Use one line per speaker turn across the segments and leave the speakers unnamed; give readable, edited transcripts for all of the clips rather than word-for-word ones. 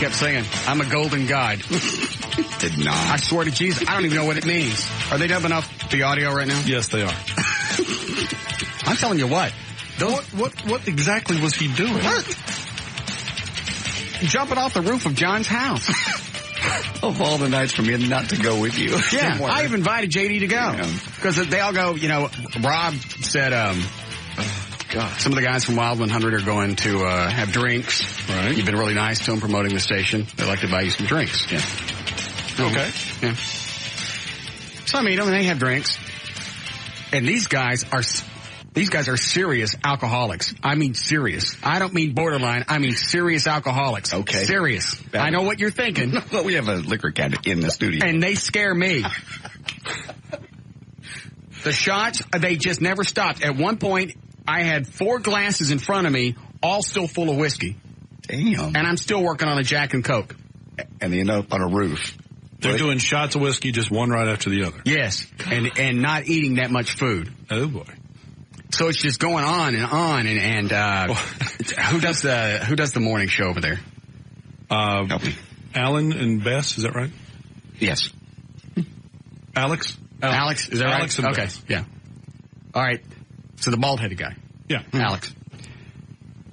kept saying, I'm a golden god.
Did not.
I swear to Jesus, I don't even know what it means. Are they dubbing up the audio right now?
Yes, they are.
I'm telling you what.
What exactly was he doing?
Jumping off the roof of John's house.
Of all the nights for me not to go with you.
Yeah, I have invited JD to go. Because they all go, Rob said, some of the guys from Wild 100 are going to have drinks.
Right.
You've been really nice to them promoting the station. They'd like to buy you some drinks.
Yeah.
Okay.
Yeah. So I meet them and they have drinks. And these guys are serious alcoholics. I mean serious. I don't mean borderline. I mean serious alcoholics.
Okay.
Serious. I know what you're thinking.
Well, we have a liquor cabinet in the studio.
And they scare me. The shots, they just never stopped. At one point, I had 4 glasses in front of me, all still full of whiskey.
Damn.
And I'm still working on a Jack and Coke.
And they end up on a roof.
They're doing shots of whiskey, just one right after the other.
Yes. And not eating that much food.
Oh, boy.
So it's just going on and on, and who does the morning show over there?
Alan and Bess, is that right?
Yes.
Alex?
Alex, is that right?
Alex and
okay,
Bess.
yeah. All right. So the bald-headed guy.
Yeah.
Alex.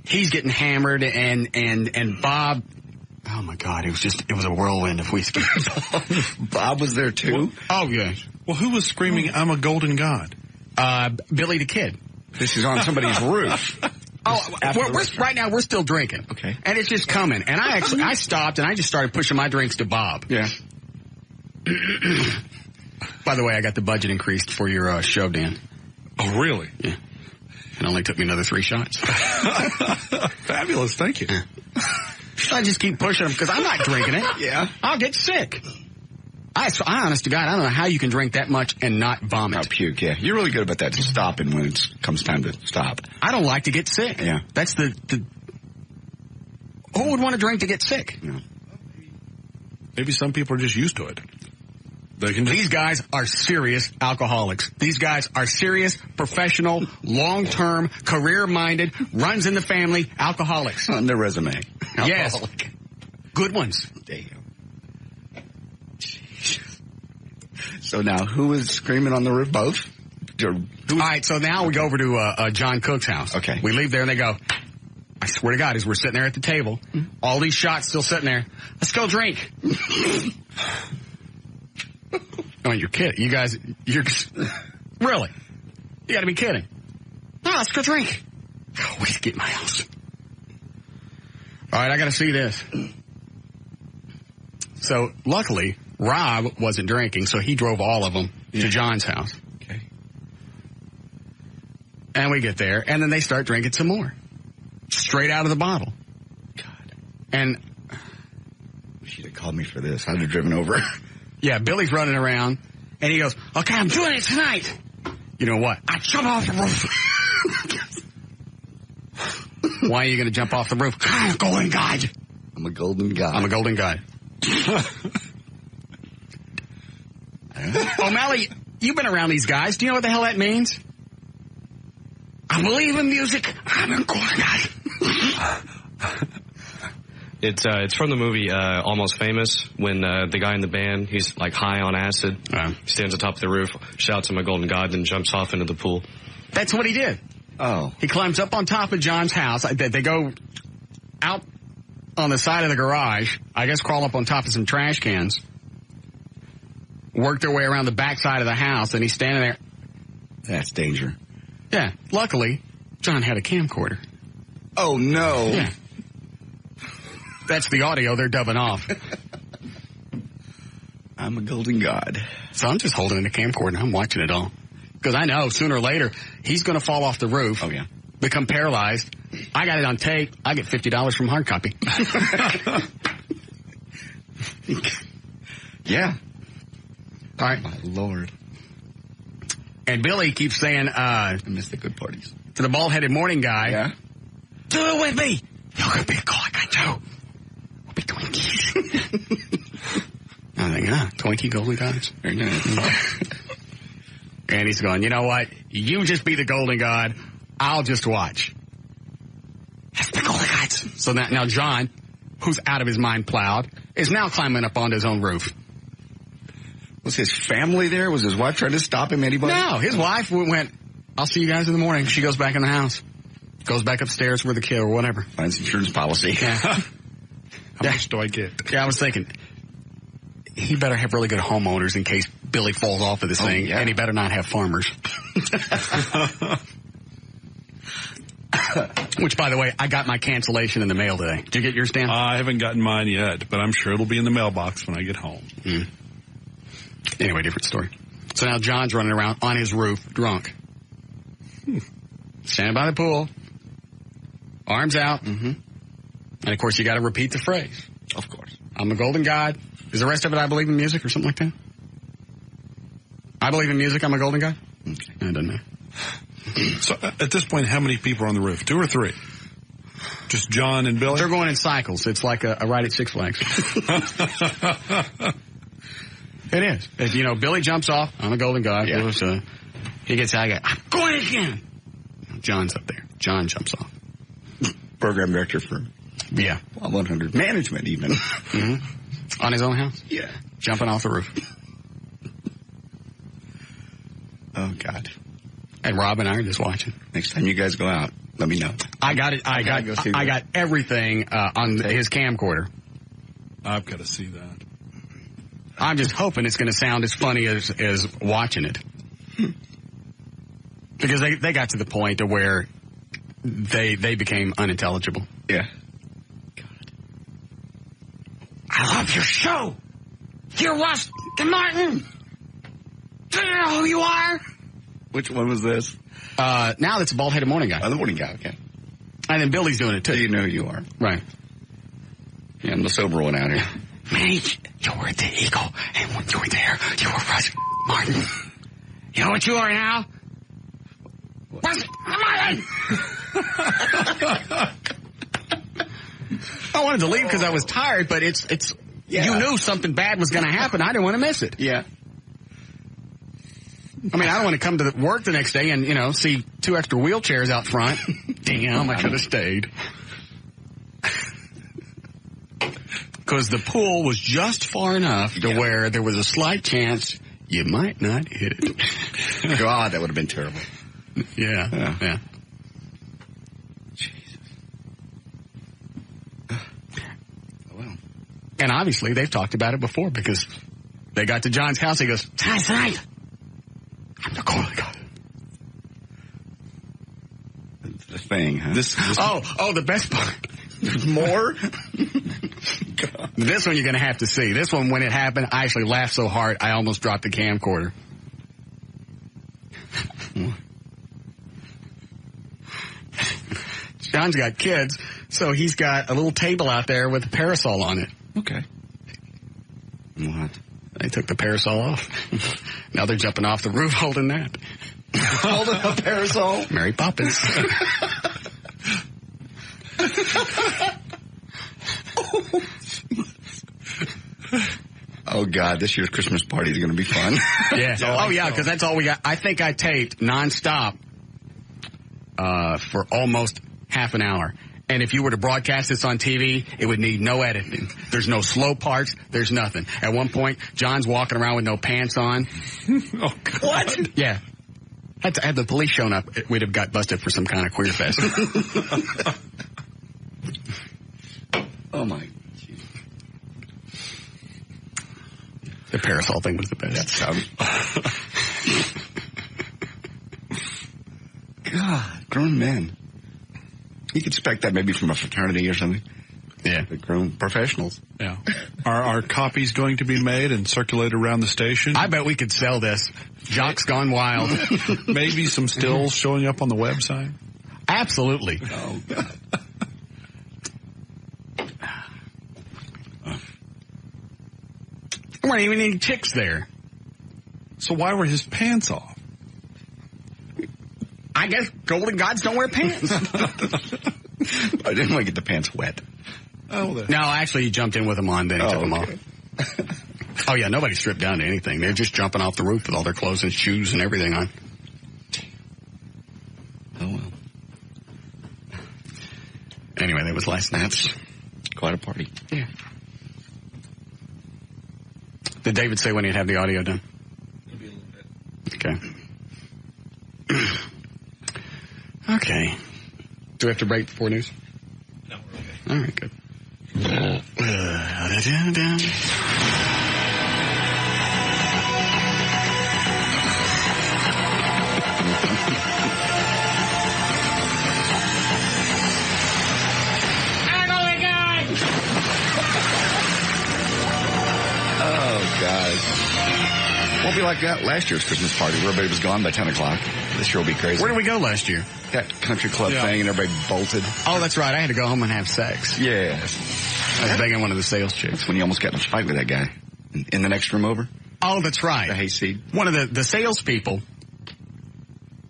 He's getting hammered, and Bob. Oh my God! It was a whirlwind of whiskey.
Bob was there too.
Oh yeah.
Well, who was screaming, "I'm a golden god"?
Billy the Kid.
This is on somebody's roof.
Right now we're still drinking.
Okay.
And it's just coming. And I stopped and I just started pushing my drinks to Bob.
Yeah.
By the way, I got the budget increased for your show, Dan.
Oh, really?
Yeah. It only took me another 3 shots.
Fabulous. Thank you.
I just keep pushing them because I'm not drinking it.
Yeah.
I'll get sick. I honest to God, I don't know how you can drink that much and not vomit.
Not puke, yeah. You're really good about that, just stopping when it comes time to stop.
I don't like to get sick.
Yeah.
That's the who would want to drink to get sick?
Yeah.
Maybe some people are just used to it.
These guys are serious alcoholics. These guys are serious, professional, long-term, career-minded, runs in the family alcoholics.
On their resume.
Yes.
Alcoholic.
Good ones.
Damn. So now, who is screaming on the roof? Both?
All right, so now we go over to John Cook's house.
Okay.
We leave there and they go, I swear to God, as we're sitting there at the table, all these shots still sitting there, let's go drink. Oh, you're kidding. You guys, really? You gotta be kidding. No, let's go drink. Whiskey at my house. All right, I gotta see this. So, luckily, Rob wasn't drinking, so he drove all of them to John's house.
Okay.
And we get there, and then they start drinking some more. Straight out of the bottle.
God.
And
She'd have called me for this. I'd have driven over.
yeah, Billy's running around, and he goes, okay, I'm doing it tonight. You know what? I jump off the roof. Why are you going to jump off the roof? I'm a golden god.
I'm a golden god.
I'm a golden god. O'Malley, you've been around these guys. Do you know what the hell that means? I believe in music. I'm a golden god.
It's from the movie Almost Famous, when the guy in the band, he's like high on acid, stands on top of the roof, shouts, I'm a golden god, then jumps off into the pool.
That's what he did.
Oh.
He climbs up on top of John's house. They go out on the side of the garage, I guess crawl up on top of some trash cans, work their way around the back side of the house, and he's standing there.
That's danger.
Yeah. Luckily, John had a camcorder.
Oh, no.
Yeah. That's the audio they're dubbing off.
I'm a golden god.
So I'm just holding the camcorder and I'm watching it all. Because I know sooner or later, he's going to fall off the roof.
Oh, yeah.
Become paralyzed. I got it on tape. I get $50 from hard copy.
Yeah.
All right.
My Lord.
And Billy keeps saying,
I miss the good parties.
to the bald-headed morning guy,
Yeah.
do it with me. You're going to be a golden guy, too. We'll be Twinkies. I think, Twinkie golden guys.
Very nice.
And he's going, you know what? You just be the golden god. I'll just watch. That's the golden gods. So now John, who's out of his mind plowed, is now climbing up onto his own roof.
Was his family there? Was his wife trying to stop him? Anybody?
No, his wife went, I'll see you guys in the morning. She goes back in the house. Goes back upstairs with the kid or whatever.
Finds insurance policy.
Yeah.
How much do I get?
Yeah, I was thinking, he better have really good homeowners in case Billy falls off of this thing,
yeah.
and he better not have farmers. Which, by the way, I got my cancellation in the mail today. Did you get yours, Dan?
I haven't gotten mine yet, but I'm sure it'll be in the mailbox when I get home.
Anyway, different story. So now John's running around on his roof, drunk. Standing by the pool. Arms out. And, of course, you got to repeat the phrase.
Of course.
I'm a golden god. Is the rest of it I believe in music or something like that? I believe in music, I'm a golden god? Okay. No, it doesn't matter.
So at this point, how many people are on the roof? 2 or 3? Just John and Billy?
They're going in cycles. It's like a ride at Six Flags. It is. If, you know, Billy jumps off. I'm a golden god.
Yeah.
So he gets out. I go, I'm going again. John's up there. John jumps off.
Program director for 100 management even.
On his own house?
Yeah.
Jumping off the roof.
Oh, God.
And Rob and I are just watching.
Next time you guys go out, let me know.
I got it. I got everything on his camcorder.
I've got to see that.
I'm just hoping it's going to sound as funny as watching it. Because they got to the point to where they became unintelligible.
Yeah.
God. I love your show. You're Russ Martin. Do you know who you are?
Which one was this?
Now that's a bald-headed morning guy.
Oh, the morning guy, okay.
And then Billy's doing it, too.
Do you know who you are?
Right.
Yeah, I'm the sober one out here.
Man, you were the Eagle, and when you were there, you were Russ Martin. You know what you are now? Russ Martin! I wanted to leave because I was tired, but it's you knew something bad was going to happen. I didn't want to miss it.
Yeah.
I mean, I don't want to come to work the next day and, you know, see 2 extra wheelchairs out front. Damn, I could have stayed. Because the pool was just far enough to where there was a slight chance you might not hit it.
God, that would have been terrible.
Yeah.
Jesus. Well.
And obviously, they've talked about it before because they got to John's house. He goes, tonight, I'm the golden god.
The thing, huh?
Oh, the best part.
There's more?
This one you're going to have to see. This one, when it happened, I actually laughed so hard I almost dropped the camcorder. John's got kids, so he's got a little table out there with a parasol on it.
Okay. What?
They took the parasol off. Now they're jumping off the roof holding that.
Holding a parasol?
Mary Poppins.
Oh, God, this year's Christmas party is going to be fun.
Yeah. Oh, yeah, because that's all we got. I think I taped nonstop for almost half an hour. And if you were to broadcast this on TV, it would need no editing. There's no slow parts. There's nothing. At one point, John's walking around with no pants on.
Oh, God.
What? Yeah. Had the police shown up, we'd have got busted for some kind of queer fest.
Oh, my.
The parasol thing was the best.
That sounds... God, grown men. You could expect that maybe from a fraternity or something.
Yeah.
The grown professionals.
Yeah. Are copies going to be made and circulated around the station?
I bet we could sell this. Jock's Gone Wild.
Maybe some stills showing up on the website?
Absolutely.
Oh, God.
There weren't even any chicks there.
So why were his pants off?
I guess golden gods don't wear pants.
I didn't want to get the pants wet.
Oh,
No, actually, he jumped in with them on, then he took them off. Oh, yeah, nobody stripped down to anything. They're just jumping off the roof with all their clothes and shoes and everything on.
Oh, well.
Anyway, that was last night.
quite a party.
Yeah. Did David say when he'd have the audio done?
Maybe a little bit.
Okay. Okay. Do we have to break before news?
No, we're okay.
All right, good.
Oh, God. Won't be like that last year's Christmas party where everybody was gone by 10 o'clock. This year will be crazy.
Where did we go last year?
That country club thing and everybody bolted.
Oh, that's right. I had to go home and have sex.
Yes.
I was begging one of the sales chicks.
That's when you almost got in a fight with that guy in the next room over.
Oh, that's right.
The hayseed.
One of the salespeople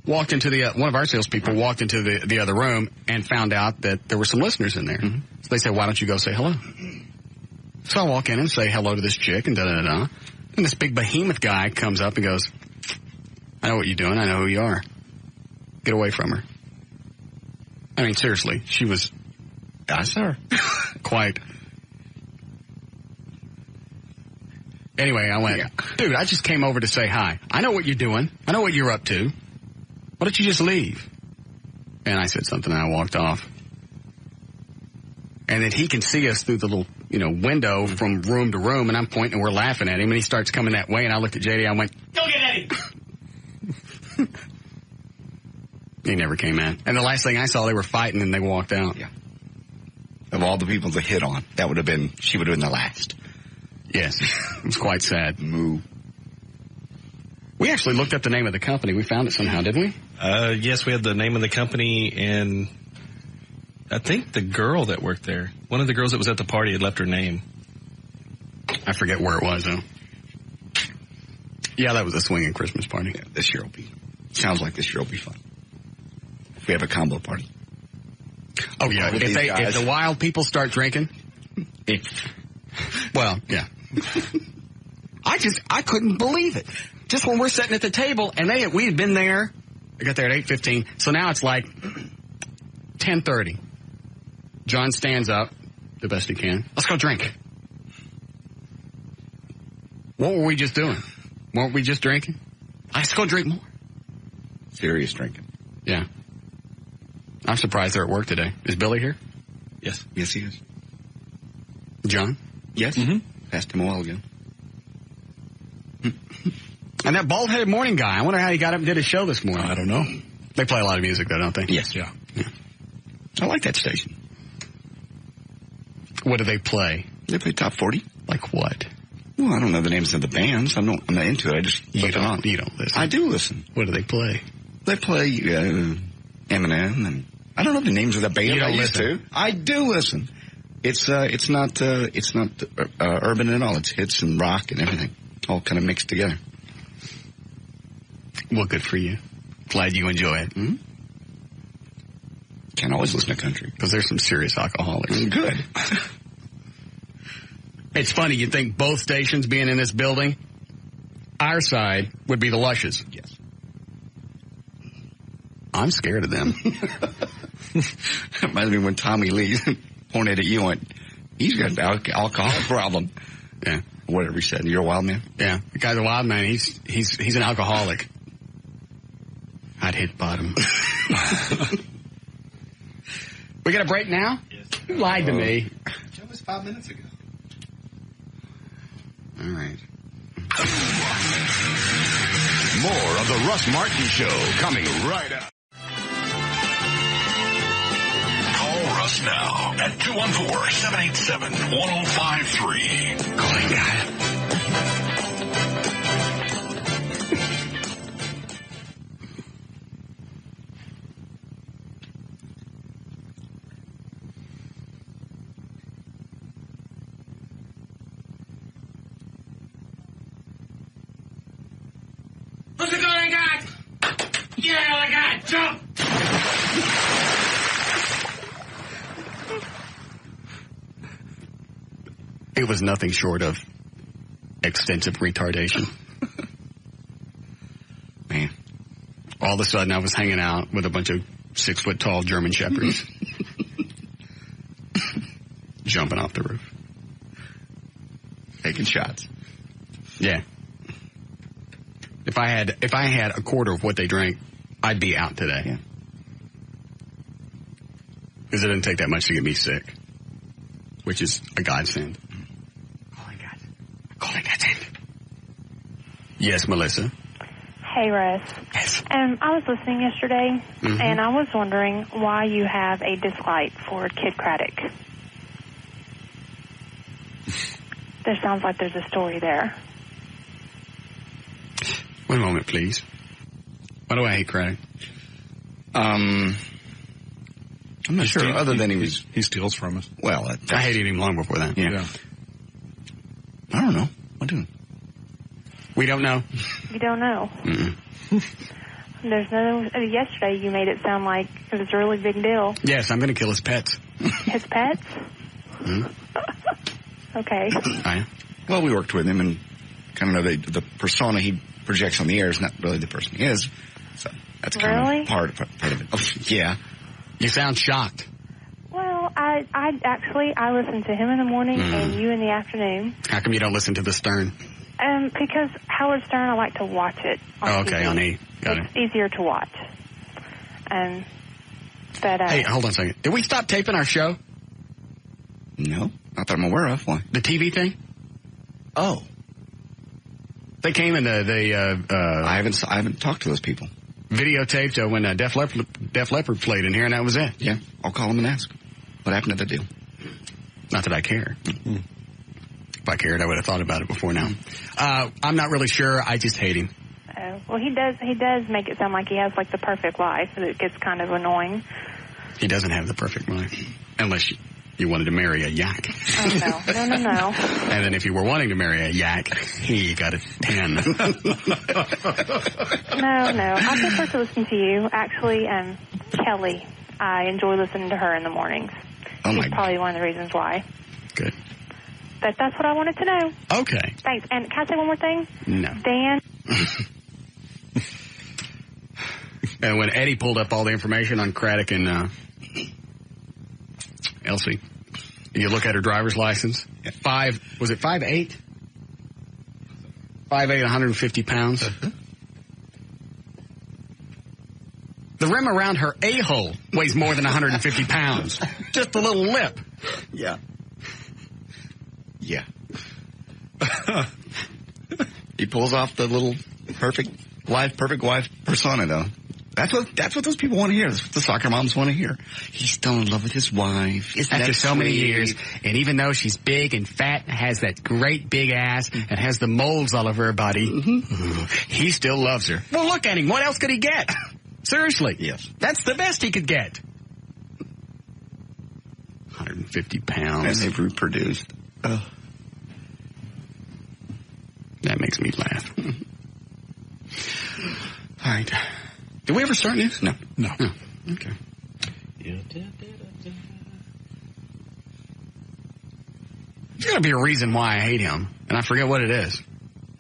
walked into one of our salespeople walked into the other room and found out that there were some listeners in there. Mm-hmm. So they said, why don't you go say hello? So I walk in and say hello to this chick and da-da-da-da. And this big behemoth guy comes up and goes, I know what you're doing. I know who you are. Get away from her. I mean, seriously, she was,
I saw her.
Quite. Anyway, I went, dude, I just came over to say hi. I know what you're doing. I know what you're up to. Why don't you just leave? And I said something and I walked off. And then he can see us through the little, window from room to room, and I'm pointing and we're laughing at him, and he starts coming that way, and I looked at JD, I went, go get Eddie! He never came in. And the last thing I saw, they were fighting and they walked out.
Yeah. Of all the people to hit on, she would have been the last.
Yes. It was quite sad.
Moo.
We actually looked up the name of the company. We found it somehow, didn't we?
Yes, we had the name of the company, and I think the girl that worked there, one of the girls that was at the party had left her name.
I forget where it was, though. Yeah, that was a swinging Christmas party.
Yeah, sounds like this year will be fun. If we have a combo party.
Oh, yeah. If the wild people start drinking. Well, yeah. I couldn't believe it. Just when we're sitting at the table, and we had been there. I got there at 8:15. So now it's like 10:30. John stands up the best he can. Let's go drink. What were we just doing? Weren't we just drinking? Let's go drink more.
Serious drinking.
Yeah. I'm surprised they're at work today. Is Billy here?
Yes.
Yes, he is.
John?
Yes.
Mm-hmm.
Asked him a while ago.
And that bald-headed morning guy, I wonder how he got up and did his show this morning.
I don't know.
They play a lot of music, though, don't they?
Yes.
Yeah.
I like that station.
What do they play?
They play top 40.
Like what?
Well, I don't know the names of the bands. I'm not into it. I just flip it on.
You don't listen.
I do listen.
What do they play?
They play Eminem, and I don't know the names of the band.
You don't
listen. I do listen. It's not urban at all. It's hits and rock and everything, all kind of mixed together.
Well, good for you. Glad you enjoy it.
Mm-hmm. Can't always listen to country
because there's some serious alcoholics.
Good.
It's funny. You'd think both stations being in this building, our side would be the Lushes.
Yes.
I'm scared of them.
Reminds me when Tommy Lee pointed at you and went, he's got an alcohol problem.
Yeah.
Whatever he said. You're a wild man?
Yeah. The guy's a wild man. He's an alcoholic. I'd hit bottom. We got a break now?
Yes.
You lied to me.
That was 5 minutes ago.
All right.
More of the Russ Martin Show coming right up. Call Russ now at 214-787-1053.
Calling guy.
Who's it going, God? Yeah, I got jump.
It was nothing short of extensive retardation.
Man.
All of a sudden, I was hanging out with a bunch of 6-foot-tall German shepherds. jumping off the roof.
Taking shots.
Yeah. If I had a quarter of what they drank, I'd be out today.
Yeah.
Because it didn't take that much to get me sick, which is a godsend. Calling godsend. Yes, Melissa.
Hey, Russ.
Yes.
I was listening yesterday, and I was wondering why you have a dislike for Kid Craddock. There sounds like there's a story there.
One moment, please. Why do I hate Craddock?
I'm not sure. Other than
he steals from us.
Well,
I hated him long before that.
Yeah. I don't know. What do?
We don't know.
You don't know. There's no. Yesterday, you made it sound like it was a really big deal.
Yes, I'm going to kill his pets.
His pets? Okay.
Well, we worked with him and kind of know the persona he projects on the air is not really the person he is. So that's kind of part of it. Oh, yeah.
You sound shocked.
Well, I listen to him in the morning and you in the afternoon.
How come you don't listen to the Stern?
Because Howard Stern, I like to watch it on TV.
On E. Got
it's easier to watch. But
hey, hold on a second. Did we stop taping our show?
No. Not that I'm aware of. Why?
The TV thing?
Oh.
They came and they
I haven't talked to those people.
Videotaped when Def Leppard played in here, and that was it.
Yeah. I'll call them and ask. What happened to the deal?
Not that I care. If I cared, I would have thought about it before now. I'm not really sure. I just hate him.
Well, he does make it sound like he has, like, the perfect life, and it gets kind of annoying.
He doesn't have the perfect life. Unless you wanted to marry a yak.
Oh, no. No.
And then if you were wanting to marry a yak, he got a 10.
No. I prefer to listen to you. Actually, Kelly, I enjoy listening to her in the mornings.
Oh,
She's probably one of the reasons why.
Good.
But that's what I wanted to know.
Okay.
Thanks. And can I say one more thing?
No.
Dan?
And when Eddie pulled up all the information on Craddock and Elsie, and you look at her driver's license, was it 5'8"? 5'8", 150 pounds. The rim around her a-hole weighs more than 150 pounds. Just a little lip.
Yeah. Yeah. He pulls off the little perfect wife persona, though. That's what those people want to hear. That's what the soccer moms want to hear. He's still in love with his wife.
After so many years, and even though she's big and fat, and has that great big ass, and has the moles all over her body, he still loves her. Well, look at him. What else could he get? Seriously.
Yes.
That's the best he could get. 150 pounds.
And they've reproduced. Oh.
That makes me laugh. All right. Did we ever start this? No. Okay. There's got to be a reason why I hate him, and I forget what it is.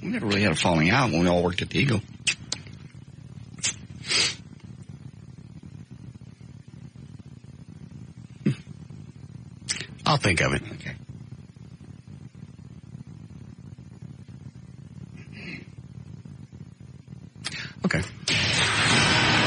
We never really had a falling out when we all worked at the Eagle.
I'll think of it.
Okay.
Okay.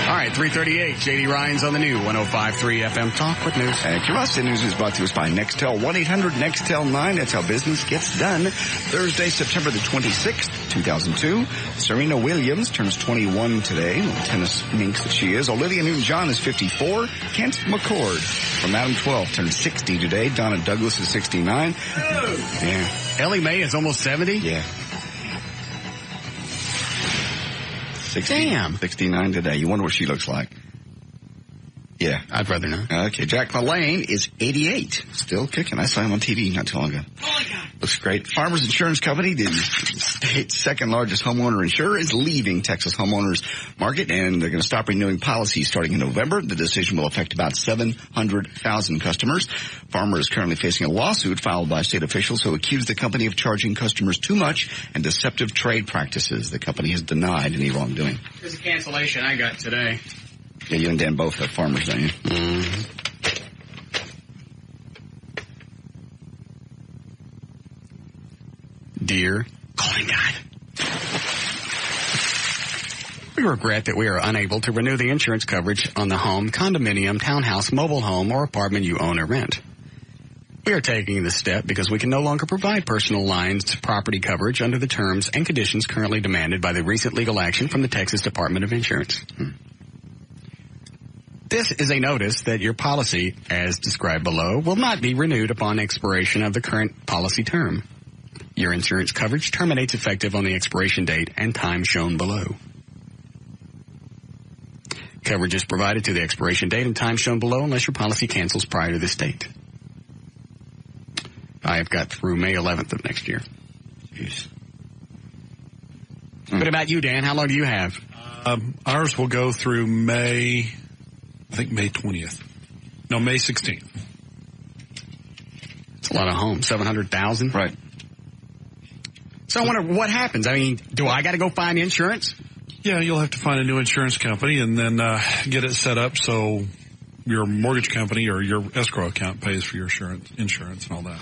All right, 3:38. J.D. Ryan's on the new 105.3 FM Talk with News.
Thank you, Russ. The news is brought to us by Nextel. 1-800-NEXTEL-9. That's how business gets done. Thursday, September the 26th, 2002. Serena Williams turns 21 today. Little tennis minx that she is. Olivia Newton-John is 54. Kent McCord from Adam 12 turns 60 today. Donna Douglas is 69.
Oh.
Yeah.
Ellie Mae is almost 70?
Yeah.
69
today. You wonder what she looks like. Yeah.
I'd rather not.
Okay. Jack LaLanne is 88. Still kicking. I saw him on TV not too long ago.
Oh, my God.
Looks great. Farmers Insurance Company, the state's second largest homeowner insurer, is leaving Texas homeowners market, and they're going to stop renewing policies starting in November. The decision will affect about 700,000 customers. Farmer is currently facing a lawsuit filed by state officials who accuse the company of charging customers too much and deceptive trade practices. The company has denied any wrongdoing.
Here's a cancellation I got today.
Yeah, you and Dan both have farmers, don't you?
Mm-hmm. dear Golden God. We regret that we are unable to renew the insurance coverage on the home, condominium, townhouse, mobile home, or apartment you own or rent. We are taking this step because we can no longer provide personal lines property coverage under the terms and conditions currently demanded by the recent legal action from the Texas Department of Insurance. This is a notice that your policy, as described below, will not be renewed upon expiration of the current policy term. Your insurance coverage terminates effective on the expiration date and time shown below. Coverage is provided to the expiration date and time shown below unless your policy cancels prior to this date. I have got through May 11th of next year. Jeez. What about you, Dan? How long do you have?
Ours will go through May 20th. No, May 16th.
It's a lot of homes. 700,000?
Right.
So I wonder what happens. I mean, do I got to go find insurance?
Yeah, you'll have to find a new insurance company and then get it set up so your mortgage company or your escrow account pays for your insurance and all that.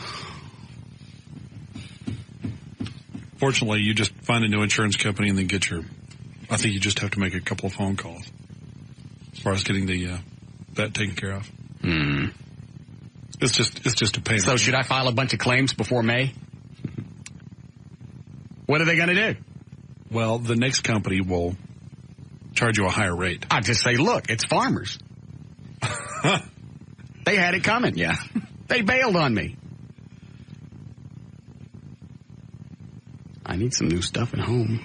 Fortunately, you just find a new insurance company and then I think you just have to make a couple of phone calls as far as getting that taken care of. It's just a pain.
So should I file a bunch of claims before May? What are they going to do?
Well, the next company will charge you a higher rate.
I just say, look, it's Farmers. They had it coming.
Yeah.
They bailed on me. I need some new stuff at home.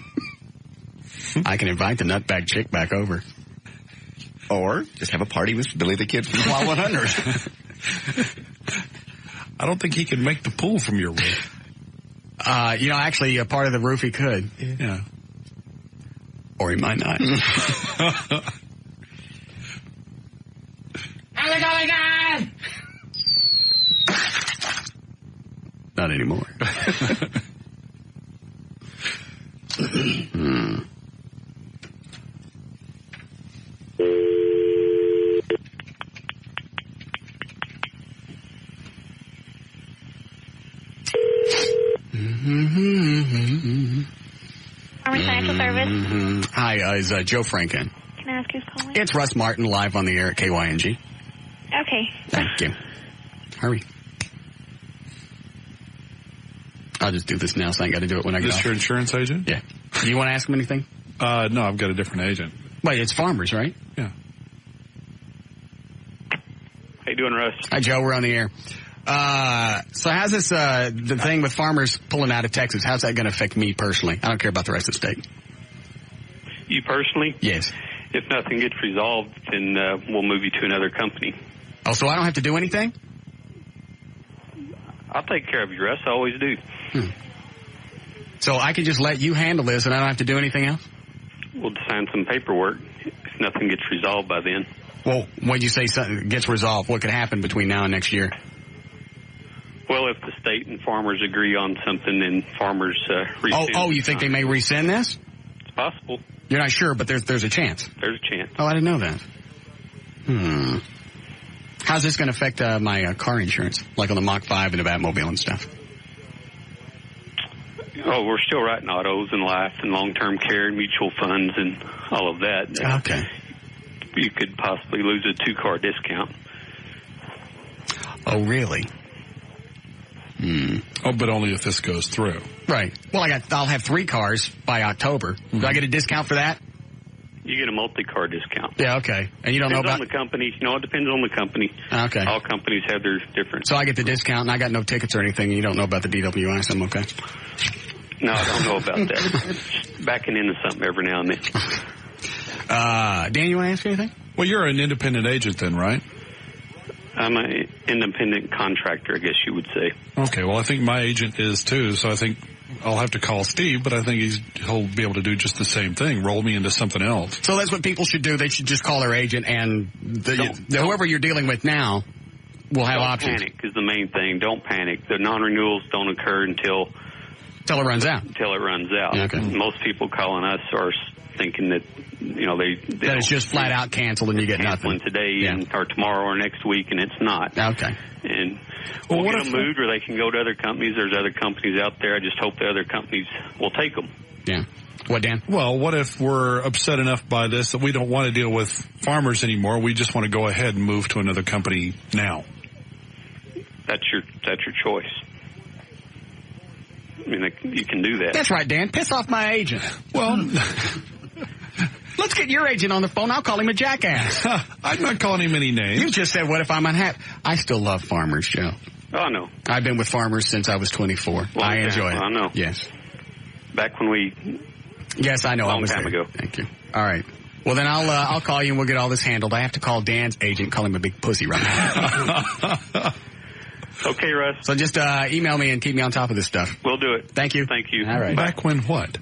I can invite the nutbag chick back over.
Or just have a party with Billy the Kid from Quad 100.
I don't think he can make the pool from your roof.
Actually, a part of the roof he could.
Yeah.
Or he might not.
How's it going, guys?
Not anymore.
Financial Service.
Hi, is Joe Franken.
Can I ask who's calling?
It's Russ Martin live on the air at KYNG.
Okay.
Thank you. Hurry. I'll just do this now so I ain't got to do it when I get
Is this
off.
your insurance agent?
Yeah. Do you want to ask him anything?
No, I've got a different agent.
Wait, it's Farmers, right?
Yeah.
How you doing, Russ?
Hi, Joe. We're on the air. So how's this, the thing with Farmers pulling out of Texas, how's that going to affect me personally? I don't care about the rest of the state.
You personally?
Yes.
If nothing gets resolved, then we'll move you to another company.
Oh, so I don't have to do anything?
I'll take care of you, Russ. I always do.
So I can just let you handle this and I don't have to do anything else?
We'll sign some paperwork if nothing gets resolved by then.
Well, when you say something gets resolved, what could happen between now and next year?
Well, if the state and Farmers agree on something and Farmers rescind.
Oh, you think they may rescind this?
It's possible.
You're not sure, but there's a chance.
There's a chance.
Oh, I didn't know that. How's this going to affect my car insurance, like on the Mach 5 and the Batmobile and stuff?
Oh, we're still writing autos and life and long-term care and mutual funds and all of that.
Okay.
You could possibly lose a 2-car discount.
Oh, really?
Oh, but only if this goes through.
Right. Well, I'll have 3 cars by October. Do I get a discount for that?
You get a multi-car discount.
Yeah, okay. And you don't know about
the company. No, it depends on the company.
Okay.
All companies have their different.
So I get the discount, and I got no tickets or anything, and you don't know about the DWI, so I'm okay.
No, I don't know about that. Backing into something every now and then.
Dan, you want to ask anything?
Well, you're an independent agent then, right?
I'm an independent contractor, I guess you would say.
Okay, well, I think my agent is too, so I think I'll have to call Steve, but I think he'll be able to do just the same thing, roll me into something else.
So that's what people should do. They should just call their agent, and whoever you're dealing with now will have options.
Don't panic is the main thing. Don't panic. The non-renewals don't occur until
it runs out.
Until it runs out.
Okay.
Most people calling us are thinking that,
that it's just flat out canceled and you get nothing
today or tomorrow or next week, and it's not.
Okay.
And
Well,
we'll get them moved, or they can go to other companies. There's other companies out there. I just hope the other companies will take them.
Yeah. What, Dan?
Well, what if we're upset enough by this that we don't want to deal with farmers anymore? We just want to go ahead and move to another company now.
That's your choice. I mean, you can do that.
That's right, Dan. Piss off my agent.
Well,
let's get your agent on the phone. I'll call him a jackass.
I'm not calling him any names.
You just said, what if I'm unhappy? I still love farmers, Joe.
Oh, no.
I've been with farmers since I was 24. I enjoy it.
I know.
Yes.
Back when we...
Yes, I know.
Long time ago.
Thank you. All right. Well, then I'll call you and we'll get all this handled. I have to call Dan's agent, call him a big pussy right now.
Okay, Russ.
So just email me and keep me on top of this stuff.
We'll do it.
Thank you.
Thank you.
All right.
Back when what?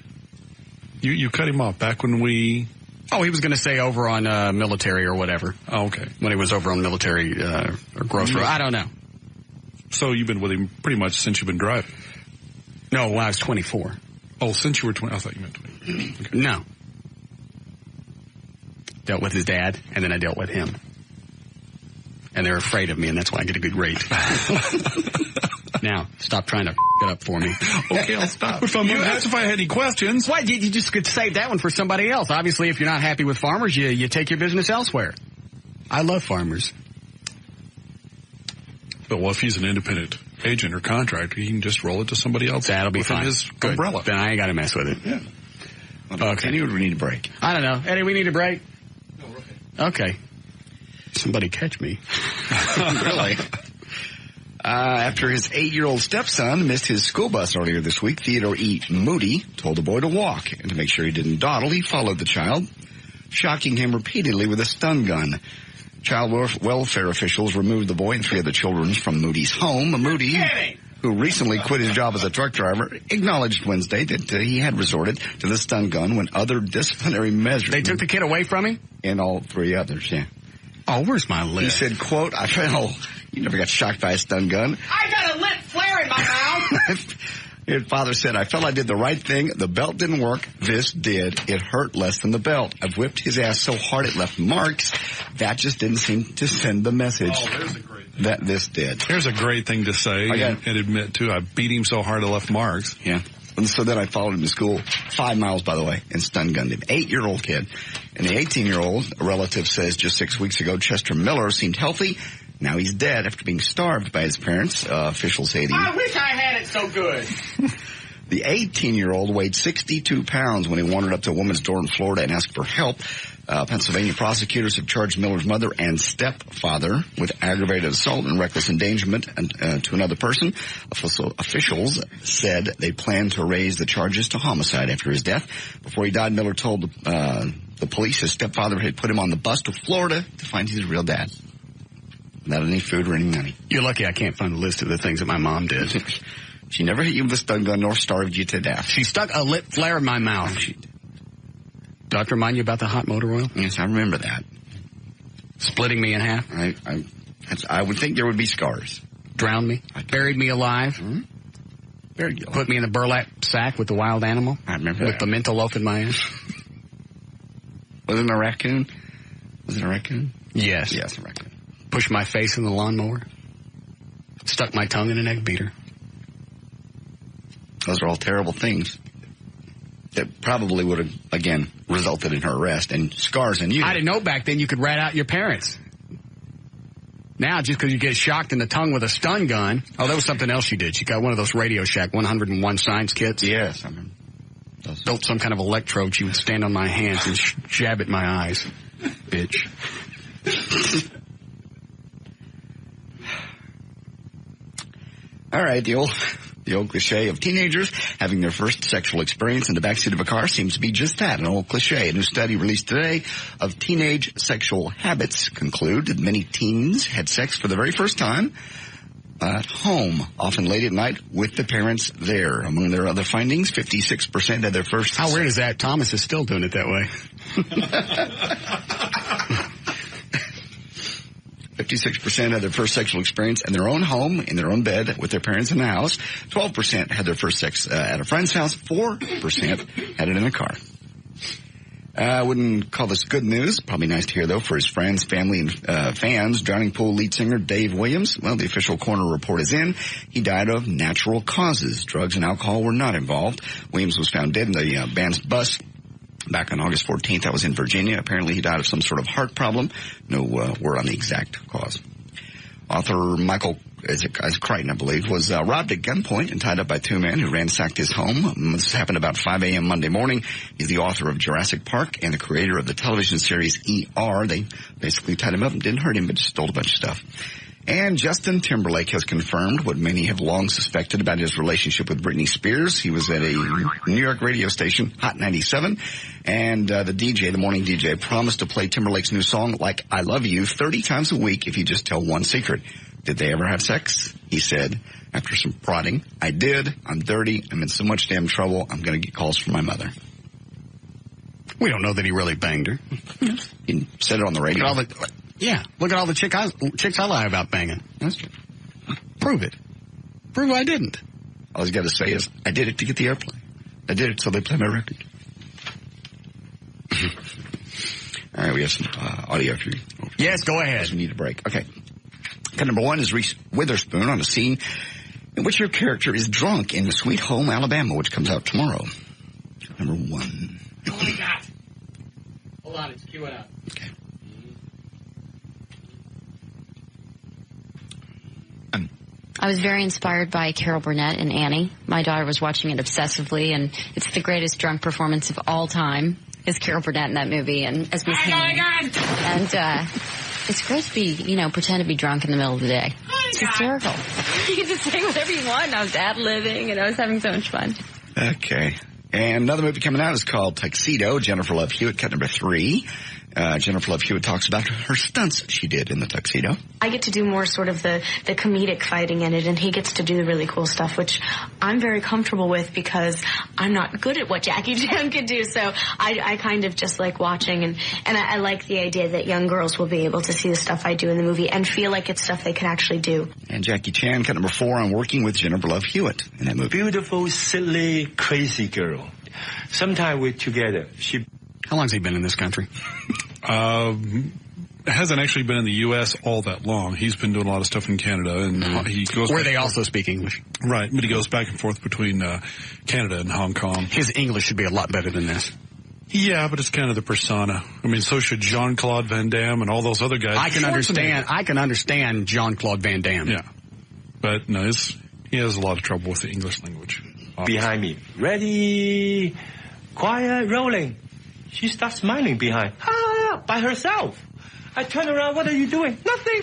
You cut him off. Back when we...
Oh, he was going to say over on military or whatever.
Oh, okay.
When he was over on military or growth road. I don't know.
So you've been with him pretty much since you've been driving?
No, when I was 24.
Oh, since you were 20. I thought you meant 20. Okay.
No. Dealt with his dad, and then I dealt with him. And they're afraid of me, and that's why I get a good rate. Now, stop trying to it up for me.
Okay, I'll stop. You asked if I had any questions.
Why? You just could save that one for somebody else. Obviously, if you're not happy with farmers, you take your business elsewhere. I love farmers.
But well, if he's an independent agent or contractor, he can just roll it to somebody else.
That'll be fine.
His
Good.
umbrella.
Then I ain't got to mess with it.
Yeah. Okay. Eddie, we need a break.
I don't know. Eddie, we need a break?
No, we're okay.
Okay. Somebody catch me.
Really? After his 8-year-old stepson missed his school bus earlier this week, Theodore E. Moody told the boy to walk. And to make sure he didn't dawdle, he followed the child, shocking him repeatedly with a stun gun. Child welfare officials removed the boy and 3 other children from Moody's home. Moody, who recently quit his job as a truck driver, acknowledged Wednesday that he had resorted to the stun gun when other disciplinary measures...
They took the kid away from him?
And all 3 others, yeah.
Oh, where's my list?
He said, quote, I fell... You never got shocked by a stun gun.
I got a lit flare in my mouth.
His father said, I felt I did the right thing. The belt didn't work. This did. It hurt less than the belt. I've whipped his ass so hard it left marks. That just didn't seem to send the message that this did.
Here's a great thing to say and admit, too. I beat him so hard I left marks.
Yeah. And so then I followed him to school, 5 miles, by the way, and stun gunned him. 8-year-old kid. And the 18-year-old, a relative says just 6 weeks ago, Chester Miller seemed healthy. Now he's dead after being starved by his parents. Officials say
I wish I had it so good.
The 18-year-old weighed 62 pounds when he wandered up to a woman's door in Florida and asked for help. Pennsylvania prosecutors have charged Miller's mother and stepfather with aggravated assault and reckless endangerment to another person. Officials said they plan to raise the charges to homicide after his death. Before he died, Miller told the police his stepfather had put him on the bus to Florida to find his real dad. Without any food or any money.
You're lucky I can't find a list of the things that my mom did.
She never hit you with a stun gun nor starved you to death.
She stuck a lit flare in my mouth. Do I have to remind you about the hot motor oil?
Yes, I remember that.
Splitting me in half?
I would think there would be scars.
Drowned me? Buried me alive?
Mm-hmm. Buried you alive.
Put me in a burlap sack with the wild animal?
I remember
with the mental loaf in my ass?
Was it a raccoon? Was it a raccoon?
Yes.
Yes, a raccoon.
Pushed my face in the lawnmower. Stuck my tongue in an egg beater.
Those are all terrible things that probably would have, again, resulted in her arrest and scars in you.
I didn't know back then you could rat out your parents. Now, just because you get shocked in the tongue with a stun gun. Oh, that was something else she did. She got one of those Radio Shack 101 science kits.
Yes, I remember.
Built some kind of electrode. She would stand on my hands and jab at my eyes. Bitch.
All right, the old cliche of teenagers having their first sexual experience in the backseat of a car seems to be just that, an old cliche. A new study released today of teenage sexual habits conclude that many teens had sex for the very first time at home, often late at night with the parents there. Among their other findings, 56% had their first...
How weird is that? Thomas is still doing it that way.
56% had their first sexual experience in their own home, in their own bed, with their parents in the house. 12% had their first sex at a friend's house. 4% had it in a car. I wouldn't call this good news. Probably nice to hear, though, for his friends, family, and fans. Drowning Pool lead singer Dave Williams, well, the official coroner report is in. He died of natural causes. Drugs and alcohol were not involved. Williams was found dead in the band's bus back on August 14th. That was in Virginia. Apparently he died of some sort of heart problem. No word on the exact cause. Author Michael Crichton, I believe, was robbed at gunpoint and tied up by two men who ransacked his home. This happened about 5 a.m. Monday morning. He's the author of Jurassic Park and the creator of the television series ER. They basically tied him up and didn't hurt him, but just stole a bunch of stuff. And Justin Timberlake has confirmed what many have long suspected about his relationship with Britney Spears. He was at a New York radio station, Hot 97, and the morning DJ, promised to play Timberlake's new song, Like I Love You, 30 times a week if you just tell one secret. Did they ever have sex? He said, after some prodding, I did. I'm dirty. I'm in so much damn trouble. I'm going to get calls from my mother.
We don't know that he really banged her.
He said it on the radio.
Look at all the chicks I lie about banging.
That's true.
Prove it. Prove I didn't.
All he's got to say is, I did it to get the airplay. I did it so they play my record. All right, we have some audio for you.
Yes, go ahead.
We need a break. Okay. Cut number one is Reese Witherspoon on a scene in which her character is drunk in Sweet Home, Alabama, which comes out tomorrow. Cut number one.
Oh, my God. Hold on, it's queuing up.
Okay.
I was very inspired by Carol Burnett and Annie. My daughter was watching it obsessively, and it's the greatest drunk performance of all time is Carol Burnett in that movie, and as Miss Haney. And it's great to be, pretend to be drunk in the middle of the day. It's hysterical. You get to say whatever you want, and I was ad-libbing, and I was having so much fun.
Okay. And another movie coming out is called Tuxedo. Jennifer Love Hewitt, cut number 3. Jennifer Love Hewitt talks about her stunts she did in the tuxedo.
I get to do more sort of the comedic fighting in it, and he gets to do the really cool stuff, which I'm very comfortable with because I'm not good at what Jackie Chan can do. So I kind of just like watching, and I like the idea that young girls will be able to see the stuff I do in the movie and feel like it's stuff they can actually do.
And Jackie Chan, cut number 4, on working with Jennifer Love Hewitt in that movie.
Beautiful, silly, crazy girl. Sometime we're together.
How long's he been in this country?
Hasn't actually been in the U.S. all that long. He's been doing a lot of stuff in Canada, and he goes.
Where they also speak English,
right? But he goes back and forth between Canada and Hong Kong.
His English should be a lot better than this.
Yeah, but it's kind of the persona. I mean, so should Jean-Claude Van Damme and all those other guys.
I can understand Jean-Claude Van Damme.
Yeah, but no, he has a lot of trouble with the English language. Obviously.
Behind me, ready, quiet, rolling. She starts smiling behind, by herself. I turn around, what are you doing? Nothing.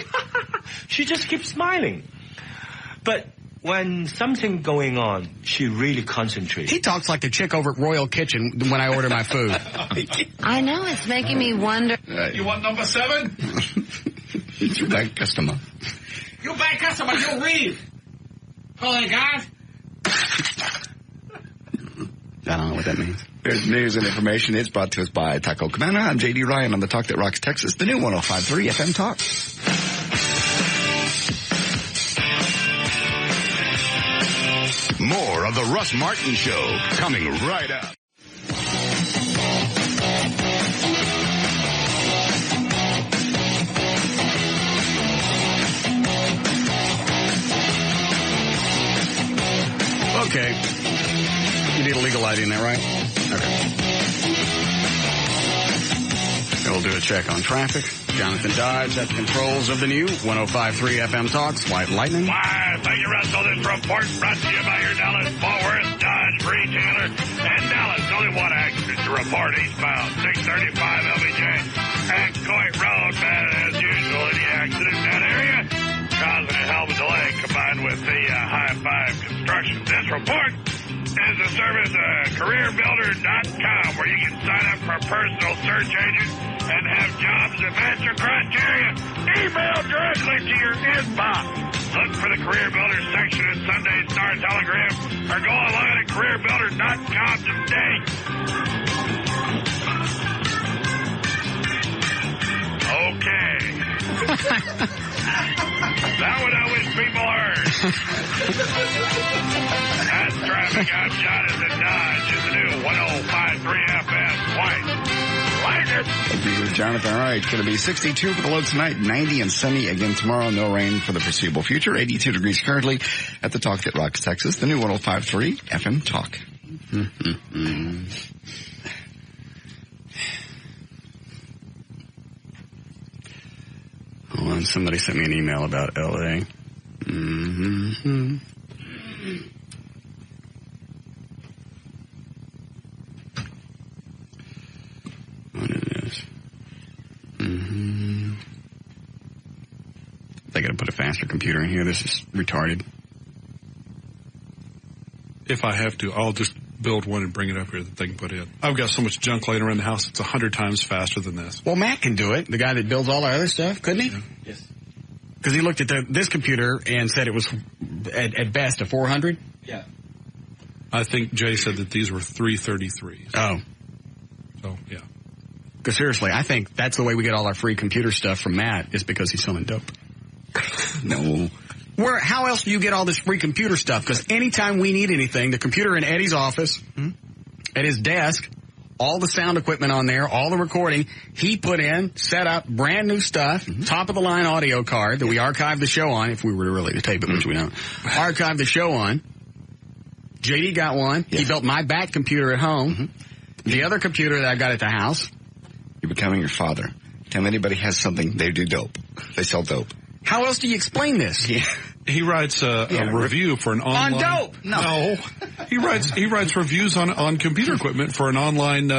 She just keeps smiling. But when something going on, she really concentrates.
He talks like the chick over at Royal Kitchen when I order my food.
I know, it's making me wonder.
You want number 7?
It's your bad customer.
You bad customer, you leave. Holy God.
I don't know what that means. There's news and information. It's brought to us by Taco Cabana. I'm J.D. Ryan on the Talk That Rocks Texas, the new 105.3 FM Talk.
More of the Russ Martin Show coming right up.
Okay. You need a legal ID in there, right? Okay. We'll do a check on traffic. Jonathan Dodge at the controls of the new 105.3 FM Talks, White Lightning.
Why, thank you, Russell. This report brought to you by your Dallas, Fort Worth, Dodge retailer, and Dallas. Only one accident to report eastbound 635 LBJ at Coit Road. Bad as usual, any accident in that area causing a hell of a delay combined with the high five construction. This report is a service of CareerBuilder.com, where you can sign up for a personal search agent and have jobs that match your criteria. Email directly to your inbox. Look for the Career Builder section in Sunday Star Telegram or go online at CareerBuilder.com today. Okay. That what I wish people heard. That's traffic. I'm Jonathan Dodge in the new 105.3 FM White it.
Jonathan, all right. Going to be 62 for the low tonight, 90 and sunny again tomorrow. No rain for the foreseeable future. 82 degrees currently at the Talk That Rocks, Texas. The new 105.3 FM Talk.
Hold on, somebody sent me an email about L.A. What is this? They gotta put a faster computer in here. This is retarded.
If I have to, I'll just build one and bring it up here that they can put in. I've got so much junk laying around the house, it's 100 times faster than this.
Well, Matt can do it. The guy that builds all our other stuff, couldn't he?
Yeah.
Yes.
Because he looked at this computer and said it was, at best, a 400?
Yeah.
I think Jay said that these were 333s.
Oh.
So, yeah.
Because seriously, I think that's the way we get all our free computer stuff from Matt, is because he's selling dope.
No.
How else do you get all this free computer stuff? Because anytime we need anything, the computer in Eddie's office, at his desk, all the sound equipment on there, all the recording, he put in, set up brand new stuff, top of the line audio card that we archived the show on, if we were really to tape it, which we don't. Archived the show on. JD got one. Yeah. He built my back computer at home. The other computer that I got at the house.
You're becoming your father. Time anybody has something, they do dope. They sell dope.
How else do you explain this?
Yeah.
He writes a review for an online...
On dope!
No. He writes reviews on computer equipment for an online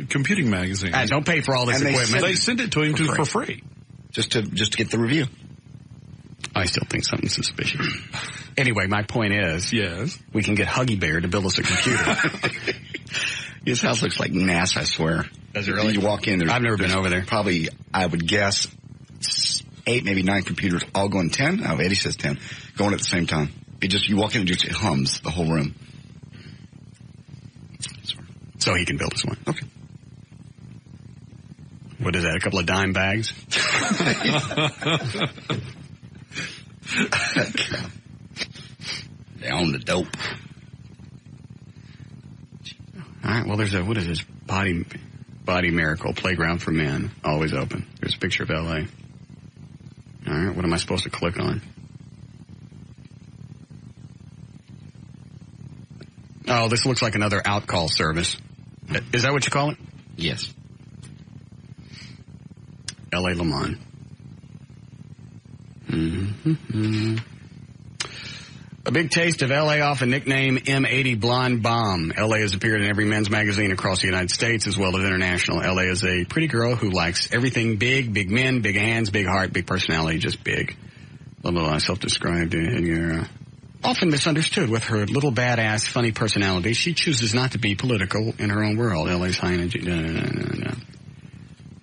computing magazine.
Don't pay for all this equipment.
They send it to him for free.
Just to get the review.
I still think something's suspicious. Anyway, my point is...
Yes?
We can get Huggy Bear to build us a computer.
His house looks like NASA, I swear.
Does it really?
You walk in,
I've never been over there.
Probably, I would guess... 8, maybe 9 computers, all going 10. Oh, Eddie says 10. Going at the same time. You walk in and it hums the whole room.
So he can build us one.
Okay.
What is that, a couple of dime bags?
They own the dope.
All right, well, there's what is this? Body Miracle Playground for Men. Always open. There's a picture of L.A. All right, what am I supposed to click on? Oh, this looks like another out-call service. Is that what you call it?
Yes.
L.A. Le Mans. A big taste of L.A. off a nickname M80 Blonde Bomb. L.A. has appeared in every men's magazine across the United States as well as international. L.A. is a pretty girl who likes everything big, big men, big hands, big heart, big personality, just big. Little self-described. Often misunderstood with her little badass, funny personality. She chooses not to be political in her own world. L.A.'s high energy.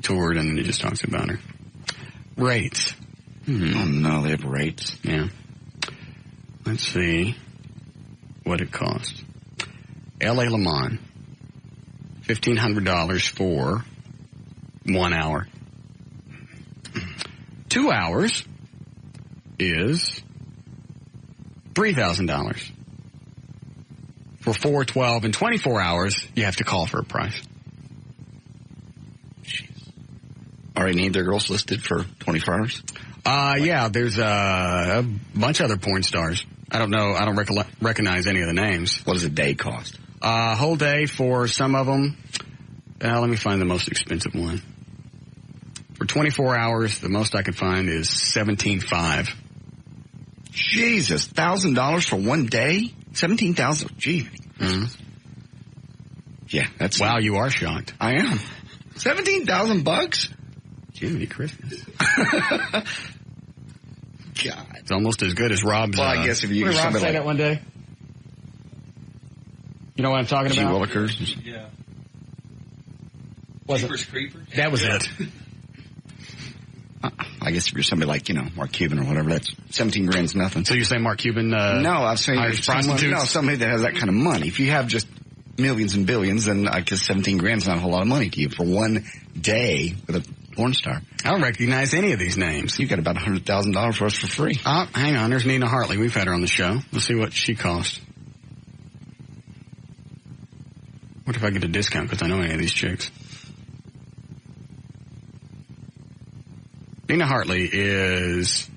Toured, and then he just talks about her. Rates.
Oh, no, they have rates.
Yeah. Let's see what it costs. L.A. Le Mans, $1,500 for 1 hour. 2 hours is $3,000. For 4, 12, and 24 hours, you have to call for a price.
Jeez. Are any of their girls listed for 24 hours?
Yeah, there's a bunch of other porn stars. I don't know. I don't recognize any of the names.
What does a day cost?
Whole day for some of them. Let me find the most expensive one. For 24 hours, the most I could find is $17,500.
Jesus, $1,000 for one day? $17,000. Gee.
Mm-hmm.
Yeah, that's...
Wow, you are shocked.
I am. $17,000?
Jiminy Christmas.
God.
It's almost as good as Rob's...
Well, I guess if you...
Did Rob say that one day? You know what I'm talking about?
Willikers?
Yeah.
Was
Jeepers Creepers?
That was it.
I guess if you're somebody like, Mark Cuban or whatever, that's 17 grand's nothing.
So you're saying Mark Cuban...
no, I'm saying somebody that has that kind of money. If you have just millions and billions, then I guess 17 grand's not a whole lot of money to you for one day with a porn star.
I don't recognize any of these names.
You got about $100,000 for us for free.
Hang on. There's Nina Hartley. We've had her on the show. Let's see what she costs. What if I get a discount because I know any of these chicks? Nina Hartley is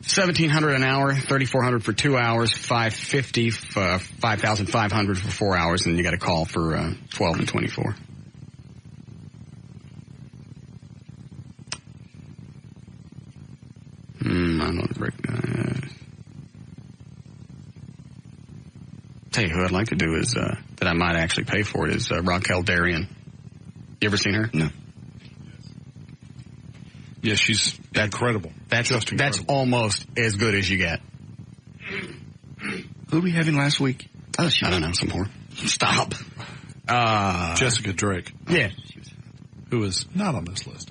$1,700 an hour, $3,400 for 2 hours, $550, $5,500 for 4 hours, and you got a call for 12 and 24. I'm not break. Tell you who I'd like to do is that I might actually pay for it is Raquel Darrian. You ever seen her?
No.
Yeah, she's incredible.
That's almost as good as you get.
Who were we having last week?
Oh, I don't know, some more.
Stop.
Jessica Drake.
Yeah.
Who is not on this list.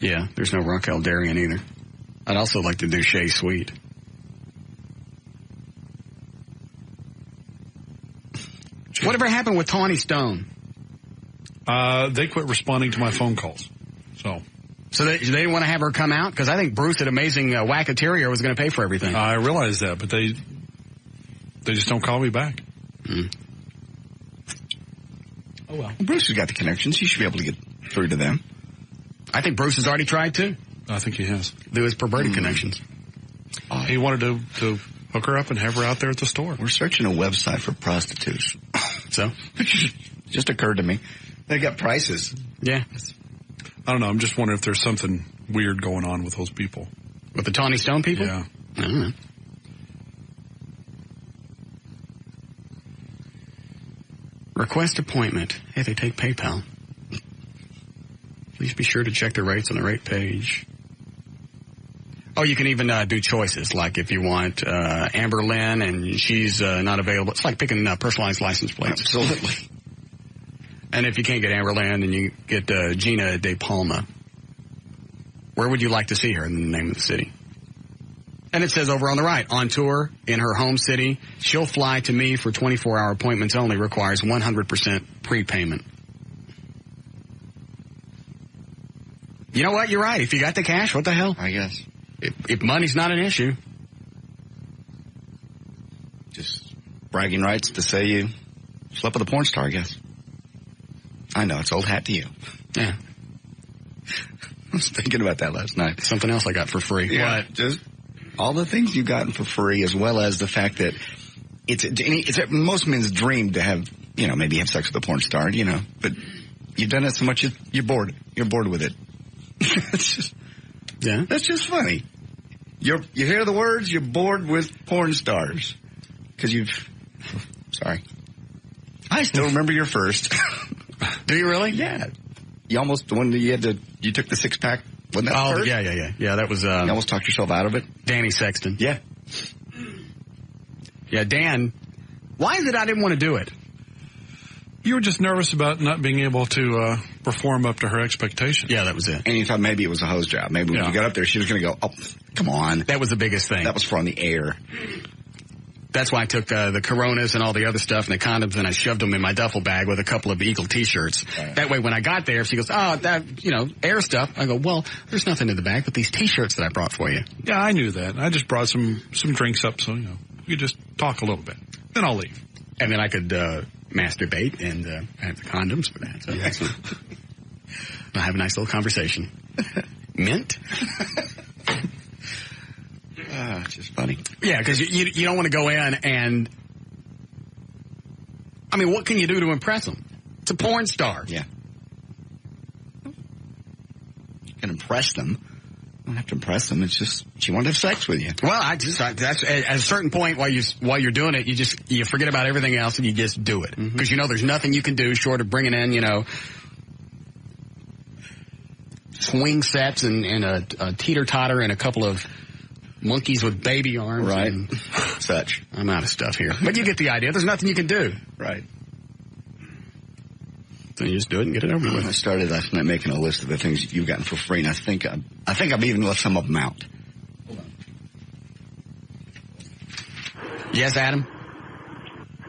Yeah, there's no Raquel Darrian either. I'd also like to do Shea Sweet. Whatever happened with Tawny Stone?
They quit responding to my phone calls. So
they didn't want to have her come out? Because I think Bruce at Amazing Wackaterior was going to pay for everything.
I realize that, but they just don't call me back.
Oh, well. Bruce has got the connections. He should be able to get through to them.
I think Bruce has already tried, too.
I think he has.
Through his perverted connections.
He wanted to hook her up and have her out there at the store.
We're searching a website for prostitutes.
So?
Just occurred to me. They got prices.
Yeah.
I don't know. I'm just wondering if there's something weird going on with those people.
With the Tawny Stone people?
Yeah.
I don't know. Request appointment. Hey, they take PayPal. Please be sure to check the rates on the rate page. Oh, you can even do choices, like if you want Amber Lynn and she's not available. It's like picking personalized license plates.
Absolutely.
And if you can't get Amber Lynn, then you get Gina De Palma. Where would you like to see her in the name of the city? And it says over on the right, on tour in her home city. She'll fly to me for 24-hour appointments only. Requires 100% prepayment. You know what? You're right. If you got the cash, what the hell?
I guess.
If money's not an issue.
Just bragging rights to say you slept with a porn star, I guess. I know, it's old hat to you.
Yeah.
I was thinking about that last night.
Something else I got for free.
Yeah,
What?
Just all the things you've gotten for free, as well as the fact that it's most men's dream to have, maybe have sex with a porn star, but you've done it so much you're bored. You're bored with it. That's just funny. You hear the words, you're bored with porn stars. Because sorry. I still remember your first.
Do you really?
Yeah. You almost, the one that you took the 6-pack, wasn't that first?
Yeah. Yeah, that was,
you almost talked yourself out of it?
Danny Sexton.
Yeah.
Yeah, Dan, why is it I didn't want to do it?
You were just nervous about not being able to perform up to her expectations.
Yeah, that was it.
And you thought maybe it was a hose job. Maybe when you got up there, she was going to go, oh, come on.
That was the biggest thing.
That was for on the air.
That's why I took the Coronas and all the other stuff and the condoms and I shoved them in my duffel bag with a couple of Eagle T-shirts. That way when I got there, she goes, air stuff. I go, well, there's nothing in the bag but these T-shirts that I brought for you.
Yeah, I knew that. I just brought some drinks up so, we could just talk a little bit. Then I'll leave.
And then I could masturbate and have the condoms for that. So that's I'll have a nice little conversation. Mint?
It's just funny.
Yeah, because you don't want to go in and, what can you do to impress them? It's a porn star.
Yeah. You can impress them. You don't have to impress them. It's just she wanted to have sex with you.
Well, that's at a certain point while you're doing it, you forget about everything else and you just do it because there's nothing you can do short of bringing in swing sets and a teeter totter and a couple of monkeys with baby arms.
Right.
And
such.
I'm out of stuff here. But you get the idea. There's nothing you can do.
Right.
So you just do it and get it over with.
I started last night making a list of the things you've gotten for free, and I think I've even left some of them out. Hold on.
Yes, Adam?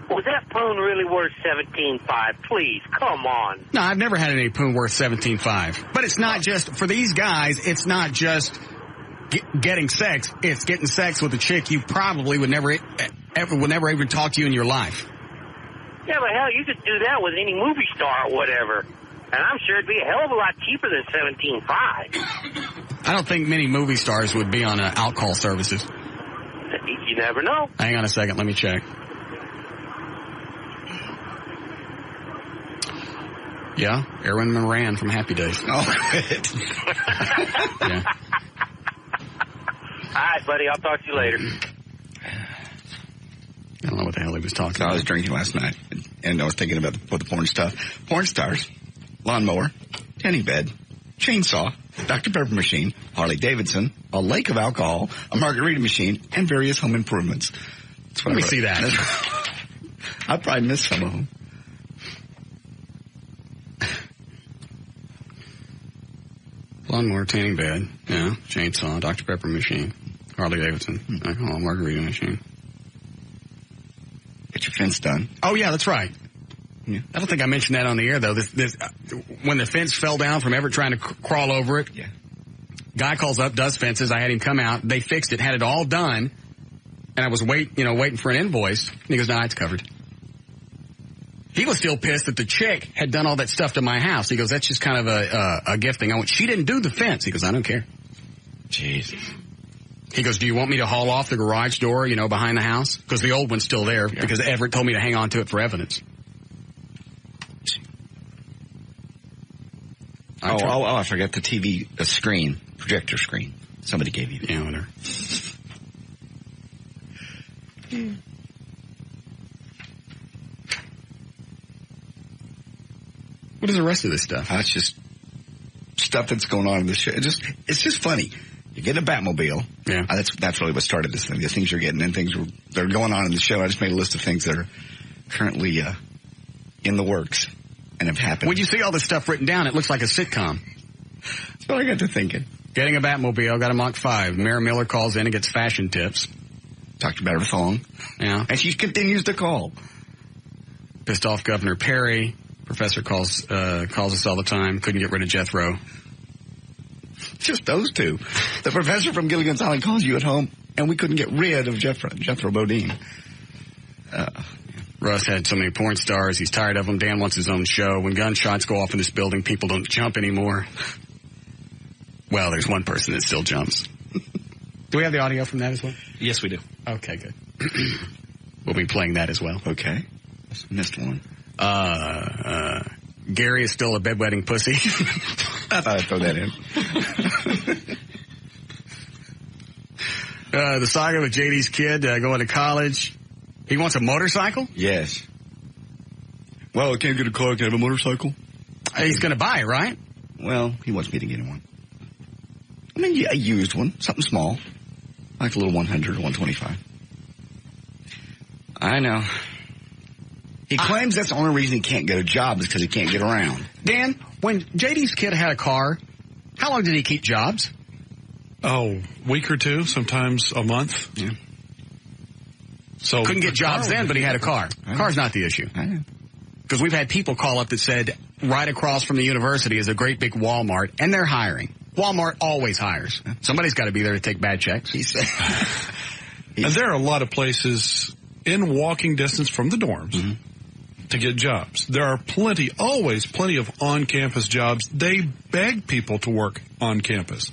Was that poon really worth $17.5? Please, come on.
No, I've never had any poon worth $17.5. But it's not just, for these guys, it's not just getting sex. It's getting sex with a chick you probably would never even talk to you in your life.
Yeah, but hell, you could do that with any movie star or whatever. And I'm sure it'd be a hell of a lot cheaper than $17.5.
I don't think many movie stars would be on out-call services.
You never know.
Hang on a second. Let me check. Yeah, Erwin Moran from Happy Days.
Oh, good.
Yeah.
All right, buddy. I'll talk to you later.
I don't know what the hell he was talking about.
I was drinking last night, and I was thinking about the porn stuff. Porn stars, lawnmower, tanning bed, chainsaw, Dr. Pepper machine, Harley Davidson, a lake of alcohol, a margarita machine, and various home improvements.
Let me see that.
I probably missed some of them.
Lawnmower, tanning bed, yeah, chainsaw, Dr. Pepper machine, Harley Davidson, alcohol, margarita machine.
Get your fence done.
Oh, yeah, that's right. Yeah. I don't think I mentioned that on the air, though. When the fence fell down from Everett trying to crawl over it, guy calls up, does fences. I had him come out. They fixed it, had it all done, and I was waiting for an invoice. And he goes, "No, it's covered." He was still pissed that the chick had done all that stuff to my house. He goes, "That's just kind of a gift thing." I went, "She didn't do the fence." He goes, "I don't care."
Jesus.
He goes, "Do you want me to haul off the garage door, behind the house? Because the old one's still there, because Everett told me to hang on to it for evidence."
I forgot the TV screen, projector screen. Somebody gave you.
Yeah, whatever. What is the rest of this stuff?
It's just stuff that's going on in the show. It's just funny. You get a Batmobile.
Yeah.
That's really what started this thing. The things you're getting and things that are going on in the show. I just made a list of things that are currently in the works and have happened.
When you see all this stuff written down, it looks like a sitcom.
That's what I got to thinking.
Getting a Batmobile, got a Mach 5. Mayor Miller calls in and gets fashion tips.
Talked about her phone.
Yeah.
And she continues to call.
Pissed off Governor Perry. Professor calls us all the time. Couldn't get rid of Jethro.
Just those two. The professor from Gilligan's Island calls you at home, and we couldn't get rid of Jethro Bodine.
Russ had so many porn stars. He's tired of them. Dan wants his own show. When gunshots go off in this building, people don't jump anymore. Well, there's one person that still jumps. Do we have the audio from that as well?
Yes, we do.
Okay, good. We'll be playing that as well.
Okay. Missed one.
Gary is still a bedwetting pussy.
I thought I'd throw that in.
The saga with JD's kid going to college. He wants a motorcycle?
Yes. Well, I can't get a car. Can I have a motorcycle?
He's going to buy it, right?
Well, he wants me to get him one. I mean, a used one. Something small. Like a little 100 or 125. I know. He claims that's the only reason he can't get a job is because he can't get around.
Dan, when JD's kid had a car, how long did he keep jobs?
Oh, week or two, sometimes a month.
Yeah.
So
couldn't get jobs then, but he had a car. Car's not the issue.
I know.
Because we've had people call up that said right across from the university is a great big Walmart, and they're hiring. Walmart always hires. Somebody's got to be there to take bad checks.
And there are a lot of places in walking distance from the dorms to get jobs. There are always plenty of on-campus jobs. They beg people to work on campus.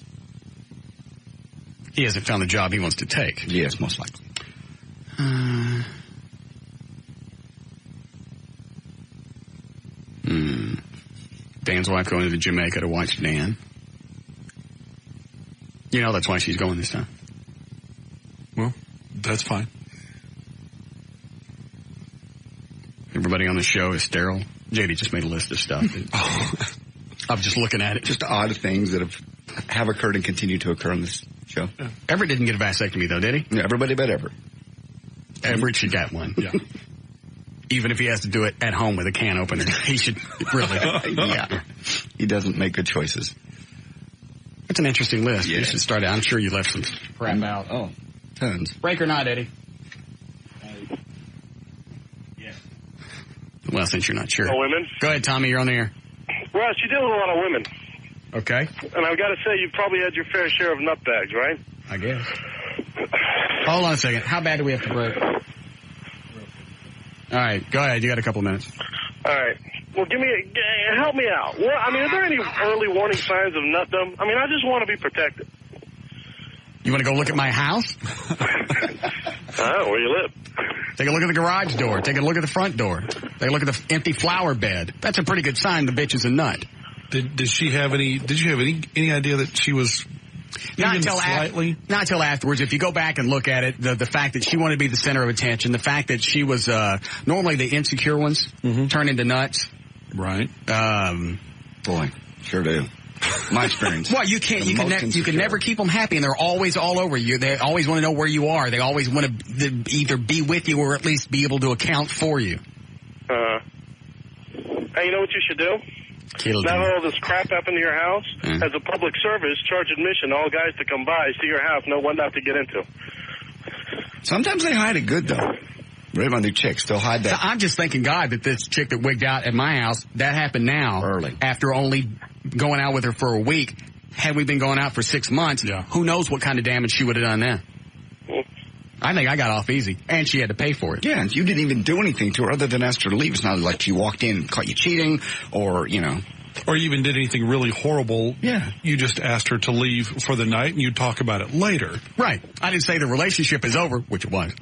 He hasn't found the job he wants to take.
Yes, most likely.
Dan's wife going to Jamaica to watch Dan. That's why she's going this time.
Well, that's fine.
Everybody on the show is sterile. JD just made a list of stuff. I'm just looking at it.
Just odd things that have occurred and continue to occur on this show.
Yeah. Everett didn't get a vasectomy, though, did he?
Yeah, everybody but Everett.
Everett should get one. Yeah. Even if he has to do it at home with a can opener. He should really.
Yeah. He doesn't make good choices.
That's an interesting list.
Yeah.
You should start it. I'm sure you left some crap out.
Oh, tons.
Break or not, Eddie? Yes. Well, since you're not sure.
Women.
Go ahead, Tommy. You're on the air.
Russ, you deal with a lot of women.
Okay.
And I've got to say, you've probably had your fair share of nutbags, right?
I guess. Hold on a second. How bad do we have to break? All right. Go ahead. You got a couple of minutes.
All right. Well, help me out. Well, I mean, are there any early warning signs of nutdom? I mean, I just want to be protected.
You want to go look at my house?
Where you live?
Take a look at the garage door. Take a look at the front door. Take a look at the empty flower bed. That's a pretty good sign the bitch is a nut.
Did you have any idea that she was
not until afterwards? If you go back and look at it, the fact that she wanted to be the center of attention, the fact that she was normally the insecure ones turn into nuts.
Right.
Boy, sure do. My experience.
Well, you can never keep them happy, and they're always all over you. They always want to know where you are. They always want to either be with you or at least be able to account for you.
Hey, you know what you should do? Now that all this crap happened to your house, as a public service, charge admission, all guys to come by, see your house, know what not to get into.
Sometimes they hide it good, though. Right on the chicks, they'll hide that.
So I'm just thanking God that this chick that wigged out at my house, that happened now.
Early.
After only going out with her for a week. Had we been going out for 6 months, who knows what kind of damage she would have done then. I think I got off easy, and she had to pay for it.
Yeah, and you didn't even do anything to her other than ask her to leave. It's not like she walked in and caught you cheating, or, you know.
Or you even did anything really horrible.
Yeah.
You just asked her to leave for the night, and you'd talk about it later.
Right. I didn't say the relationship is over, which it was.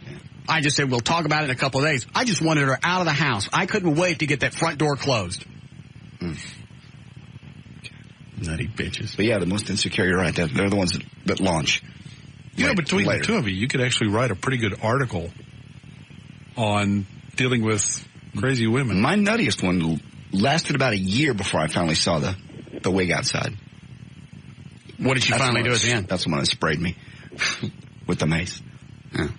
I just said we'll talk about it in a couple of days. I just wanted her out of the house. I couldn't wait to get that front door closed. Nutty bitches.
But yeah, the most insecure, you're right. They're the ones that launch.
Between the two of you, you could actually write a pretty good article on dealing with crazy women.
My nuttiest one lasted about a year before I finally saw the wig outside.
What did she finally do at the end?
That's the one that sprayed me with the mace.
Yeah.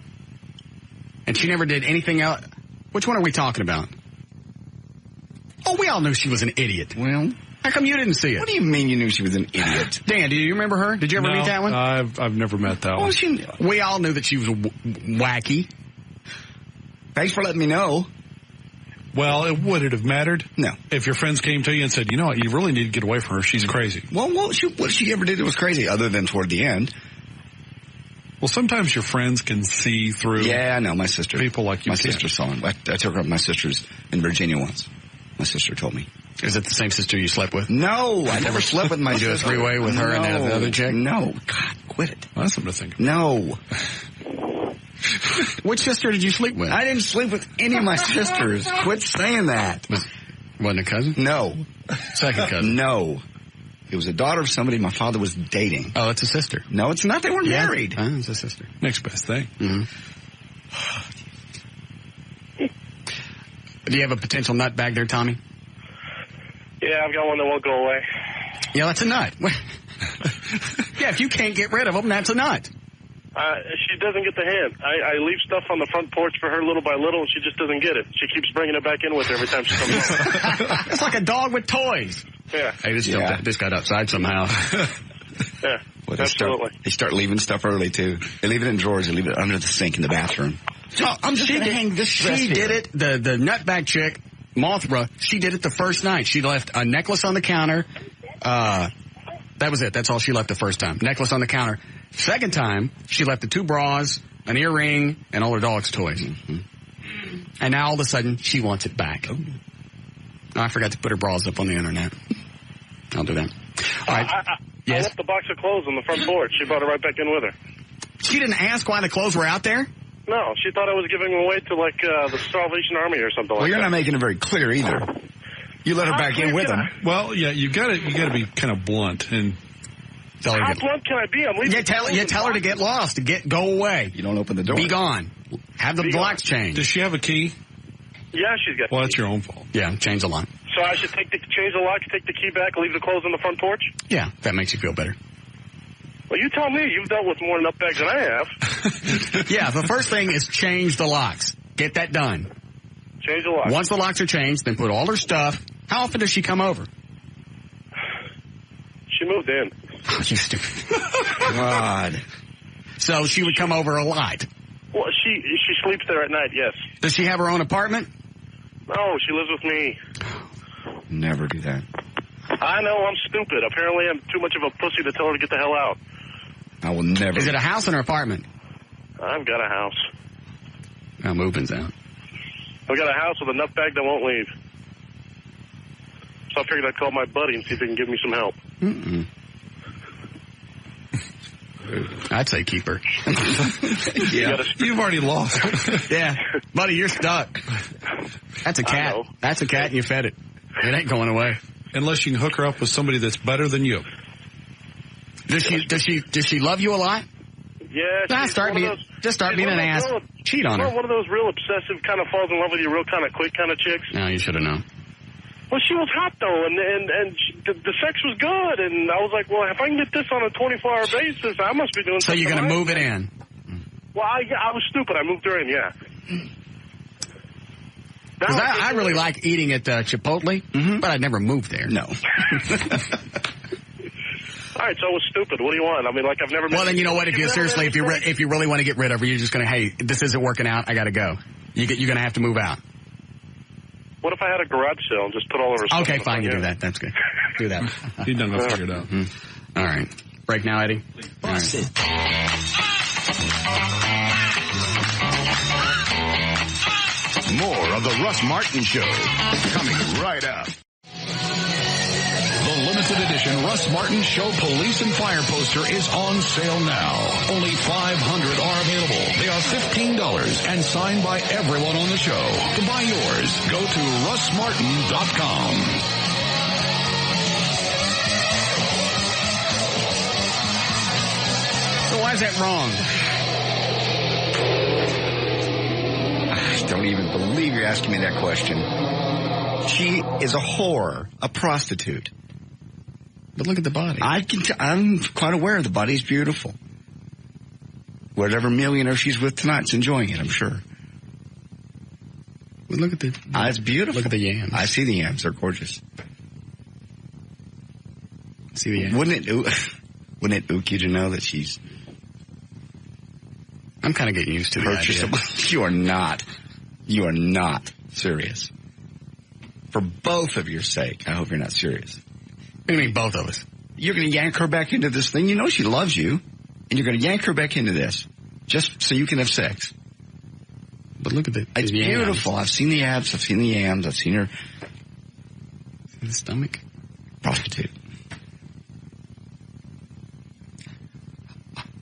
And she never did anything else. Which one are we talking about? Oh, we all knew she was an idiot.
Well,
how come you didn't see it?
What do you mean you knew she was an idiot?
Dan, do you remember her? Did you ever meet that one?
I've never met that one.
We all knew that she was wacky.
Thanks for letting me know.
Well, would it have mattered?
No.
If your friends came to you and said, you know what, you really need to get away from her. She's crazy.
Well, what she ever did that was crazy other than toward the end?
Well, sometimes your friends can see through.
Yeah, I know. My sister.
People like you.
My sister saw him. I took her up to my sister's in Virginia once. My sister told me.
Is it the same sister you slept with?
No, I never slept with my sister.
You do a three-way with her and the other chick?
No. God, quit it.
Well, that's something to think about.
No.
Which sister did you sleep with?
I didn't sleep with any of my sisters. Quit saying that.
Wasn't a cousin?
No.
Second cousin?
No. It was a daughter of somebody my father was dating.
Oh, it's a sister.
No, it's not. They weren't married.
It's a sister.
Next best thing.
Mm-hmm. Do you have a potential nut bag there, Tommy?
Yeah, I've got one that won't go away.
Yeah, that's a nut. Yeah, if you can't get rid of them, that's a nut.
She doesn't get the hint. I leave stuff on the front porch for her little by little, and she just doesn't get it. She keeps bringing it back in with her every time she comes home.
It's like a dog with toys.
Yeah.
Hey, this got outside somehow.
Yeah,
well,
absolutely.
They start leaving stuff early, too. They leave it in drawers. They leave it under the sink in the bathroom. So I'm just going to hang this
She did it, the nutbag chick, Mothra, she did it the first night. She left a necklace on the counter. That was it. That's all she left the first time. Necklace on the counter. Second time, she left the 2 bras, an earring, and all her dog's toys. Mm-hmm. And now all of a sudden, she wants it back. Oh, I forgot to put her bras up on the internet. I'll do that. All right.
I left the box of clothes on the front porch. She brought it right back in with her.
She didn't ask why the clothes were out there?
No, she thought I was giving them away to, like, the Salvation Army or something like that.
Well, you're not making it very clear either. You let her back in with them.
Well, yeah, you got to be kind of blunt and
tell her. How blunt can I be? I'm leaving.
You tell her to get lost, to go away.
You don't open the door.
Be gone. Have the blocks changed.
Does she have a key?
Yeah, she's got.
Well, that's your own fault.
Yeah, change the lock.
So I should change the lock, take the key back, leave the clothes on the front porch?
Yeah, that makes you feel better.
Well, you tell me. You've dealt with more nutbags than I have.
Yeah, the first thing is change the locks. Get that done.
Change the locks.
Once the locks are changed, then put all her stuff. How often does she come over?
She moved in.
Oh, you stupid.
God.
So she would come over a lot.
Well, she sleeps there at night, yes.
Does she have her own apartment?
No, she lives with me.
Never do that.
I know, I'm stupid. Apparently I'm too much of a pussy to tell her to get the hell out.
I will never.
Is it a house or an apartment?
I've got a house.
Now moving's out.
I've got a house with a nutbag that won't leave. So I figured I'd call my buddy and see if he can give me some help.
Mm-mm. I'd say keep her.
Yeah. You've already lost.
Yeah. Buddy, you're stuck. That's a cat. That's a cat and you fed it. It ain't going away.
Unless you can hook her up with somebody that's better than you.
Does she love you a lot?
Yeah.
Start being an ass. Cheat on her.
One of those real obsessive, kind of falls in love with you real kind of quick kind of chicks.
No, you should have known.
Well, she was hot, though, and the sex was good, and I was like, well, if I can get this on a 24-hour basis, I must be doing
so
something.
So you're going to move it in?
Well, I was stupid. I moved her in, yeah.
Because I really like eating at Chipotle, but I'd never moved there. No.
All right, so I was stupid. What do you want? I mean, like, I've never...
Well, then you know what? If you really want to get rid of her, you're just going to, hey, this isn't working out. I got to go. You're going to have to move out.
What if I had a garage sale and just put all of her stuff?
Okay, fine, you do that. That's good. Do that.
He's done to figure it out.
All right. Break now, Eddie. All right.
More of the Russ Martin Show coming right up. The limited edition Russ Martin Show Police and Fire poster is on sale now. Only 500 are available. They are $15 and signed by everyone on the show. To buy yours, go to russmartin.com.
So why is that wrong?
I don't even believe you're asking me that question. She is a whore, a prostitute.
But look at the body.
I'm quite aware the body's beautiful. Whatever millionaire she's with tonight's enjoying it, I'm sure.
Well, look at the...
It's beautiful.
Look at the yams.
I see the yams. They're gorgeous.
See the yams?
Wouldn't it ook you to know that she's...
I'm kind of getting used to the idea.
You are not. You are not serious. For both of your sake, I hope you're not serious.
What do you mean, both of us?
You're going to yank her back into this thing. You know she loves you. And you're going to yank her back into this. Just so you can have sex.
But look at the
It's beautiful. I've seen the abs. I've seen the yams. I've seen her.
See the stomach?
Prostitute.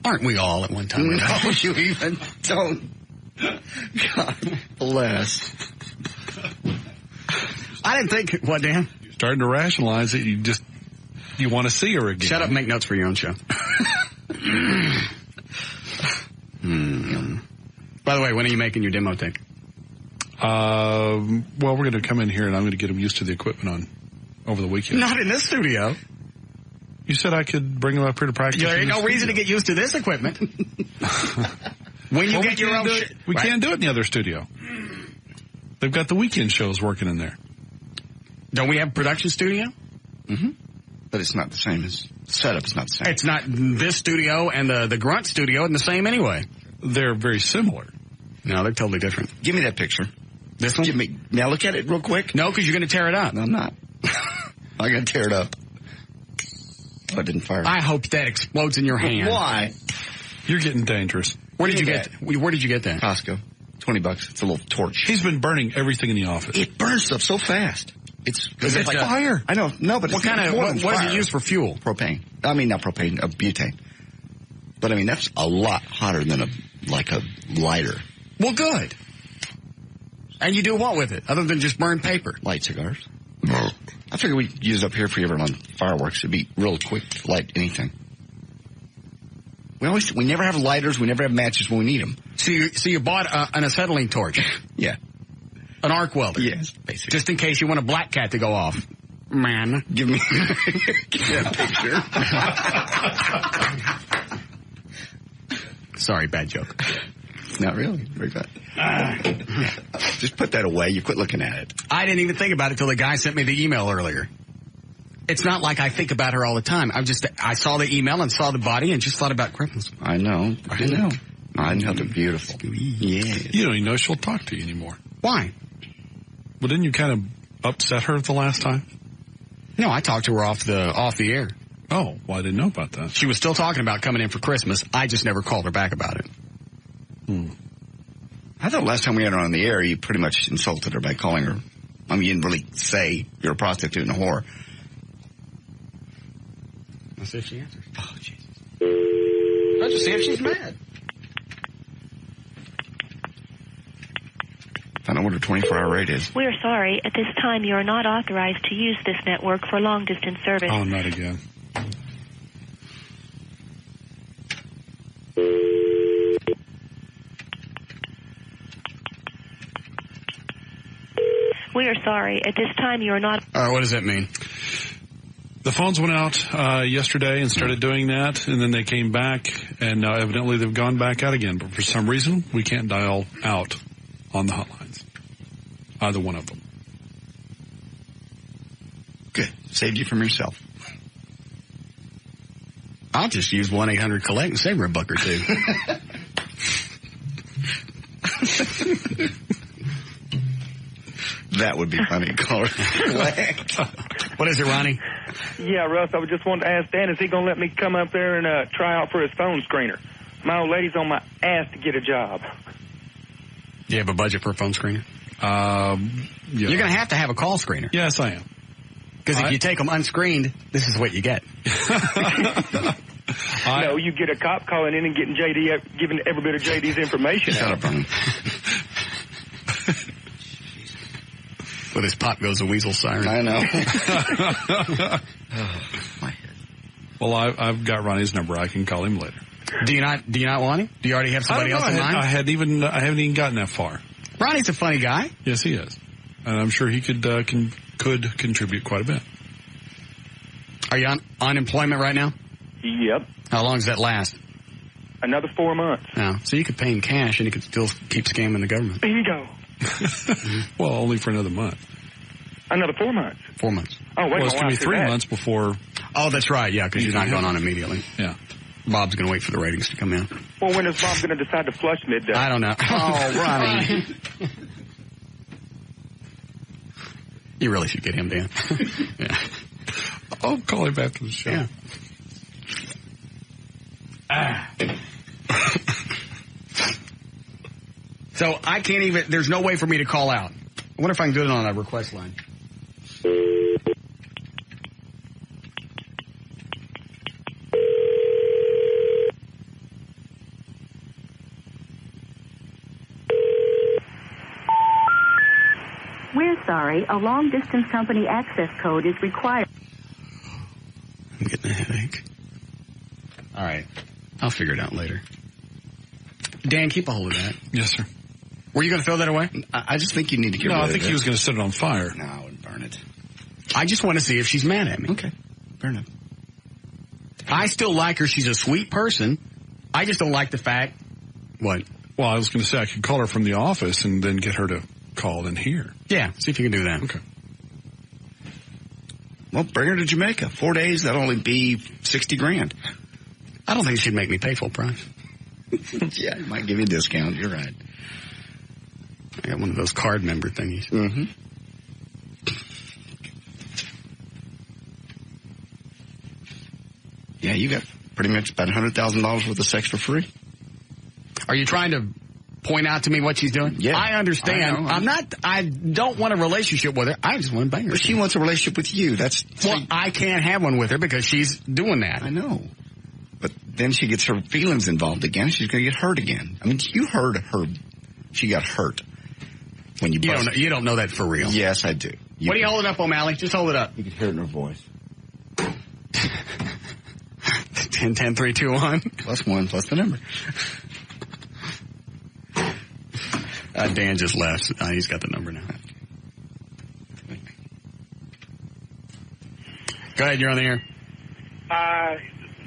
Aren't we all at one time?
No, you even don't. God bless.
I didn't think... What, Dan?
You're starting to rationalize it. You want to see her again.
Shut up and make notes for your own show. By the way, when are you making your demo tape?
Well, we're going to come in here and I'm going to get them used to the equipment over the weekend.
Not in this studio.
You said I could bring them up here to practice.
There ain't no reason to get used to this equipment. When you get your own shit.
We can't do it in the other studio. They've got the weekend shows working in there.
Don't we have a production studio?
Mm-hmm. But it's not the same as setup. It's not the same.
It's not this studio and the Grunt studio and the same anyway.
They're very similar.
No, they're totally different.
Give me that picture.
This one?
Now look at it real quick.
No, because you're going to tear it up.
No, I'm not. I'm going to tear it up. Oh, it didn't fire.
I hope that explodes in your hand.
Why?
You're getting dangerous.
Where did you get that?
Costco. $20. It's a little torch.
He's been burning everything in the office.
It burns stuff so fast. It's
like
fire. I know. No, but
what kind of what does it use for fuel?
Propane. I mean, not propane, butane. But I mean, that's a lot hotter than a lighter.
Well, good. And you do what with it, other than just burn paper?
Light cigars. I figure we'd use it up here for everyone on fireworks. It'd be real quick to light anything. We never have lighters. We never have matches when we need them.
So you bought an acetylene torch?
Yeah.
An arc welder?
Yes, basically.
Just in case you want a black cat to go off. Man.
Give me that
picture. Sorry, bad joke.
Not really. Very bad. Just put that away. You quit looking at it.
I didn't even think about it till the guy sent me the email earlier. It's not like I think about her all the time. I saw the email and saw the body and just thought about Christmas.
I know. I know they're beautiful.
Yeah. You don't even know she'll talk to you anymore.
Why?
Well, didn't you kind of upset her the last time?
No, I talked to her off the air.
Oh, well, I didn't know about that.
She was still talking about coming in for Christmas. I just never called her back about it.
I thought last time we had her on the air, you pretty much insulted her by calling her I mean, you didn't really say you're a prostitute and a whore.
Let's see if she answers.
Oh, Jesus.
Let's just see if she's mad.
I don't know what her 24-hour rate is.
We're sorry. At this time, you are not authorized to use this network for long-distance service.
Oh, not again.
We are sorry. At this time, you are not...
What does that mean?
The phones went out yesterday and started doing that, and then they came back, and now evidently they've gone back out again. But for some reason, we can't dial out on the hotlines. Either one of them.
Good. Saved you from yourself.
I'll just use 1-800-COLLECT and save her a buck or two.
That would be funny. Call her.
What is it, Ronnie?
Yeah, Russ, I just wanted to ask Dan, is he going to let me come up there and try out for his phone screener? My old lady's on my ass to get a job.
Do you have a budget for a phone screener?
Yeah.
You're going to have a call screener.
Yes, I am.
Because if you take them unscreened, this is what you get.
No, you get a cop calling in and getting giving every bit of JD's information
Shut up, Ronnie.
With his pop goes a weasel siren.
I know.
Well, I've got Ronnie's number. I can call him later.
Do you not want him? Do you already have somebody else in mind?
I haven't even gotten that far.
Ronnie's a funny guy.
Yes, he is, and I'm sure he could contribute quite a bit.
Are you on unemployment right now?
Yep.
How long does that last?
Another 4 months.
No. So you could pay him cash and he could still keep scamming the government.
Bingo.
Well, only for another month.
Another 4 months.
4 months.
Oh, wait.
Well, it's going to be 3 months before.
Oh, that's right. Yeah, because you're not going on immediately.
Yeah.
Bob's going to wait for the ratings to come in.
Well, when is Bob going to decide to flush midday?
I don't know. Oh, Ronnie. You really should get him, Dan. Yeah.
I'll call him after the show.
Yeah. So I can't even, there's no way for me to call out. I wonder if I can do it on a request line.
We're sorry, a long-distance company access code is required.
I'm getting a headache. All right. I'll figure it out later. Dan, keep a hold of that.
Yes, sir.
Were you going to throw that away?
I just think you need to get rid of it.
No, I think he was going to set it on fire.
No, I wouldn't burn it.
I just want to see if she's mad at me.
Okay. Fair enough.
I still like her. She's a sweet person. I just don't like the fact... What?
Well, I was going to say I could call her from the office and then get her to call in here.
Yeah, see if you can do that.
Okay.
Well, bring her to Jamaica. 4 days, that'll only be $60,000.
I don't think she'd make me pay full price.
Yeah, it might give you a discount. You're right.
I got one of those card member thingies.
Mm-hmm. Yeah, you got pretty much about $100,000 worth of sex for free.
Are you trying to point out to me what she's doing?
Yeah.
I understand. I don't want a relationship with her. I just want to bang her.
But she wants a relationship with you.
Well, I can't have one with her because she's doing that.
I know. But then she gets her feelings involved again. She's going to get hurt again. I mean, you heard her. She got hurt when you busted.
You don't know that for real.
Yes, I do.
What are you holding up, O'Malley? Just hold it up.
You can hear it in her voice.
10, 10, 3, 2, 1.
Plus 1, plus the number.
Dan just left. He's got the number now. Go ahead, you're on the air.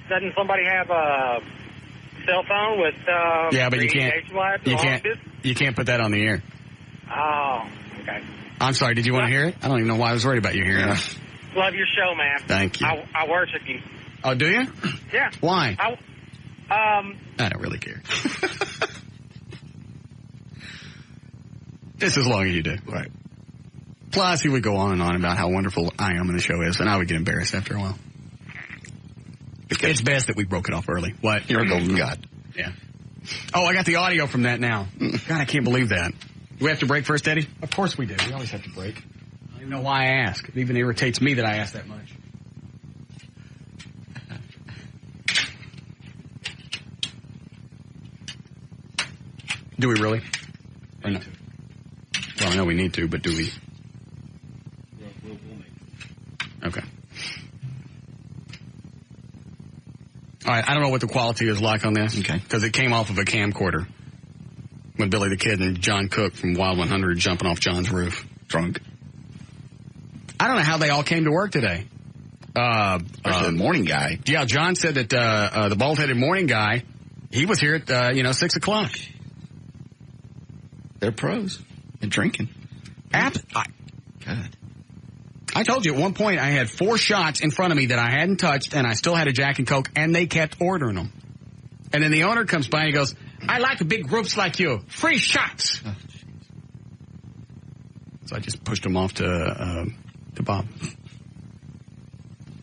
Doesn't somebody have a cell phone with
yeah, but you can't put that on the air.
Oh, okay.
I'm sorry, did you want to hear it? I don't even know why I was worried about you hearing it.
Love your show, man.
Thank you.
I worship you.
Oh, do you?
Yeah.
Why? I don't really care. Just as long as you do.
Right.
Plus, he would go on and on about how wonderful I am and the show is, and I would get embarrassed after a while. It's best that we broke it off early. What?
You're a golden god.
Yeah. Oh, I got the audio from that now. God, I can't believe that. Do we have to break first, Eddie? Of course we do. We always have to break. don't know why I ask. It even irritates me that I ask that much. Do we really? Or no? Well, I know we need to, but do we? Okay. All right, I don't know what the quality is like on this.
Okay.
Because it came off of a camcorder when Billy the Kid and John Cook from Wild 100 jumping off John's roof.
Drunk.
I don't know how they all came to work today.
The morning guy.
Yeah, John said that the bald-headed morning guy, he was here at, 6 o'clock.
They're pros at drinking.
God. I told you at one point I had 4 shots in front of me that I hadn't touched, and I still had a Jack and Coke, and they kept ordering them. And then the owner comes by and he goes, I like big groups like you. Free shots. Oh, so I just pushed him off to Bob.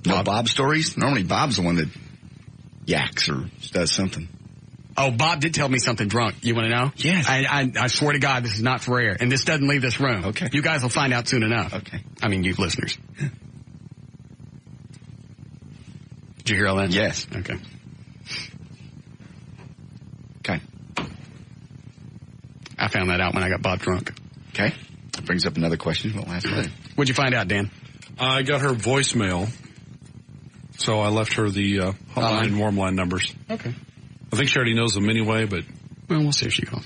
No Bob stories? Normally Bob's the one that yaks or does something.
Oh, Bob did tell me something drunk. You want to know?
Yes.
I swear to God, this is not for air. And this doesn't leave this room.
Okay.
You guys will find out soon enough.
Okay.
I mean, you listeners. Did you hear all that?
Yes.
Okay.
Okay.
I found that out when I got Bob drunk.
Okay. That brings up another question. What last minute?
What'd you find out, Dan?
I got her voicemail, so I left her the hotline and warm line numbers.
Okay.
I think she already knows them anyway, but...
Well, we'll see if she calls.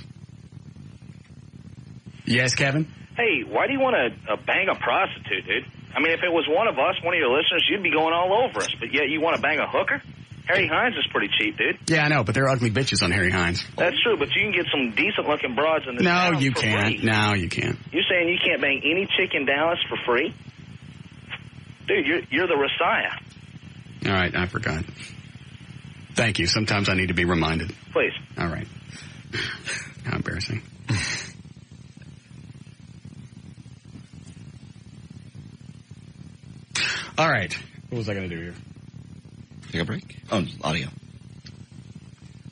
Yes, Kevin?
Hey, why do you want to bang a prostitute, dude? I mean, if it was one of us, one of your listeners, you'd be going all over us. But yet you want to bang a hooker? Harry Hines is pretty cheap, dude.
Yeah, I know, but they're ugly bitches on Harry Hines.
That's true, but you can get some decent-looking broads in this town
No, you
for
can't.
free.
No, you can't.
You're saying you can't bang any chick in Dallas for free? Dude, you're the Messiah.
All right, I forgot. Thank you. Sometimes I need to be reminded.
Please.
All right. How embarrassing. All right. What was I going to do here?
Take a break? Oh, audio.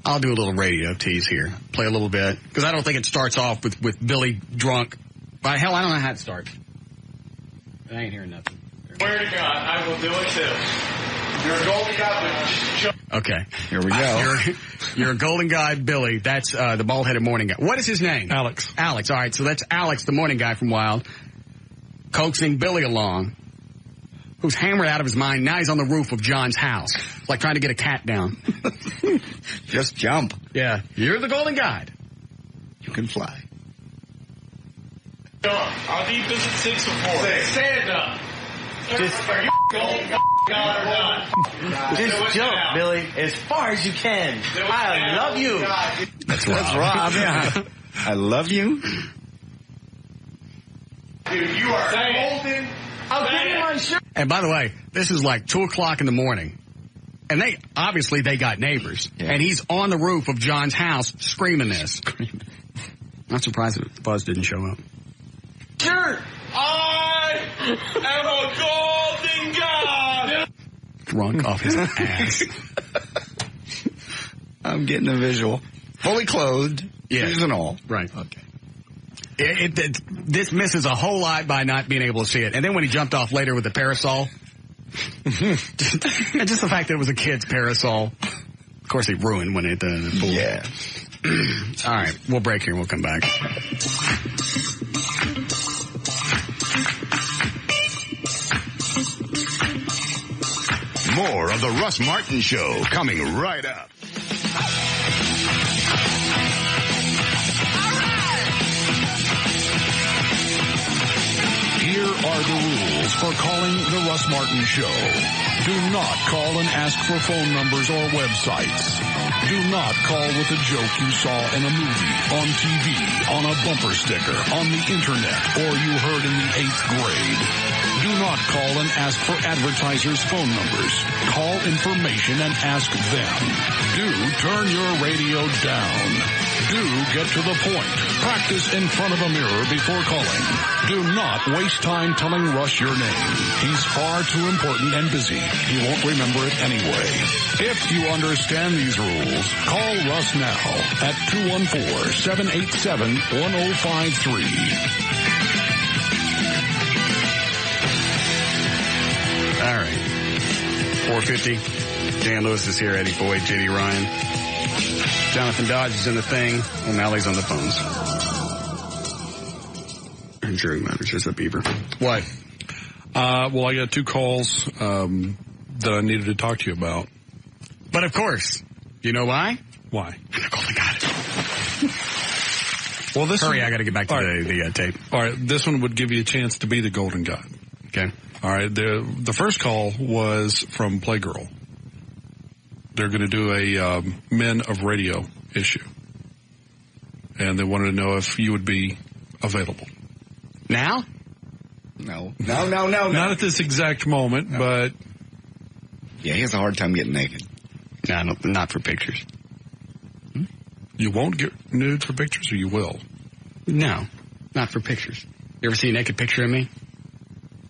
I'll do a little radio tease here. Play a little bit. Because I don't think it starts off with Billy drunk. But hell, I don't know how it starts. I ain't hearing nothing.
Swear to God, I will do it too. You're a golden guy.
Okay.
Here we go.
You're a golden guy, Billy. That's the bald-headed morning guy. What is his name?
Alex.
Alex. All right, so that's Alex, the morning guy from Wild, coaxing Billy along, who's hammered out of his mind. Now he's on the roof of John's house, like trying to get a cat down.
Just jump.
Yeah. You're the golden guide.
You can fly.
How deep is it? 6 or 4? 6. Stand up.
Just
are you golden God or not?
Just jump, Billy, as far as you can. I love you.
That's Rob. Yeah. I love you.
Dude, you are golden.
I'll give you my shirt.
And by the way, this is like 2 o'clock in the morning. And they got neighbors. Yeah. And he's on the roof of John's house screaming this. Not surprised that Buzz didn't show up.
Sure.
I am a golden god.
Drunk off his ass.
I'm getting a visual. Fully clothed.
Yeah.
Shoes and all.
Right. Okay. This misses a whole lot by not being able to see it. And then when he jumped off later with the parasol, just the fact that it was a kid's parasol. Of course, he ruined when it the pool.
Yeah.
All right, we'll break here and we'll come back.
More of the Russ Martin Show coming right up. Here are the rules for calling the Russ Martin Show. Do not call and ask for phone numbers or websites. Do not call with a joke you saw in a movie, on TV, on a bumper sticker, on the internet, or you heard in the 8th grade. Do not call and ask for advertisers' phone numbers. Call information and ask them. Do turn your radio down. Do get to the point. Practice in front of a mirror before calling. Do not waste time telling Russ your name. He's far too important and busy. He won't remember it anyway. If you understand these rules, call Russ now at 214-787-1053.
4:50. Dan Lewis is here, Eddie Boyd, J.D. Ryan. Jonathan Dodge is in the thing. O'Malley's on the phones. And Jerry Matters is a beaver. What?
Well, I got 2 calls that I needed to talk to you about.
But of course. You know why?
Why?
I'm the Golden God.
Well, this
Hurry,
one,
I got to get back to the tape.
All right, this one would give you a chance to be the Golden God.
Okay.
All right, the first call was from Playgirl. They're going to do a Men of Radio issue. And they wanted to know if you would be available.
Now?
No.
Not at this exact moment, but...
Yeah, he has a hard time getting naked.
No, not for pictures.
You won't get nude for pictures, or you will?
No, not for pictures. You ever see a naked picture of me?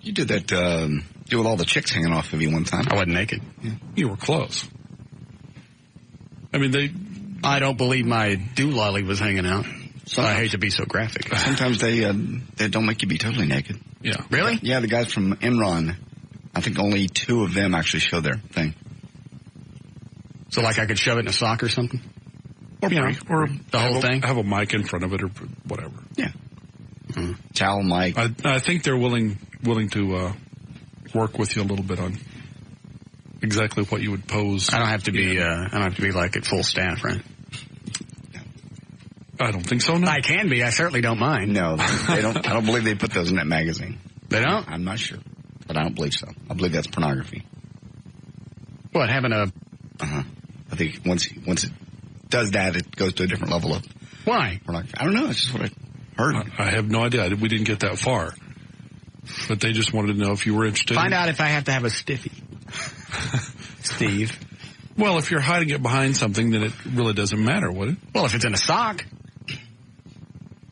You did that deal with all the chicks hanging off of you one time.
I wasn't naked.
Yeah. You were close. I mean,
I don't believe my doolally was hanging out. So I hate to be so graphic.
Sometimes they don't make you be totally naked.
Yeah.
Really?
Yeah, the guys from Enron, I think only 2 of them actually show their thing.
So like I could shove it in a sock or something?
Or
the whole thing?
Have a mic in front of it or whatever.
Yeah. Towel mic.
I think they're willing to work with you a little bit on exactly what you would pose.
I don't have to be like at full staff, right?
I don't think so, no.
I can be. I certainly don't mind.
No, they don't. I don't believe they put those in that magazine.
They don't?
I'm not sure. But I don't believe so. I believe that's pornography.
What, having a...
I think once it does that, it goes to a different level of...
Why?
Pornography. I don't know. It's just what I heard.
I have no idea. We didn't get that far. But they just wanted to know if you were interested.
Find out if I have to have a stiffy. Steve.
Well, if you're hiding it behind something, then it really doesn't matter, would it?
Well, if it's in a sock.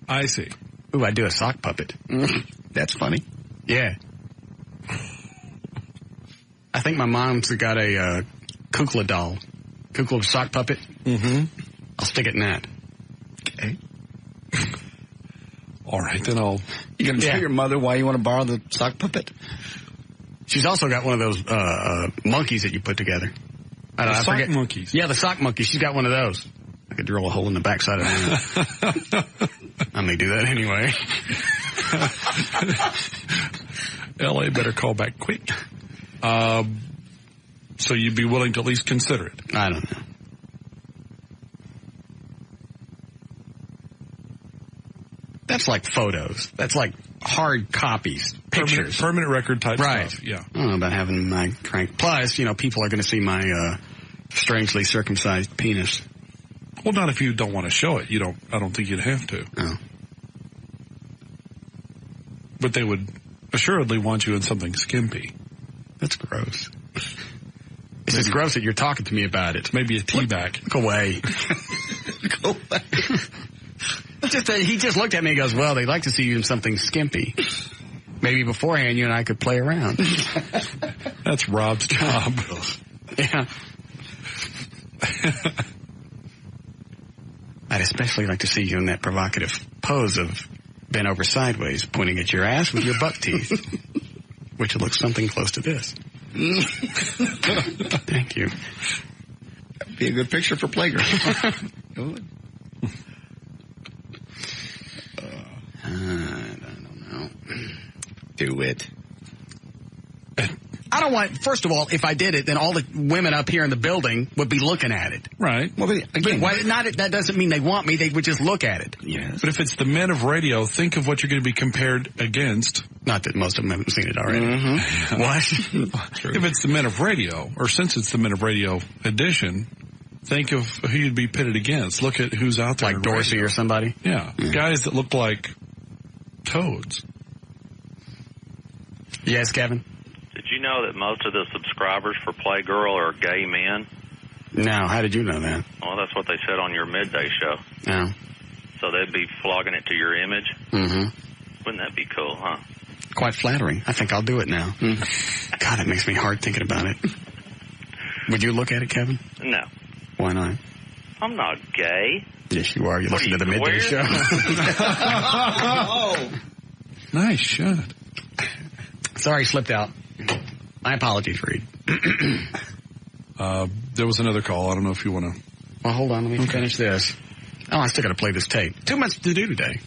I see.
Ooh, I'd do a sock puppet.
That's funny.
Yeah. I think my mom's got a kukla doll. Kukla sock puppet.
Mm-hmm.
I'll stick it in that.
Okay.
All right, then
You going to tell your mother why you want to borrow the sock puppet?
She's also got one of those monkeys that you put together. I forget.
Monkeys.
Yeah, the sock monkey. She's got one of those. I could drill a hole in the backside of that. I may do that anyway.
L.A. better call back quick. So you'd be willing to at least consider it?
I don't know. That's like photos. That's like hard copies, pictures.
Permanent record type stuff. Yeah.
I don't know about having my crank. Plus, people are going to see my strangely circumcised penis.
Well, not if you don't want to show it. I don't think you'd have to.
Oh.
But they would assuredly want you in something skimpy.
That's gross. It's just gross that you're talking to me about it.
Maybe a tea bag.
Look away.
Go away.
He just looked at me and goes, well, they'd like to see you in something skimpy. Maybe beforehand you and I could play around.
That's Rob's job.
Yeah. I'd especially like to see you in that provocative pose of bent over sideways, pointing at your ass with your buck teeth, which looks something close to this. Thank you.
That'd be a good picture for Playground.
I don't know.
Do it.
I don't want, first of all, if I did it, then all the women up here in the building would be looking at it.
Right.
Well, again,
that doesn't mean they want me. They would just look at it.
Yes.
But if it's the Men of Radio, think of what you're going to be compared against.
Not that most of them haven't seen it already.
Mm-hmm.
What?
If it's the Men of Radio, or since it's the Men of Radio edition, think of who you'd be pitted against. Look at who's out there.
Like Dorsey or somebody?
Yeah. Guys that look like toads.
Yes, Kevin?
Did you know that most of the subscribers for Playgirl are gay men?
No, how did you know that?
Well, that's what they said on your midday show.
No.
So they'd be flogging it to your image?
Mm-hmm.
Wouldn't that be cool, huh?
Quite flattering. I think I'll do it now. God, it makes me hard thinking about it. Would you look at it, Kevin?
No.
Why not?
I'm not gay.
Yes, you are. You listen to the midday show.
Oh. Nice shot.
Sorry, slipped out. My apologies, Reed.
There was another call. I don't know if you want to.
Well, hold on. Let me finish this. Oh, I still got to play this tape. Too much to do today.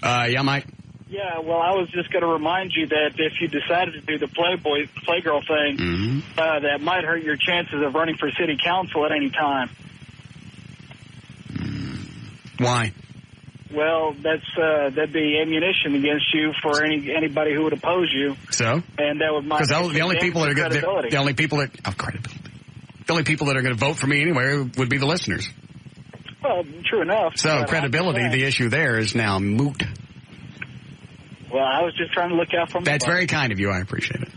Yeah, Mike?
Yeah, well, I was just going to remind you that if you decided to do the Playgirl thing, that might hurt your chances of running for city council at any time.
Why?
Well, that'd be ammunition against you for anybody who would oppose you.
So?
And that would
because the only people that are going to vote for me anyway would be the listeners.
Well, true enough.
So credibility, the issue there is now moot.
Well, I was just trying to look out for
That's very kind of you. I appreciate it.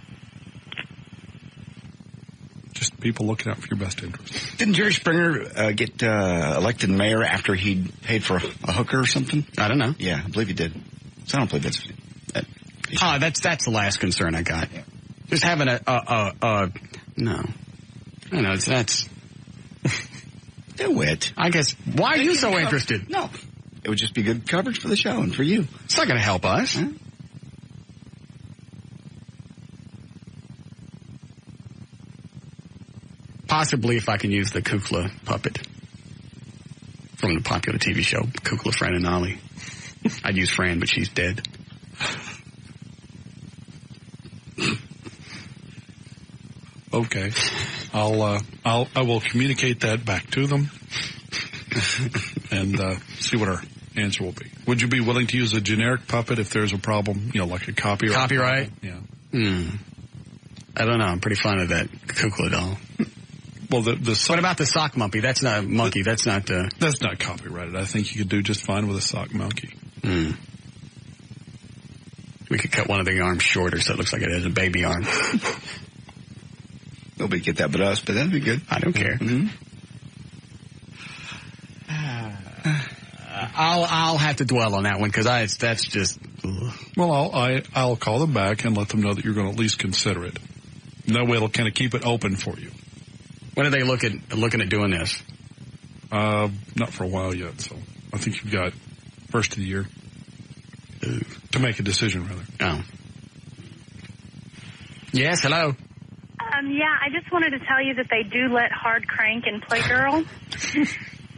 Just people looking out for your best interest.
Didn't Jerry Springer get elected mayor after he paid for a hooker or something?
I don't know.
Yeah, I believe he did. So I don't believe that's
the last concern I got. Yeah. Just having no. I know that's.
Do it.
I guess. Why are you so interested?
No. It would just be good coverage for the show and for you.
It's not going to help us. Huh? Possibly if I can use the Kukla puppet from the popular TV show, Kukla, Fran, and Ollie. I'd use Fran, but she's dead.
Okay. I will communicate that back to them and see what our answer will be. Would you be willing to use a generic puppet if there's a problem, like a copyright?
Copyright?
Yeah.
I don't know. I'm pretty fond of that Kukla doll.
Well,
what about the sock monkey? That's not a monkey. That's not
copyrighted. I think you could do just fine with a sock monkey.
We could cut one of the arms shorter so it looks like it has a baby arm.
Nobody get that but us, but that'd be good.
I don't care. I'll have to dwell on that one because that's just.
Well, I'll call them back and let them know that you're going to at least consider it. And that way it'll kind of keep it open for you.
When are they looking at doing this?
Not for a while yet. So I think you've got first of the year to make a decision, rather.
Oh. Yes. Hello.
Yeah, I just wanted to tell you that they do let hard crank in Playgirl.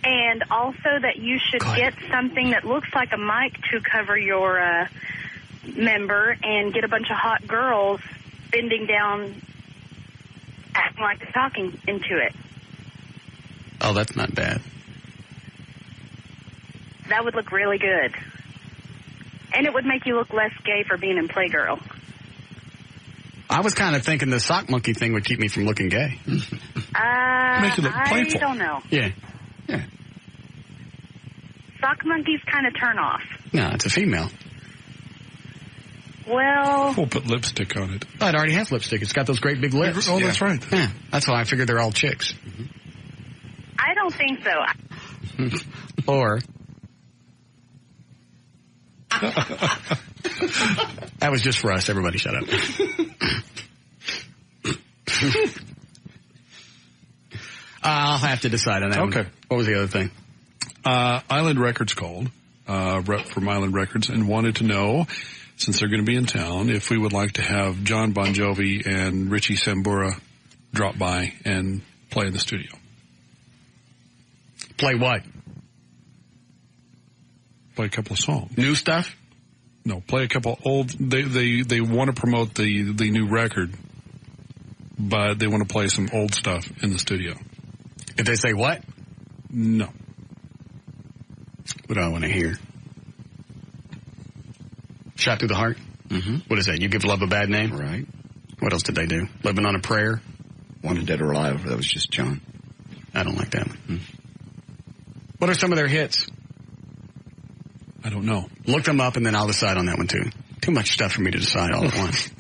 And also that you should get something that looks like a mic to cover your member and get a bunch of hot girls bending down, acting like they're talking into it.
Oh, that's not bad.
That would look really good. And it would make you look less gay for being in Playgirl.
I was kind of thinking the sock monkey thing would keep me from looking gay.
Make it look playful.
I don't know.
Yeah.
Sock monkey's kind of turn off.
No, it's a female.
Well...
We'll put lipstick on it.
Oh, it already has lipstick. It's got those great big lips.
Oh, that's right.
Yeah, that's why I figured they're all chicks.
I don't think so.
Or... That was just for us. Everybody shut up. I'll have to decide on that.
Okay.
One. What was the other thing?
Island Records called, rep from Island Records, and wanted to know, since they're going to be in town, if we would like to have John Bon Jovi and Richie Sambora drop by and play in the studio.
Play what?
Play a couple of songs.
New stuff?
No, play a couple old. They want to promote the new record, but they want to play some old stuff in the studio.
If they say what?
No.
What do I want to hear? Shot Through the Heart?
Mm-hmm.
What is that? You Give Love a Bad Name?
Right.
What else did they do? Living on a Prayer?
Wanted Dead or Alive. That was just John.
I don't like that one. What are some of their hits?
I don't know.
Look them up, and then I'll decide on that one, too. Too much stuff for me to decide all at once.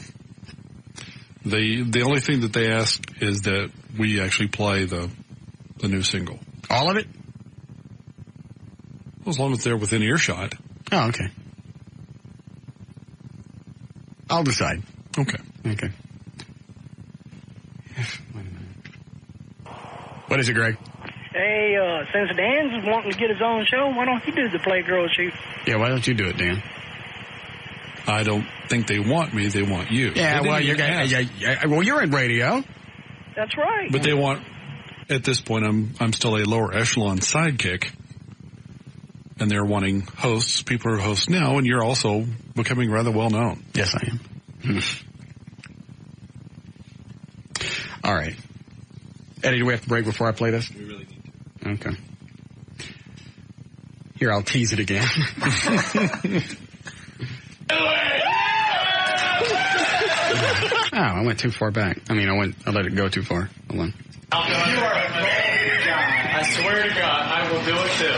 The only thing that they ask is that we actually play the new single.
All of it?
Well, as long as they're within earshot.
Oh, okay. I'll decide.
Okay.
Wait a minute. What is it, Greg?
Hey, since Dan's wanting to get his own show, why don't you do the Playgirl shoot?
Yeah, why don't you do it, Dan?
I don't think they want me. They want you.
Yeah, well, you're in radio.
That's right.
But they want, at this point, I'm still a lower echelon sidekick. And they're wanting hosts, people who are hosts now, and you're also becoming rather well known.
Yes, I am. All right. Eddie, do we have to break before I play this?
We really need to.
Okay. Here, I'll tease it again. Oh, I went too far back. I let it go too far. Hold on.
You are a golden guy. I swear to God, I will do it too.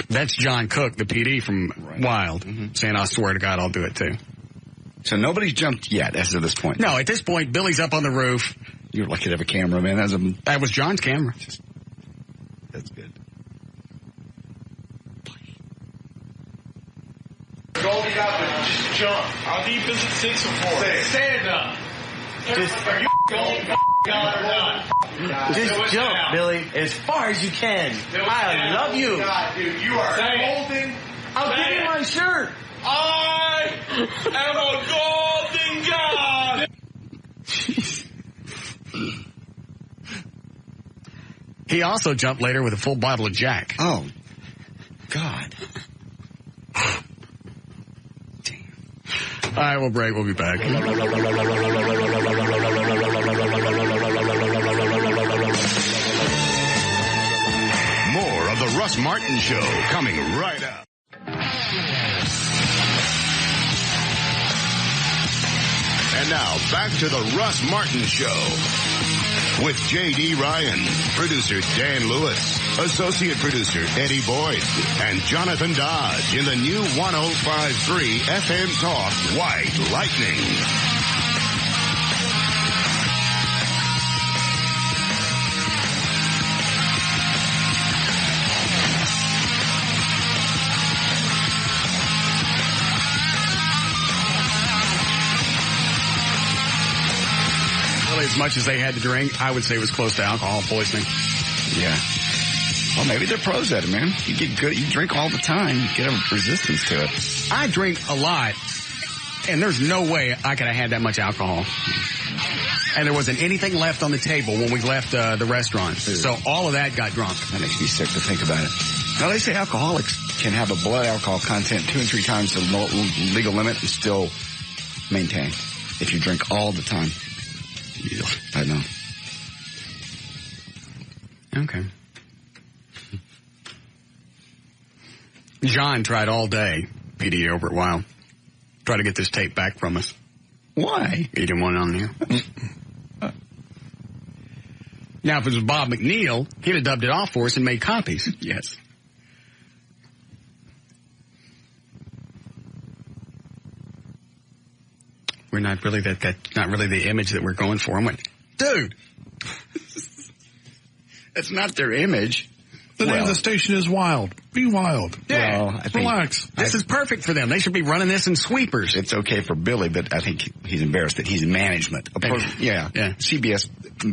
That's John Cook, the PD from Wild, saying, I swear to God, I'll do it too.
So nobody's jumped yet as of this point?
No, at this point, Billy's up on the roof.
You're lucky to have a camera, man.
That was John's camera.
That's good.
Golden guy, just jump. How deep is it? 6 or 4? Stand up. Are you golden god or not?
Just jump,
now.
Billy, as far as you can. I love you.
God, dude, you are golden.
I'll give you my shirt.
I am a golden god.
He also jumped later with a full bottle of Jack.
Oh, God.
All right, we'll break. We'll be back.
More of the Russ Martin Show coming right up. And now, back to the Russ Martin Show with J.D. Ryan, producer Dan Lewis, associate producer Eddie Boyd, and Jonathan Dodge in the new 105.3 FM Talk White Lightning.
As much as they had to drink, I would say it was close to alcohol poisoning.
Yeah. Well, maybe they're pros at it, man. You get good. You drink all the time. You get a resistance to it.
I drink a lot, and there's no way I could have had that much alcohol. And there wasn't anything left on the table when we left the restaurant. So all of that got drunk.
That makes me sick to think about it. Now, they say alcoholics can have a blood alcohol content 2 and 3 times the legal limit and still maintain if you drink all the time. I know.
Okay. John tried all day, PD over at Wild, try to get this tape back from us.
Why?
He didn't want it on there. Now, if it was Bob McNeil, he'd have dubbed it off for us and made copies.
Yes.
We're not really not really the image that we're going for. I'm like, dude,
that's not their image.
The name of the station is Wild. Be wild.
Yeah.
Well,
relax.
This is perfect for them. They should be running this in sweepers.
It's okay for Billy, but I think he's embarrassed that he's in management. Yeah. CBS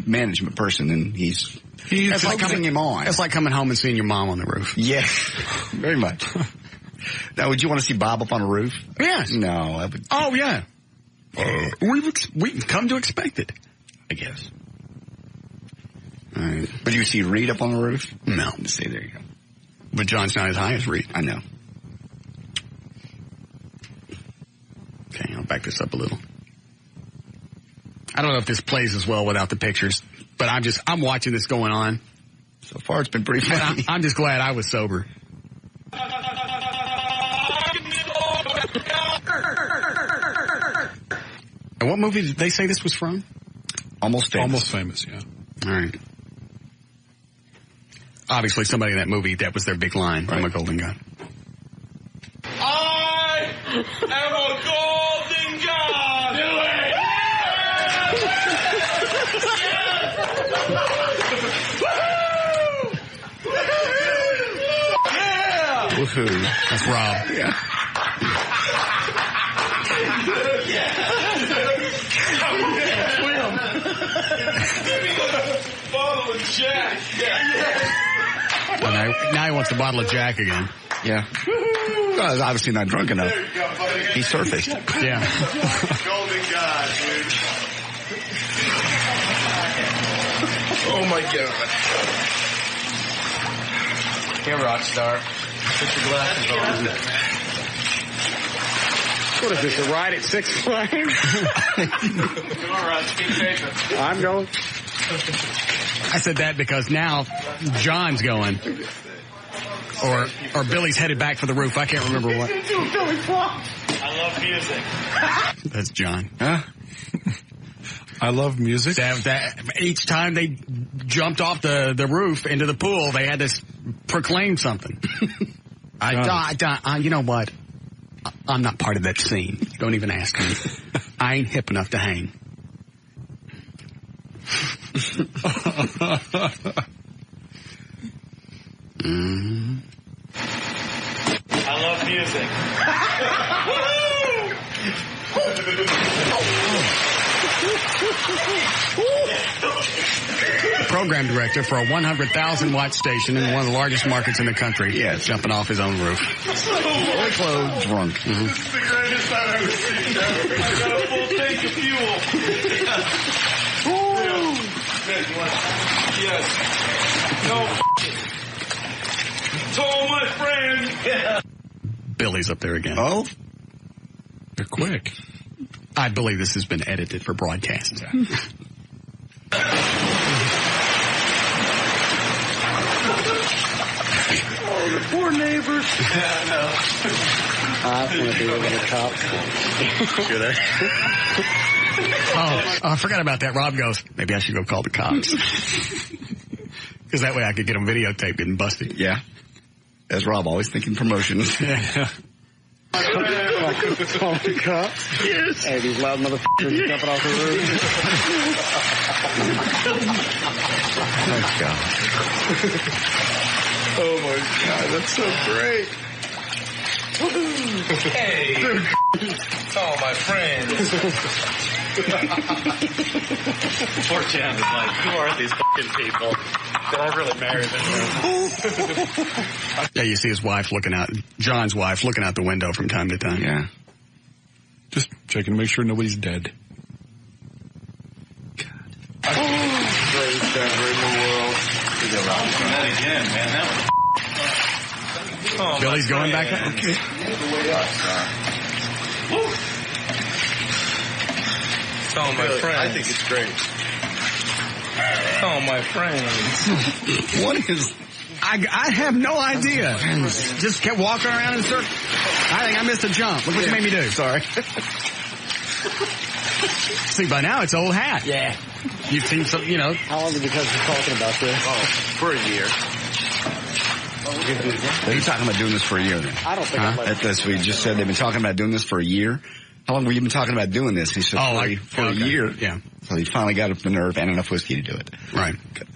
management person, and he's
that's like
focusing him on.
It's like coming home and seeing your mom on the roof.
Yeah, very much. Now, would you want to see Bob up on a roof?
Yes.
No, I would.
Oh, yeah. We come to expect it, I guess. All right.
But you see Reed up on the roof?
No.
See, there you go.
But John's not as high as Reed.
I know.
Okay, I'll back this up a little. I don't know if this plays as well without the pictures, but I'm watching this going on.
So far, it's been pretty funny.
I'm just glad I was sober. And what movie did they say this was from?
Almost Famous.
Almost Famous, yeah.
All right. Obviously, somebody in that movie, that was their big line from a golden god.
I am a golden god. Do it.
Yeah. Woohoo. That's Rob.
Yeah.
Bottle of Jack.
Now he wants a bottle of Jack again.
Yeah. Well, he's obviously not drunk enough. He surfaced.
Yeah.
Golden God, dude. Oh, my God.
Here, rock star. Put your glasses on.
What is this, a ride at Six Flags?
Come on, Russ. Keep chasing.
I'm going. I said that because now John's going. Or Billy's headed back for the roof. I can't remember what.
I love music.
That's John.
Huh? I love music.
Each time they jumped off the roof into the pool, they had to proclaim something. You know what? I'm not part of that scene. Don't even ask me. I ain't hip enough to hang.
I love music.
The program director for a 100,000-watt station in one of the largest markets in the country. Yeah, jumping off his own roof.
Fully clothed, drunk.
This is the greatest I've ever seen. I got a full tank of fuel. Yes. No. Told my friend. Yeah.
Billy's up there again.
Oh?
They're quick.
I believe this has been edited for broadcast.
Oh, the poor neighbors. Yeah, I know.
I want to be with the cops.
Should I?
Oh, I forgot about that. Rob goes, maybe I should go call the cops. Because that way I could get them videotaped and busted.
Yeah. As Rob, always thinking promotions.
Yeah. Call the cops? Yes. Hey, these loud motherfuckers jumping off the roof.
Oh, God.
Oh, my God. That's so great. Hey. Call my friends.
Poor Jan is like, who are these fucking people? Did I really marry them?
Yeah, you see his wife looking out, John's wife looking out the window from time to time.
Yeah.
Just checking to make sure nobody's dead.
Greatest ever in the world. That again, man. That was
Billy's going back up? Okay.
Oh, my friends. I think it's great. Oh, my friends.
What is...
I have no idea. Just kept walking around in circles. I think I missed a jump. Look what you made me do. Sorry. See, by now it's old hat.
Yeah.
You've seen some, you know.
How long have you guys been talking about this?
Oh, for a year.
They're talking about doing this for a year then.
I don't think I'm
That's what we just said. They've been talking about doing this for a year. How long were you been talking about doing this? He said for a year.
Yeah.
So he finally got up the nerve and enough whiskey to do it.
Right. Good.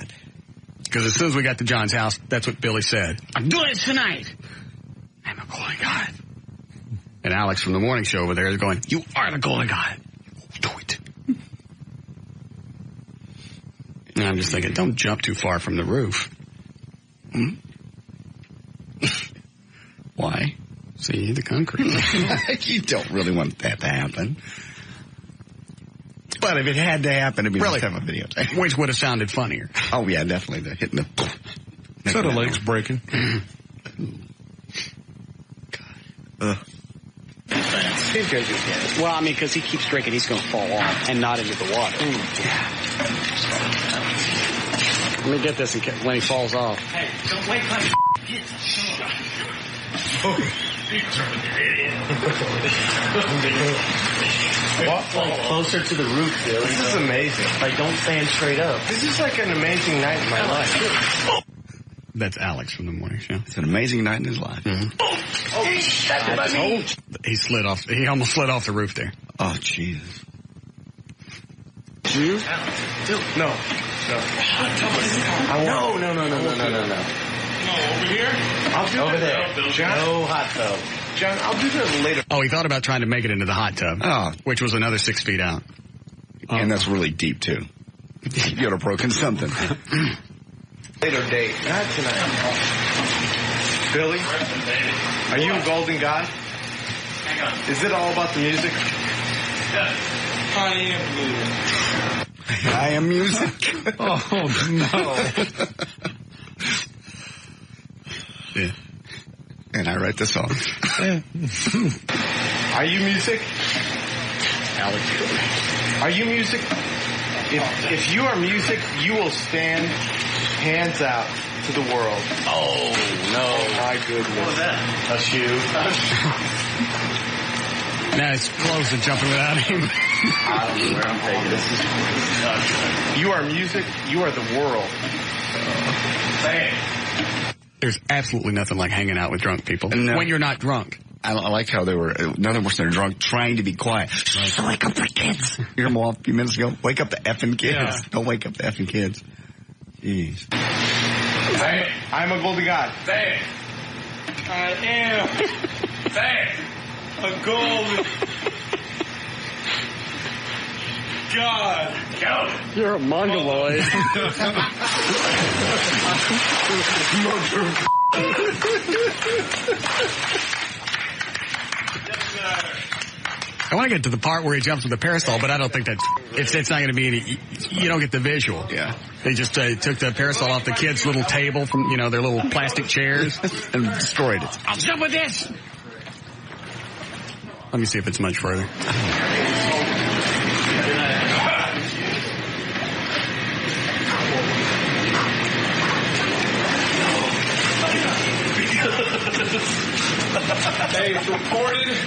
Because as soon as we got to John's house, that's what Billy said. I'm doing it tonight. I'm a golden god. And Alex from the morning show over there is going, you are the golden god. Do it. And I'm just thinking, don't jump too far from the roof. Why? See, the concrete.
You don't really want that to happen. But if it had to happen, it'd be
really
nice to have a videotape.
Which would have sounded funnier.
Oh, yeah, definitely. The hitting the...
Set of legs breaking.
God.
He's good. Well, I mean, because he keeps drinking, he's going to fall off and not into the water. Yeah. Let me get this when he falls off.
Hey, don't wait for
Walk closer to the roof, Billy. This is amazing. Like, don't stand straight up. This is like an amazing night in my life.
That's Alex from the morning show.
It's an amazing night in his life.
Mm-hmm. He slid off. He almost slid off the roof there.
Oh, Jesus.
You? No. No.
No, over here?
I'll do over there. John, no hot tub. John, I'll do that later.
Oh, he thought about trying to make it into the hot tub.
Oh.
Which was another 6 feet out.
And that's really deep, too. You could have broken something.
Later date. Not tonight. Billy, are you a golden god?
Hang on.
Is it all about the music?
I am
I am music.
Oh, no.
Yeah. And I write the song.
Are you music?
Alex.
Are you music? If you are music, you will stand hands out to the world.
Oh, no.
Oh, my goodness.
What was that?
A shoe.
Now it's close to jumping without him.
I don't know where I'm taking this.
You are music. You are the world.
Say it.
There's absolutely nothing like hanging out with drunk people when you're not drunk.
I like how they were, none of them were drunk, trying to be quiet. Shh, wake up the kids. You hear them all a few minutes ago? Wake up the effing kids.
Yeah.
Don't wake up the effing kids. Jeez.
Say it. I'm a golden god.
Say it.
I am.
Say it.
A golden god.
Go.
You're a mongoloid. I want to get to the part where he jumps with the parasol, but I don't think that's it's not going to be any. You don't get the visual.
Yeah.
They just took the parasol off the kids' little table from their little plastic chairs
and destroyed it.
I'll jump with this. Let me see if it's much further.
Hey, it's recorded.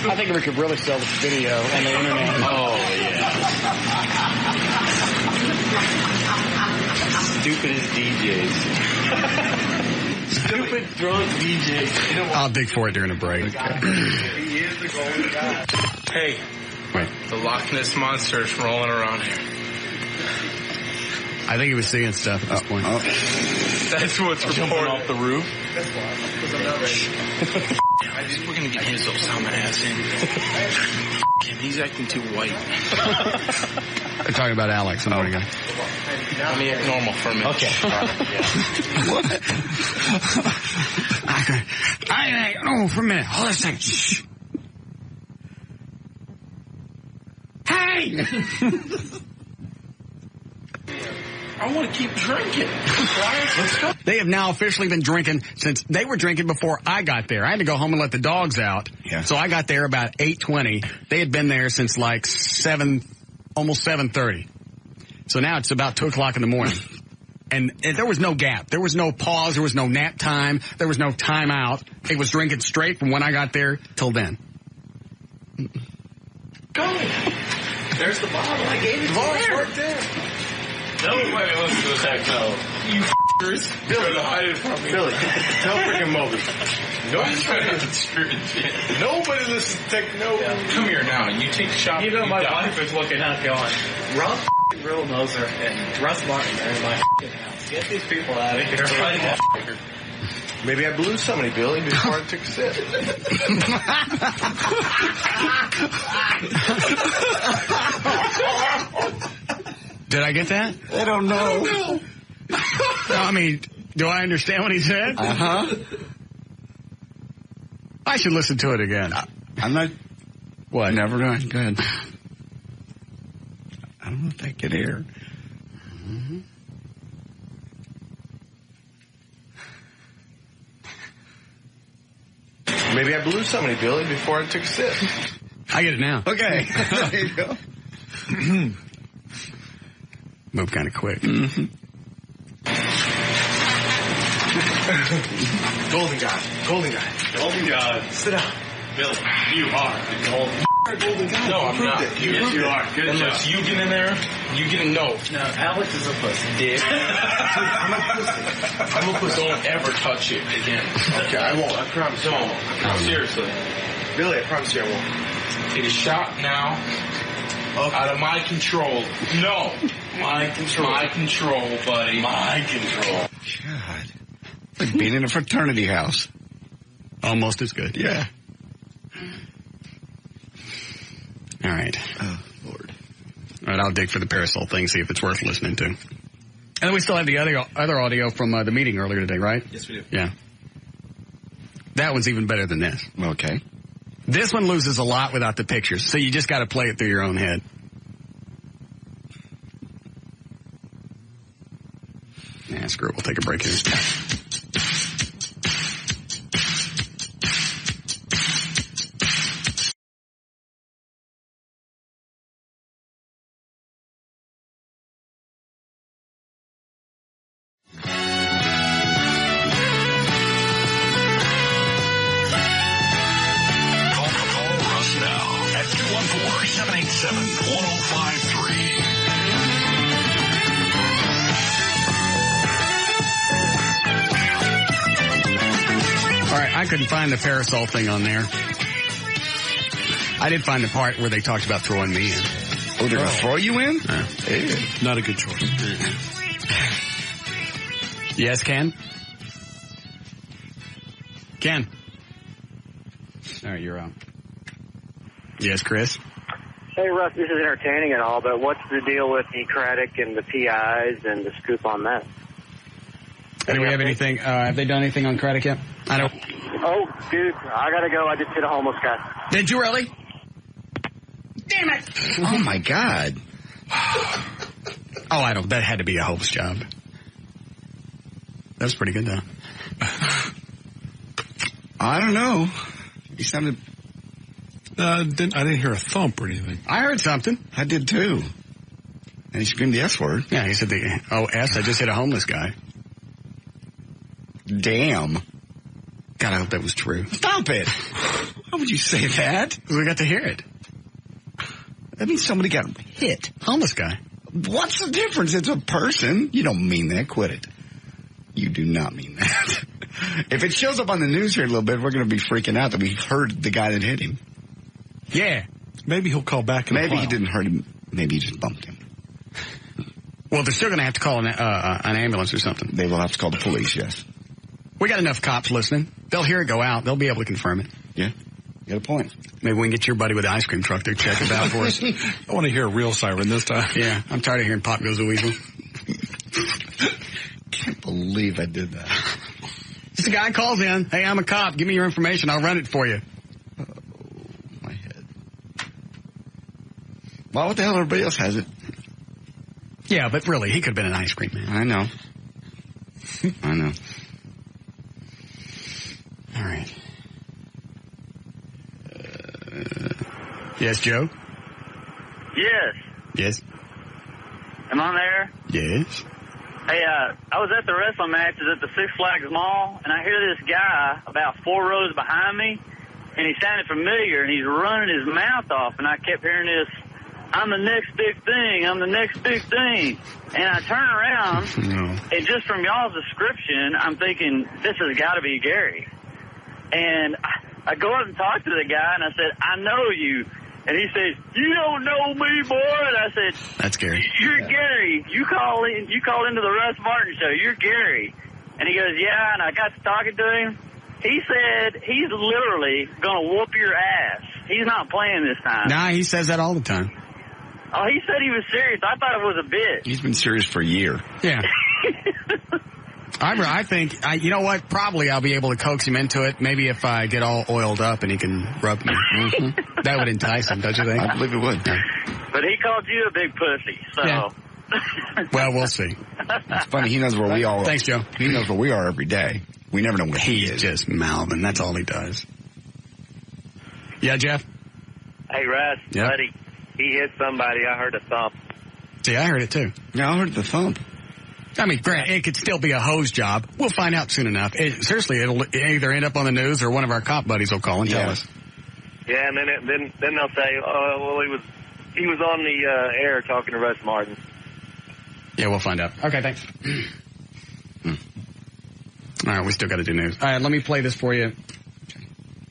I think we could really sell this video on the internet.
Oh, yeah. Stupidest DJs. Stupid drunk DJs.
I'll dig for it during a break.
He is the golden god. Hey.
Wait.
The Loch Ness Monster is rolling around here.
I think he was seeing stuff at this point.
That's what's reported. Off the roof? That's why. We're going to get his Osama ass in. He's acting too white.
They're talking about Alex. I'm going to go.
Let me act normal for a minute.
Okay.
What? For a minute. Hold on a second. Shh. Hey!
I want to keep drinking. Let's go.
They have now officially been drinking since they were drinking before I got there. I had to go home and let the dogs out.
Yeah.
So I got there about 8:20. They had been there since like 7, almost 7:30. So now it's about 2 o'clock in the morning. And there was no gap. There was no pause. There was no nap time. There was no time out. It was drinking straight from when I got there till then.
Go. There's the bottle. I gave it to you. Right there.
No, wait, let's do that. No.
You f***ers. Billy, hide it from me. Billy, tell freaking Moby. Nobody listens to take no. Yeah. Come here now. You take a shot.
You know my wife is looking out going, Rob Real Moser and Russ Martin are in my house. Get these people out of here right now.
Maybe I blew somebody, Billy, before I took a sip.
Did I get that?
I don't know.
No, I mean, do I understand what he said?
Uh-huh.
I should listen to it again.
I'm not.
What?
Never mind. Go ahead. I don't know if I can hear.
Mm-hmm.
Maybe I blew somebody, Billy, before I took a sip.
I get it now.
Okay. There you go.
Move kind of quick.
Mm-hmm.
Golden God. Golden God.
Golden God.
Sit down.
Billy, you are the golden
God. No, I'm not.
Yes, you are. Good
Unless
job.
you get in there, you get a no.
No, Alex is a pussy.
Dick. I'm a pussy. I'm a pussy. Don't ever touch it again. Okay, I won't. I promise. Don't. Seriously. Billy, I promise you I won't. It is shot now. Okay. Out of my control. No. My control. My control, buddy. My control.
God. It's like being in a fraternity house.
Almost as good.
Yeah.
All right.
Oh, Lord.
All right, I'll dig for the parasol thing, see if it's worth listening to. And then we still have the other audio from the meeting earlier today, right?
Yes, we do.
Yeah. That one's even better than this.
Okay.
This one loses a lot without the pictures, so you just got to play it through your own head. Nah, screw it. We'll take a break here. I couldn't find the parasol thing on there. I did find the part where they talked about throwing me in.
Oh, they're going to throw you in?
Not a good choice.
Yes, Ken? Ken? All right, you're on. Yes, Chris?
Hey, Russ, this is entertaining and all, but what's the deal with the Craddock and the PIs and the scoop on that?
Do we have anything? Have they done anything on Craddock yet? I don't.
Oh, dude, I gotta go. I just hit a homeless guy.
Did you really? Damn it!
Oh, my God.
That had to be a homeless job. That was pretty good, though.
I don't know. He sounded...
I didn't hear a thump or anything.
I heard something.
I did, too. And he screamed the S word.
Yeah, he said S. I just hit a homeless guy.
Damn.
God, I hope that was true.
Stop it. How would you say that?
We got to hear it.
That means somebody got hit.
Homeless guy.
What's the difference? It's a person. You don't mean that. Quit it. You do not mean that. If it shows up on the news here a little bit, we're going to be freaking out that we heard the guy that hit him.
Yeah.
Maybe he'll call back.
Maybe he didn't hurt him. Maybe he just bumped him.
Well, they're still going to have to call an ambulance or something.
They will have to call the police, yes.
We got enough cops listening. They'll hear it go out. They'll be able to confirm it.
Yeah. You got a point.
Maybe we can get your buddy with the ice cream truck to check it out for us.
I want to hear a real siren this time.
Yeah. I'm tired of hearing Pop Goes a Weasel.
Can't believe I did that.
Just a guy calls in. Hey, I'm a cop. Give me your information. I'll run it for you.
Oh, my head. Well, what the hell? Everybody else has it.
Yeah, but really, he could have been an ice cream man.
I know. I know.
All right. Yes, Joe?
Yes.
Yes.
Am I there?
Yes.
Hey, I was at the wrestling matches at the Six Flags Mall, and I hear this guy about 4 rows behind me, and he sounded familiar, and he's running his mouth off, and I kept hearing this, I'm the next big thing, I'm the next big thing. And I turn around, and just from y'all's description, I'm thinking, this has got to be Gary. And I go up and talk to the guy, and I said, I know you. And he says, you don't know me, boy. And I said,
that's Gary.
You're Gary. You call into the Russ Martin Show. You're Gary. And he goes, yeah. And I got to talking to him. He said he's literally going to whoop your ass. He's not playing this time.
Nah, he says that all the time.
Oh, he said he was serious. I thought it was a bit.
He's been serious for a year.
Yeah. I think, you know what? Probably I'll be able to coax him into it. Maybe if I get all oiled up and he can rub me. Mm-hmm. That would entice him, don't you think?
I believe it would. Yeah.
But he called you a big pussy, so.
Yeah. Well, we'll see.
It's funny. He knows where we all are.
Thanks, Joe.
He knows where we are every day. We never know where he is.
He's just mouthing. That's all he does. Yeah, Jeff?
Hey, Russ,
yep.
buddy. He hit somebody. I heard a thump.
See, I heard it too.
Yeah, I heard the thump.
I mean, Grant, it could still be a hose job. We'll find out soon enough. Seriously, it'll either end up on the news or one of our cop buddies will call and tell us.
Yeah, and then they'll say, "Oh, well, he was on the air talking to Russ Martin."
Yeah, we'll find out. Okay, thanks. All right, we still got to do news. All right, let me play this for you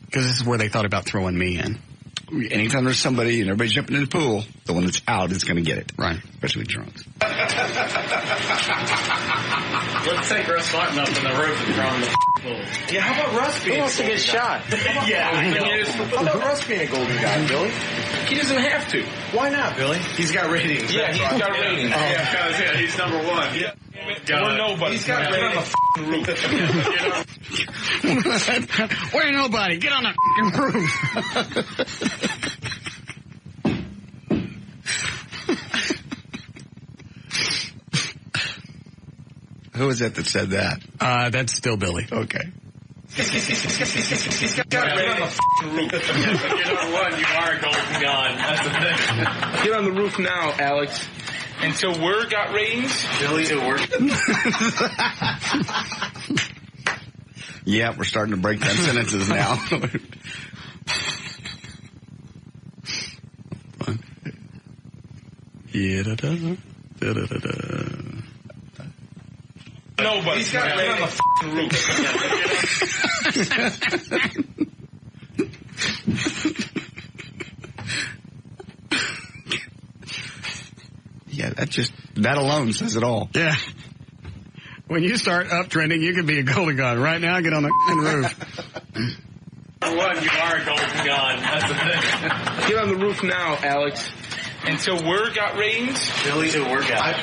because this is where they thought about throwing me in.
Anytime there's somebody and everybody's jumping in the pool, the one that's out is going to get it.
Right.
Especially drunks.
Let's take Russ Martin up in the roof and throw him in the pool.
Yeah, how about Russ being
Who wants to get shot?
Yeah, I know. How about Russ being a golden guy, Billy? He doesn't have to. Why not, Billy?
He's got ratings.
Yeah, he's got ratings.
Yeah, he's number one. Yeah.
We're nobody. He's got ratings on the roof.
Where ain't nobody? Get on the roof.
Who was that said that?
That's still Billy.
Okay.
Get on one, you are a golden god. That's the thing. Get on the roof now, Alex. Until word got ratings. Billy, it worked.
Yeah, we're starting to break down sentences now.
Yeah, da-da, da-da-da-da.
Nobody. He's got to get on the roof.
Yeah, that alone says it all.
Yeah. When you start uptrending, you can be a golden god. Right now, get on the roof.
One, you are a golden god. That's the thing. Get on the roof now, Alex. Until word got ratings. Billy, it worked out.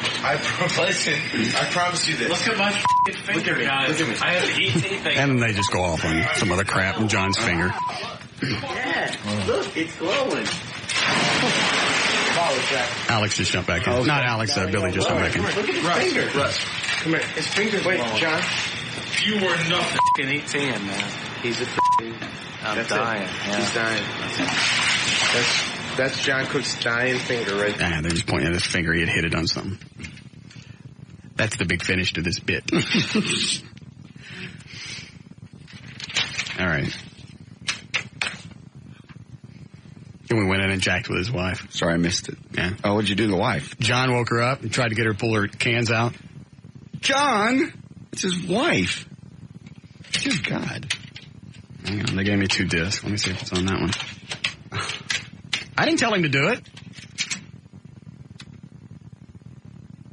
Listen, I promise you this. Look at my finger, guys. Look at me. I have the ET thing.
And then they just go off on some other crap in John's finger.
Yeah, look, it's glowing.
Alex just jumped back in. Oh, not Alex, Billy just jumped back in.
Look at his finger. Russ, come here. His finger's Wait, John. You were nothing. He's 10, man. He's a I'm dying. Yeah. He's dying. That's John Cook's dying finger right there.
They're just pointing at his finger. He had hit it on something. That's the big finish to this bit. All right. Then we went in and jacked with his wife.
Sorry, I missed it.
Yeah.
Oh, what'd you do to the wife?
John woke her up and tried to get her to pull her cans out.
John? It's his wife. Good God.
Hang on, they gave me 2 discs. Let me see if it's on that one. I didn't tell him to do it.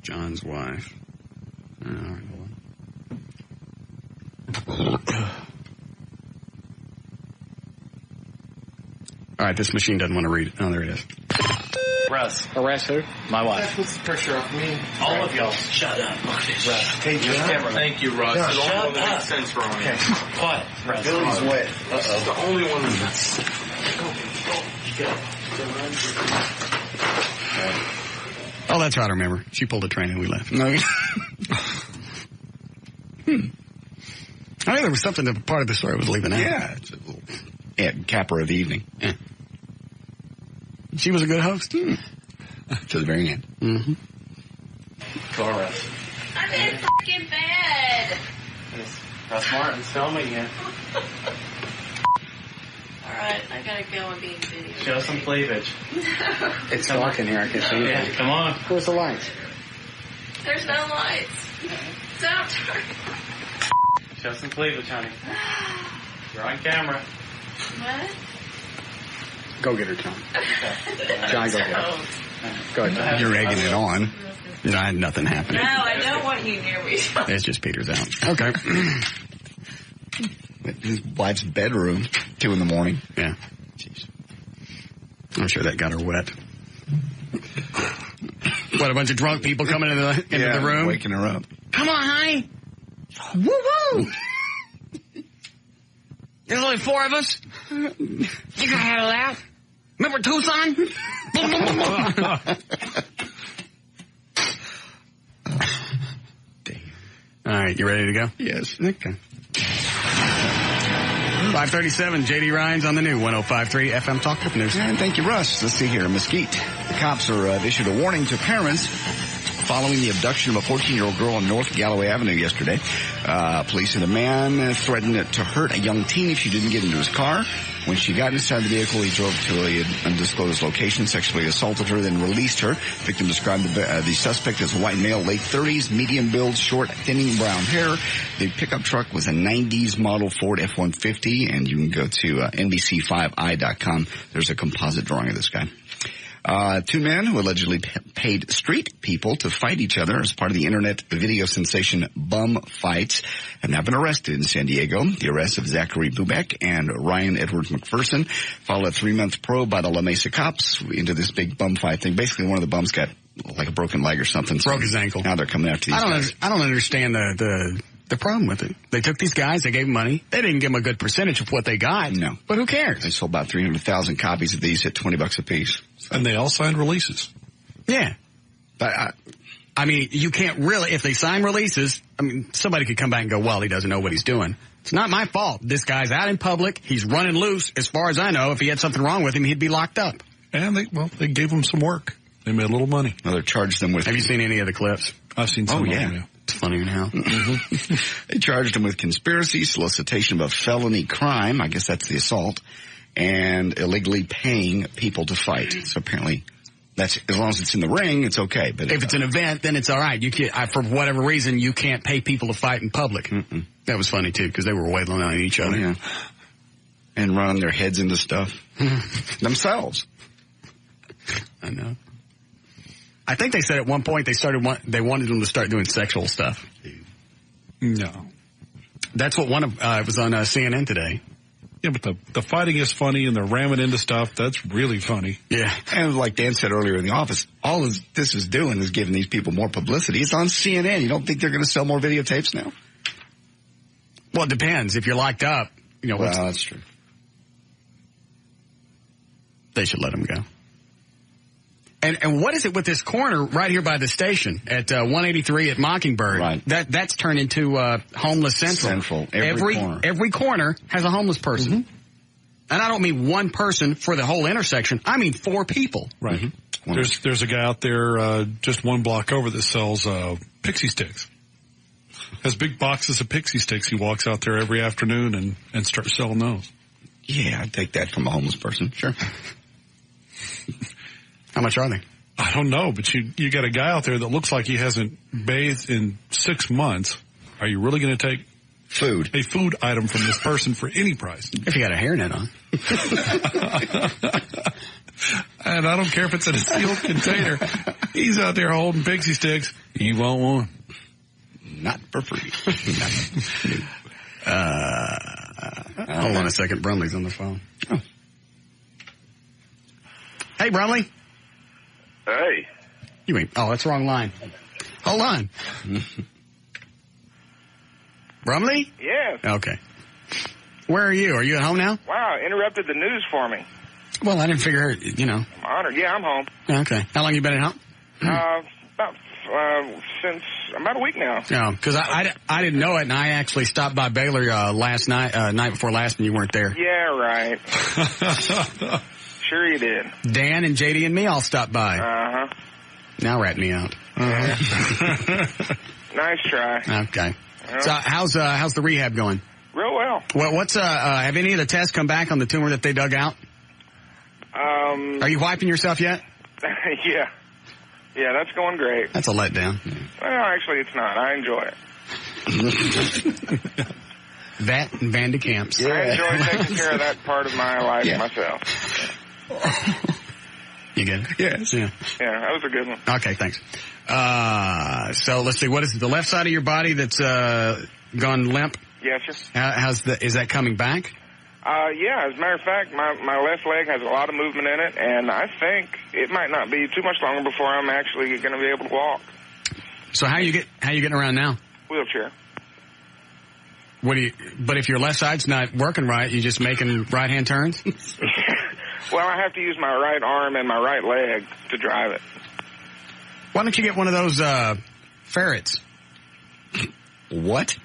John's wife. All right, hold on. All right, this machine doesn't want to read it. Oh, there it is.
Russ.
Harass who?
My wife. That puts the pressure off me. All of y'all. Shut up. Russ. Thank you, Russ. No, the only one that up. makes sense for me. Okay. Quiet. Russ. Billy's wet. It's the only one that's... Go.
Oh, that's right, I remember. She pulled a train and we left. No. I think there was something that part of the story was leaving out.
Yeah. It's a little capper of the evening.
Yeah. She was a good host.
To the very end.
Mm-hmm.
Go, Russ.
I'm in fucking bed.
Russ Martin's filming you.
All right, I gotta go and be in video.
Show some cleavage.
It's dark in here. I can't see anything.
Yeah, come on.
Where's the lights?
There's no lights. Don't turn.
Show some cleavage, honey. You're on camera.
What?
Go get her, John.
Okay.
John, go get her. Go ahead. You're egging it on. No, nothing happened.
No, I don't want you near me.
It's just Peter's out. Okay.
His wife's bedroom, 2 in the morning.
Yeah. Jeez. I'm sure that got her wet. What, a bunch of drunk people coming into the room?
Waking her up.
Come on, honey. Woo-woo! There's only 4 of us. You can handle that. Remember Tucson? All right, you ready to go?
Yes.
Okay. 5:37, J.D. Ryan's on the new 105.3 FM Talk With News.
And thank you, Russ. Let's see here. Mesquite. The cops are issued a warning to parents following the abduction of a 14-year-old girl on North Galloway Avenue yesterday. Police said a man threatened to hurt a young teen if she didn't get into his car. When she got inside the vehicle, he drove to an undisclosed location, sexually assaulted her, then released her. Victim described the suspect as a white male, late 30s, medium build, short, thinning brown hair. The pickup truck was a 90s model Ford F-150, and you can go to NBC5i.com. There's a composite drawing of this guy. 2 men who allegedly paid street people to fight each other as part of the internet video sensation Bum Fights have now been arrested in San Diego. The arrest of Zachary Bubeck and Ryan Edwards McPherson followed a 3-month probe by the La Mesa cops into this big bum fight thing. Basically, one of the bums got like a broken leg or something.
Broke his ankle.
Now they're coming after these guys.
I don't understand the the problem with it. They took these guys, they gave them money. They didn't give them a good percentage of what they got.
No.
But who cares?
They sold about 300,000 copies of these at $20 a piece.
And they all signed releases.
Yeah. But, I mean, you can't really, if they sign releases, I mean, somebody could come back and go, well, he doesn't know what he's doing. It's not my fault. This guy's out in public. He's running loose. As far as I know, if he had something wrong with him, he'd be locked up.
And they gave him some work. They made a little money.
Well, they charged them with...
Have you seen any of the clips?
I've seen some of them, yeah.
It's funny in hell.
They charged him with conspiracy, solicitation of a felony crime. I guess that's the assault. And illegally paying people to fight. So apparently... That's as long as it's in the ring, it's okay. But
if it's an event, then it's all right. You can't, for whatever reason, you can't pay people to fight in public.
Mm-mm.
That was funny too, because they were wailing on each other,
and running their heads into stuff themselves.
I know. I think they said at one point they wanted them to start doing sexual stuff.
No,
that's what it was on CNN today.
Yeah, but the fighting is funny, and they're ramming into stuff. That's really funny.
Yeah. And like Dan said earlier in the office, all this is doing is giving these people more publicity. It's on CNN. You don't think they're going to sell more videotapes now?
Well, it depends. If you're locked up,
well, that's true.
They should let them go. And what is it with this corner right here by the station at 183 at Mockingbird?
Right.
That's turned into homeless central. Every corner has a homeless person. Mm-hmm. And I don't mean one person for the whole intersection. I mean 4 people.
Right. Mm-hmm. There's a guy out there just one block over that sells pixie sticks. Has big boxes of pixie sticks. He walks out there every afternoon and starts selling those.
Yeah, I'd take that from a homeless person. Sure.
How much are they?
I don't know, but you got a guy out there that looks like he hasn't bathed in 6 months. Are you really going to take a food item from this person for any price?
If you got a hairnet on.
And I don't care if it's in a sealed container. He's out there holding pixie sticks. You want one?
Not for free.
Hold on a second. Brumley's on the phone. Oh. Hey, Brumley.
Hey.
You ain't. Oh, that's the wrong line. Hold on. Brumley?
Yes.
Okay. Where are you? Are you at home now?
Wow, interrupted the news for me.
Well, I didn't figure,
I'm honored. Yeah, I'm home.
Okay. How long you been at home?
Since about a week now.
Oh, because I didn't know it, and I actually stopped by Baylor last night, night before last, and you weren't there.
Yeah, right. Sure you did.
Dan and JD and me all stopped by.
Uh-huh.
Now rat me out.
Uh-huh. Nice try.
Okay. So how's the rehab going?
Real well.
What's have any of the tests come back on the tumor that they dug out? Are you wiping yourself yet?
Yeah. Yeah, that's going great.
That's a letdown.
Well, actually, it's not. I enjoy it.
That and Van de Kamps.
Yeah. I enjoy taking care of that part of my life myself.
You get it?
Yes.
Yeah.
Yeah, that was a good one.
Okay, thanks. So let's see. What is it? The left side of your body that's gone limp?
Yes, sir.
Is that coming back?
Yeah, as a matter of fact, my left leg has a lot of movement in it, and I think it might not be too much longer before I'm actually going to be able to walk.
So how you getting around now?
Wheelchair.
But if your left side's not working right, you just making right-hand turns?
Well, I have to use my right arm and my right leg to drive it.
Why don't you get one of those ferrets?
What?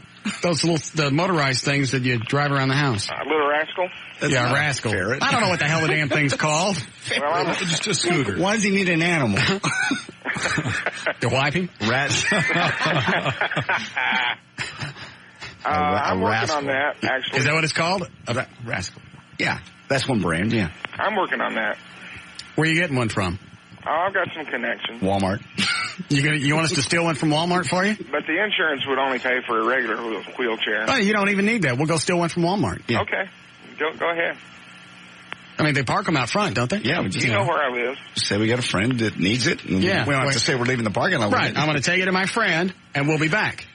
Those the motorized things that you drive around the house.
Little rascal?
Yeah, rascal.
Ferret.
I don't know what the hell the damn thing's called.
Well, I'm
just a scooter.
Why does he need an animal?
To wipe him?
Rats.
I'm working on that, actually.
Is that what it's called?
A rascal. Yeah, that's one brand, yeah.
I'm working on that.
Where are you getting one from?
Oh, I've got some connections.
Walmart.
You want us to steal one from Walmart for you?
But the insurance would only pay for a regular wheelchair.
Oh, you don't even need that. We'll go steal one from Walmart.
Yeah. Okay. Go ahead.
I mean, they park them out front, don't they?
Yeah.
You know where I live.
Say we got a friend that needs it. And
yeah.
We don't have to say we're leaving the parking lot.
Right. I'm going to take it to my friend, and we'll be back.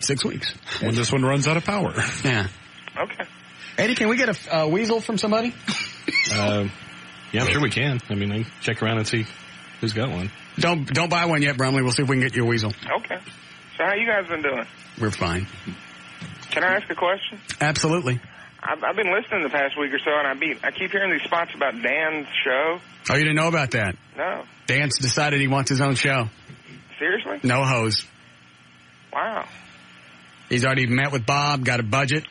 6 weeks.
When this one runs out of power.
Yeah.
Okay.
Eddie, can we get a weasel from somebody?
Yeah, I'm sure we can. I mean, I can check around and see who's got one.
Don't buy one yet, Brumley. We'll see if we can get you a weasel.
Okay. So how you guys been doing?
We're fine.
Can I ask a question?
Absolutely.
I've been listening the past week or so, and I keep hearing these spots about Dan's show.
Oh, you didn't know about that?
No.
Dan's decided he wants his own show.
Seriously?
No hose.
Wow.
He's already met with Bob, got a budget.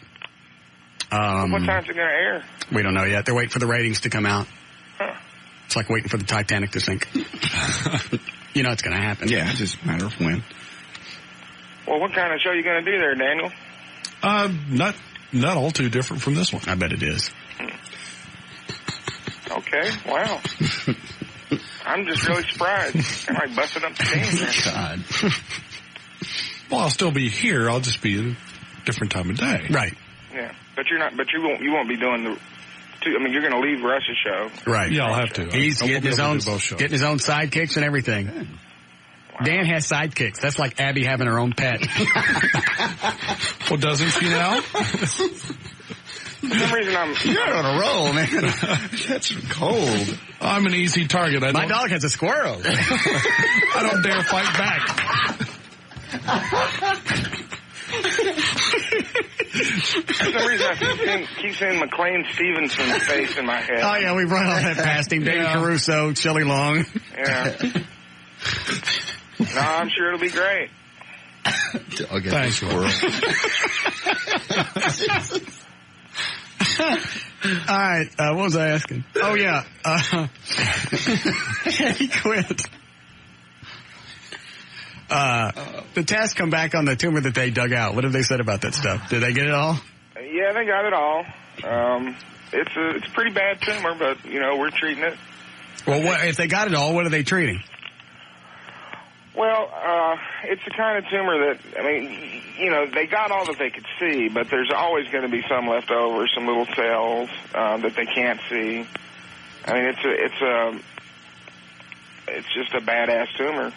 What time's it going to air?
We don't know yet. They're waiting for the ratings to come out.
Huh.
It's like waiting for the Titanic to sink. You know it's going to happen.
Yeah, it's just a matter of when.
Well, what kind of show are you going to do there, Daniel?
Not all too different from this one.
I bet it is.
Okay, wow. I'm just really surprised. Kind of like busting up the team.
God.
Well, I'll still be here. I'll just be at a different time of day.
Right.
Yeah, but you're not. But you won't be doing the. You're going to leave Russ's show.
Right.
Yeah, I'll have to.
He's getting his own sidekicks and everything. Wow. Dan has sidekicks. That's like Abby having her own pet.
Well, doesn't she now?
For some reason,
You're on a roll, man. That's cold.
I'm an easy target.
My dog has a squirrel.
I don't dare fight back.
For some reason, I keep seeing McLean Stevenson's face in my head.
Oh, yeah, we've run all that past him. Dave Caruso, Shelley Long.
Yeah. No, I'm sure it'll be great.
Thanks, Will.
All right, what was I asking? Oh, yeah. He quit. The tests come back on the tumor that they dug out. What have they said about that stuff? Did they get it all?
Yeah, they got it all. It's a pretty bad tumor, but, we're treating it.
Well, if they got it all, what are they treating?
Well, it's the kind of tumor that, they got all that they could see, but there's always going to be some left over, some little cells that they can't see. I mean, it's just a badass tumor.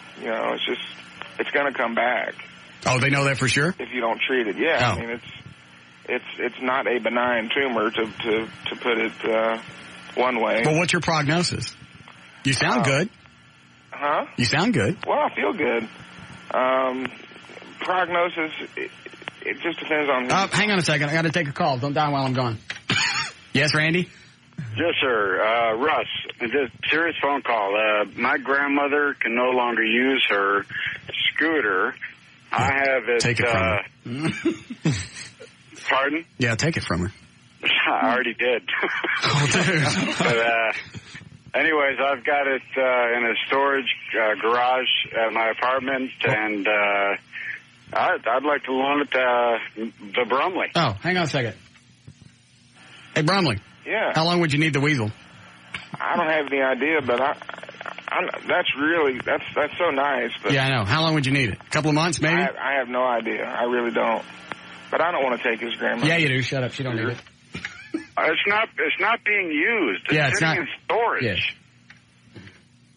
It's going to come back.
Oh, they know that for sure?
If you don't treat it, yeah.
Oh.
I mean, it's not a benign tumor to put it one way.
Well, what's your prognosis? You sound good.
Huh?
You sound good.
Well, I feel good. Prognosis, it just depends on...
Hang on a second. I got to take a call. Don't die while I'm gone. Yes, Randy?
Yes, sir. Russ, just serious phone call. My grandmother can no longer use her scooter. I have it...
Take it from her.
Pardon?
Yeah, take it from her.
I already did.
Oh, dude.
But, anyways, I've got it in a storage garage at my apartment, and I'd like to loan it to the Brumley.
Oh, hang on a second. Hey, Brumley.
Yeah.
How long would you need the weasel?
I don't have any idea, but that's so nice. But
yeah, I know. How long would you need it? A couple of months, maybe?
I have no idea. I really don't. But I don't want to take his grandma.
Yeah, you do. Shut up. She don't need it.
It's not being used. It's sitting in storage.
Yeah.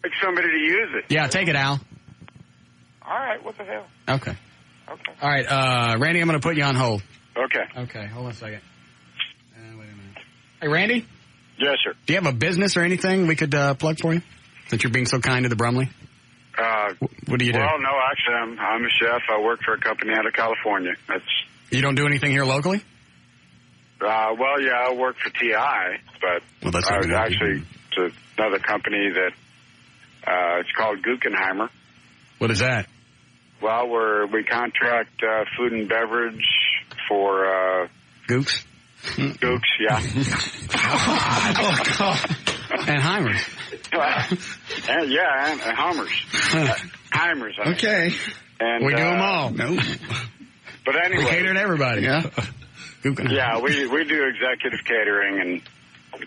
Like somebody to use it.
Yeah, take it, Al.
All right, what the hell?
Okay. All right, Randy, I'm going to put you on hold.
Okay,
hold on a second. Wait a minute. Hey, Randy?
Yes, sir.
Do you have a business or anything we could plug for you? Since you're being so kind to the Brumley? What do you do?
Well, no, actually, I'm a chef. I work for a company out of California.
You don't do anything here locally?
Well, yeah, I work for TI, but
that's
I was actually to another company that it's called Guggenheimer.
What is that?
Well, we contract food and beverage for
Gooks?
Gooks, yeah.
Oh, God. And Heimers.
And Hummers. Heimers.
Okay.
And,
we do them all.
No.
But anyway.
We cater to everybody.
Yeah. Yeah, we do executive catering and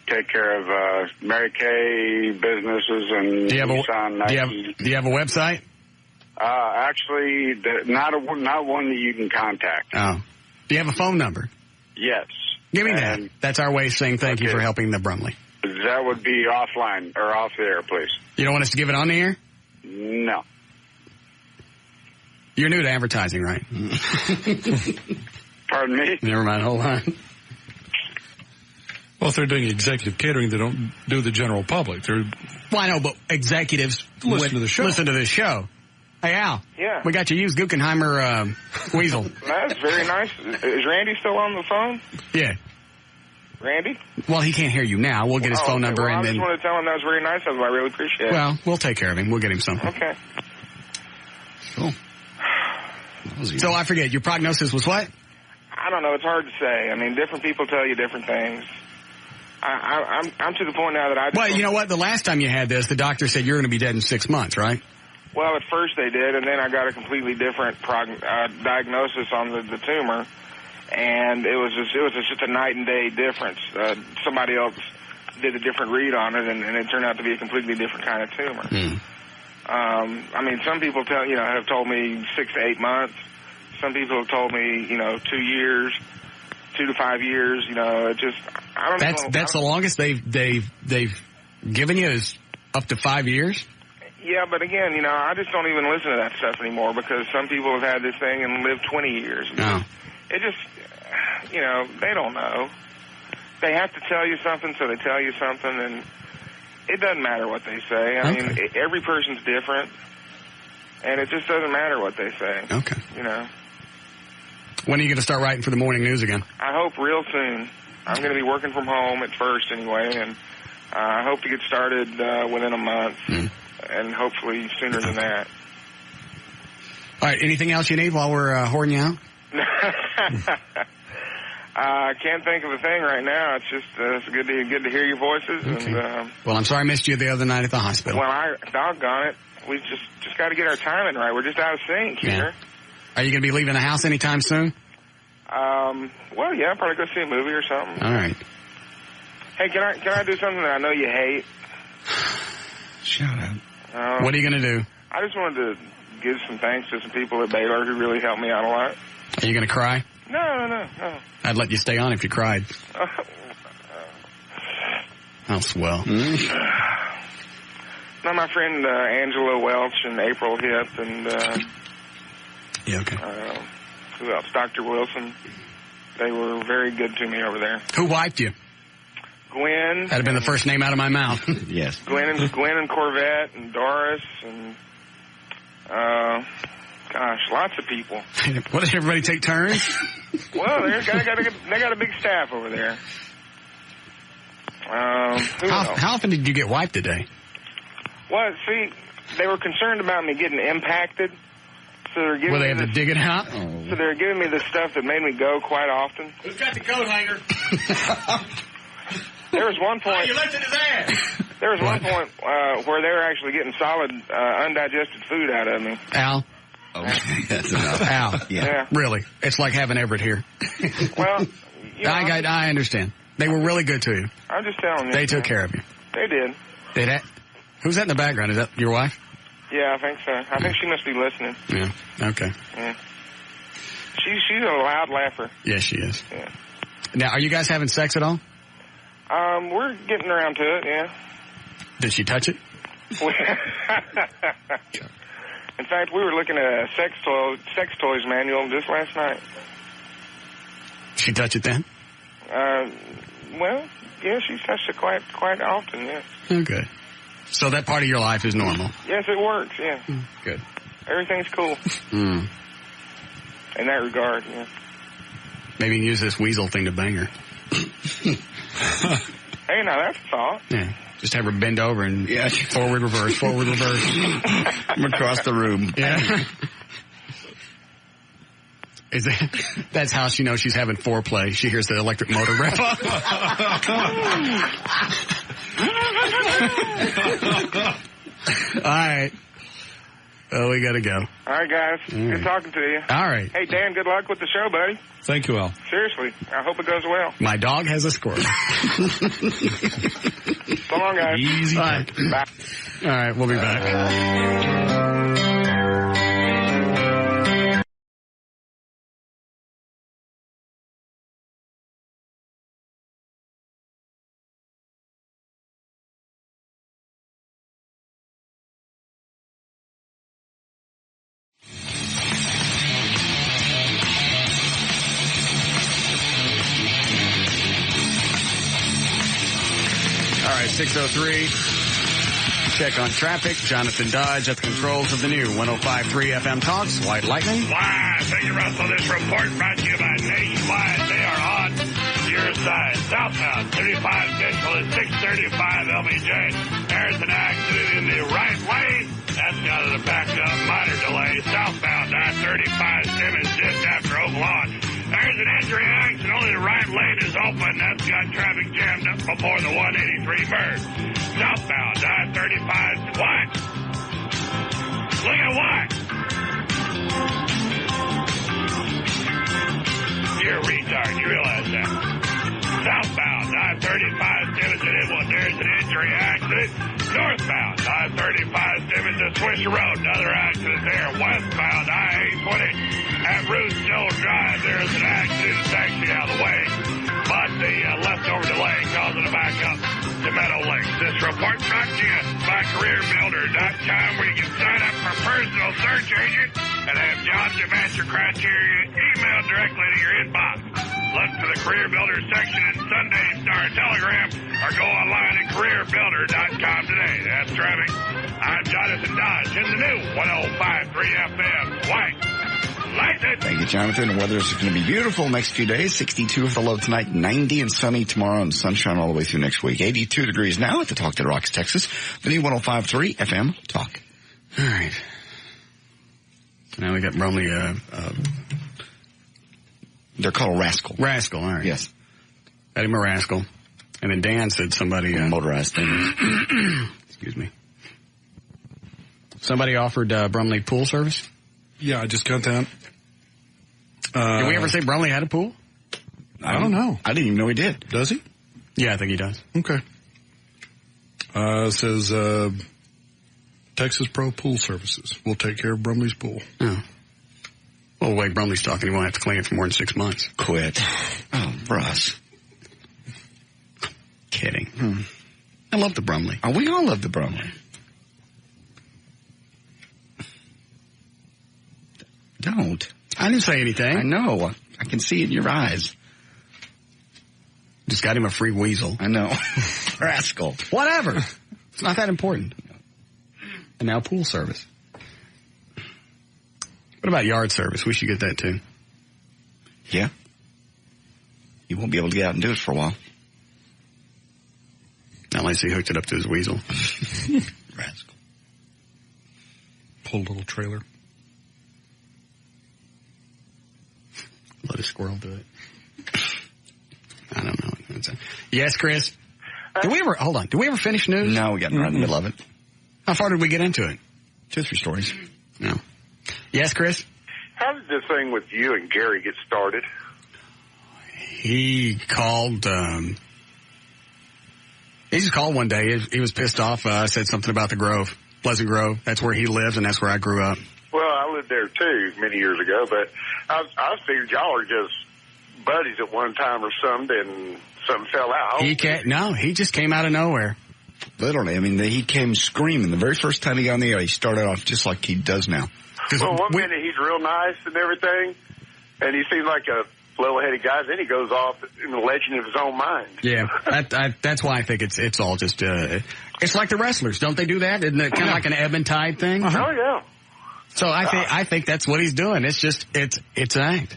take care of Mary Kay businesses and Nissan, Nike.
Do you have a website?
Actually, not one that you can contact.
Oh. Do you have a phone number?
Yes.
Give me that. That's our way of saying thank you for helping the Brumley.
That would be offline or off the air, please.
You don't want us to give it on the air?
No.
You're new to advertising, right?
Pardon me?
Never mind. Hold on.
Well, if they're doing executive catering, they don't do the general public.
Well, I know, but executives
listen to the show.
Listen to this show. Hey, Al.
Yeah.
We got your used Guggenheimer weasel.
That's very nice. Is Randy still on the phone?
Yeah.
Randy?
Well, he can't hear you now. We'll get his phone number
I
and
just
then...
want to tell him that was very nice of him. I really appreciate it.
Well, we'll take care of him. We'll get him something.
Okay.
Cool. So I forget, your prognosis was what?
I don't know. It's hard to say. I mean, different people tell you different things. I'm to the point now that I...
Well, you know what? The last time you had this, the doctor said you're going to be dead in 6 months, right?
Well, at first they did, and then I got a completely different diagnosis on the tumor, and it was just a night and day difference. Somebody else did a different read on it, and it turned out to be a completely different kind of tumor. I mean, some people have told me 6 to 8 months. Some people have told me 2 years, 2 to 5 years. It just I don't know.
That's the longest they've given you is up to 5 years.
Yeah, but again, I just don't even listen to that stuff anymore because some people have had this thing and lived 20 years.
No.
It just, they don't know. They have to tell you something, so they tell you something, and it doesn't matter what they say. I mean, every person's different, and it just doesn't matter what they say.
Okay.
When
are you going to start writing for the morning news again?
I hope real soon. I'm going to be working from home at first anyway, and I hope to get started within a month. And hopefully sooner than that.
All right. Anything else you need while we're hoarding you out?
I can't think of a thing right now. It's just it's good to hear your voices.
Okay.
And
well, I'm sorry I missed you the other night at the hospital.
Well, doggone it. We just got to get our timing right. We're just out of sync here.
Are you going to be leaving the house anytime soon?
Well, yeah, probably go see a movie or something.
All right.
Hey, can I do something that I know you hate?
Shut up. What are you going to do?
I just wanted to give some thanks to some people at Baylor who really helped me out a lot.
Are you going to cry?
No.
I'd let you stay on if you cried. Oh, swell.
No, my friend Angela Welch and April Hip and who else? Dr. Wilson. They were very good to me over there.
Who wiped you?
Gwen.
That'd have been the first name out of my mouth.
Yes.
Gwen and Corvette and Doris and lots of people.
What, does everybody take turns?
Well, they got a big staff over there.
How often did you get wiped today?
Well, see, they were concerned about me getting impacted, so they're giving
they have to dig it out?
So they're giving me the stuff that made me go quite often.
Who's got the coat hanger?
There was one point.
Oh, you left it there.
There was one point where they were actually getting solid, undigested food out of me.
Al.
Oh, that's enough.
Al.
Yeah.
Really. It's like having Everett here.
Well,
I understand. They were really good to you.
I'm just telling you.
They took care of you.
They did.
Who's that in the background? Is that your wife?
Yeah, I think so. I think she must be listening.
Yeah. Okay.
Yeah. She's a loud laugher.
Yes, she is.
Yeah.
Now, are you guys having sex at all?
We're getting around to it, yeah.
Did she touch it?
In fact, we were looking at a sex toys manual just last night.
She touch it then?
Well, yeah, she's touched it quite often, yeah.
Okay. So that part of your life is normal?
Yes, it works, yeah.
Good.
Everything's cool. In that regard, yeah.
Maybe you can use this weasel thing to bang her.
Hey, now that's a thought.
Yeah. Just have her bend over and forward, reverse, forward, reverse.
I'm across the room.
Yeah. That's how she knows she's having foreplay. She hears the electric motor rev up. All right. Oh, we got to go.
All right, guys. Good talking to you.
All right.
Hey, Dan, good luck with the show, buddy.
Thank you, Al.
Seriously. I hope it goes well.
My dog has a score.
So long, guys.
Easy.
Bye. Bye.
All right, we'll be back. All right, 6:03. check on traffic. Jonathan Dodge at the controls of the new 105.3 FM Talks. White Lightning.
Why? Thank you, Russell. This report brought to you by Nationwide. They are on your side. Southbound 35 Central at 635 LBJ. There's an accident in the right lane. That's got a backup minor delay. Southbound I-35 Simmons just after Oak Lawn. There's an injury accident. Only the right lane is open. That's got traffic jammed up before the 183 merge. Southbound I-35. What? Look at what? You're a retard. You realize that? Southbound I-35 Simmons and Inwood. There's an injury accident. Northbound I-35 Simmons and Swisher Road. Another accident there. Westbound I-820 at Roosevelt Drive. There's an accident. It's actually out of the way. But the leftover delay causing a backup to Meadow Lakes. This report brought to you by CareerBuilder.com, where you can sign up for personal search agent and have jobs that match your criteria emailed directly to your inbox. Look for the Career Builder section in Sunday Star Telegram or go online at CareerBuilder.com today. That's traffic. I'm Jonathan Dodge in the new 105.3 FM. White.
Thank you, Jonathan. The weather is going to be beautiful next few days. 62 for the low tonight, 90 and sunny tomorrow, and sunshine all the way through next week. 82 degrees now at the Talk That Rocks, Texas. The new 105.3 FM Talk.
All right. Now we got Bromley,
they're called a rascal.
Rascal, all right.
Yes.
Got him a rascal. And then Dan said somebody...
motorized thing.
Excuse me. Somebody offered Bromley pool service?
Yeah, I just got that.
Did we ever say Bromley had a pool?
I don't know.
I didn't even know he did.
Does he?
Yeah, I think he does.
Okay. It says, Texas Pro Pool Services will take care of Brumley's pool.
Oh. Well, the way Brumley's talking, he won't have to clean it for more than 6 months.
Quit. Oh, Russ.
Kidding. I love the Brumley.
Oh, we all love the Brumley. Don't.
I didn't say anything.
I know. I can see it in your eyes.
Just got him a free weasel.
I know. Rascal.
Whatever. It's not that important. And now pool service. What about yard service? We should get that too.
Yeah. You won't be able to get out and do it for a while.
Not unless he hooked it up to his weasel.
Rascal.
Pull a little trailer.
Let a squirrel do it. I don't know. Yes, Chris? Did we ever finish news?
No, we got right in the middle of it.
How far did we get into it?
2 or 3 stories.
No. Yes, Chris?
How did this thing with you and Gary get started?
He called, he just called one day. He was pissed off. Said something about the Grove, Pleasant Grove. That's where he lives, and that's where I grew up.
Well, I lived there, too, many years ago, but I figured y'all are just buddies at one time or something, and something fell out.
He just came out of nowhere.
Literally. I mean, he came screaming. The very first time he got on the air, he started off just like he does now.
Well, one minute he's real nice and everything, and he seems like a level-headed guy, then he goes off in the legend of his own mind.
Yeah, that's why I think it's all just, it's like the wrestlers. Don't they do that? Isn't it kind of like an ebb and tide thing?
Uh-huh. Oh, yeah.
So I think that's what he's doing. It's just, it's an act.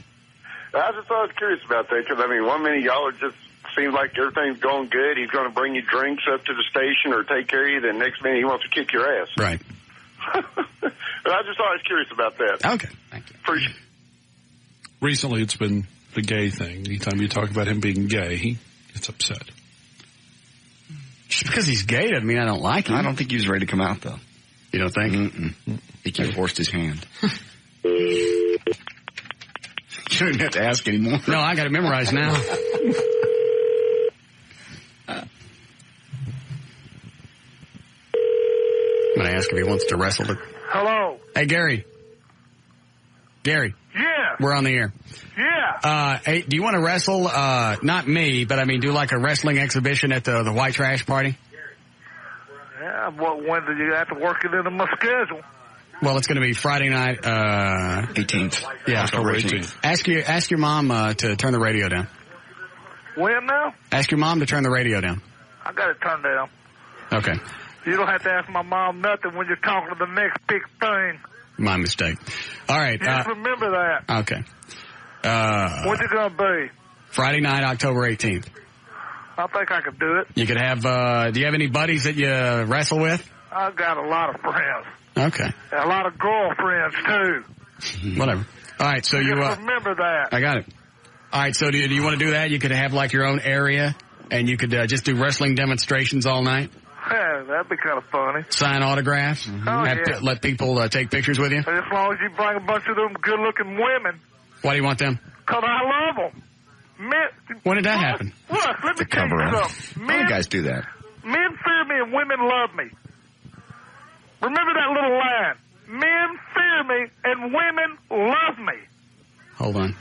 I just thought I was curious about that, because, I mean, one minute y'all are just, seems like everything's going good. He's going to bring you drinks up to the station or take care of you. Then next minute he wants to kick your ass.
Right.
But I just thought I was curious about that.
Okay. Thank you.
Appreciate it.
Recently it's been the gay thing. Anytime you talk about him being gay, he gets upset.
Just because he's gay doesn't mean I don't like him.
I don't think he was ready to come out, though.
You don't think?
Mm-mm. He could have forced his hand. You don't even have to ask anymore.
No, I got it memorized now. I'm going to ask if he wants to wrestle.
Hello.
Hey, Gary. Gary.
Yeah.
We're on the air.
Yeah.
Hey, do you want to wrestle? Not me, but I mean, do like a wrestling exhibition at the white trash party?
Yeah, well, when do you have to work it into my schedule?
Well, it's going to be Friday night,
18th.
Yeah,
October 18th.
Ask your mom to turn the radio down.
When now?
Ask your mom to turn the radio down.
I got it turned down.
Okay.
You don't have to ask my mom nothing when you're talking to the next big thing.
My mistake. All right.
Just remember that.
Okay.
When's it going to be?
Friday night, October 18th.
I think I could do it.
You could have, do you have any buddies that you wrestle with?
I've got a lot of friends.
Okay.
A lot of girlfriends, too.
Whatever. All right, so you...
Just remember that.
I got it. All right, so do you want to do that? You could have, like, your own area, and you could just do wrestling demonstrations all night?
Yeah, that'd be kind of funny.
Sign autographs? Let people take pictures with you?
As long as you bring a bunch of them good-looking women.
Why do you want them?
Because I love them. Men,
when did that happen?
Look, let me tell you something.
Men, guys do that.
Men fear me and women love me. Remember that little line. Men fear me and women love me.
Hold on.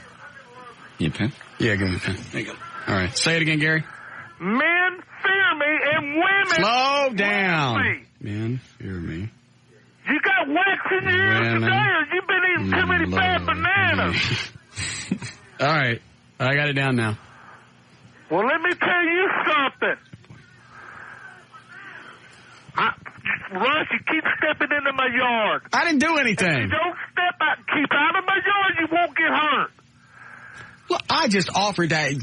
You a pen?
Yeah, give me a pen. There you go. All right. Say it again, Gary.
Men fear me and women
slow down.
love me.
Men fear me.
You got wax in your ears today, or you've been eating too many bad bananas.
All right. I got it down now.
Well, let me tell you something. Russ, you keep stepping into my yard.
I didn't do anything.
If you don't step out, keep out of my yard, you won't get hurt.
Well, I just offered to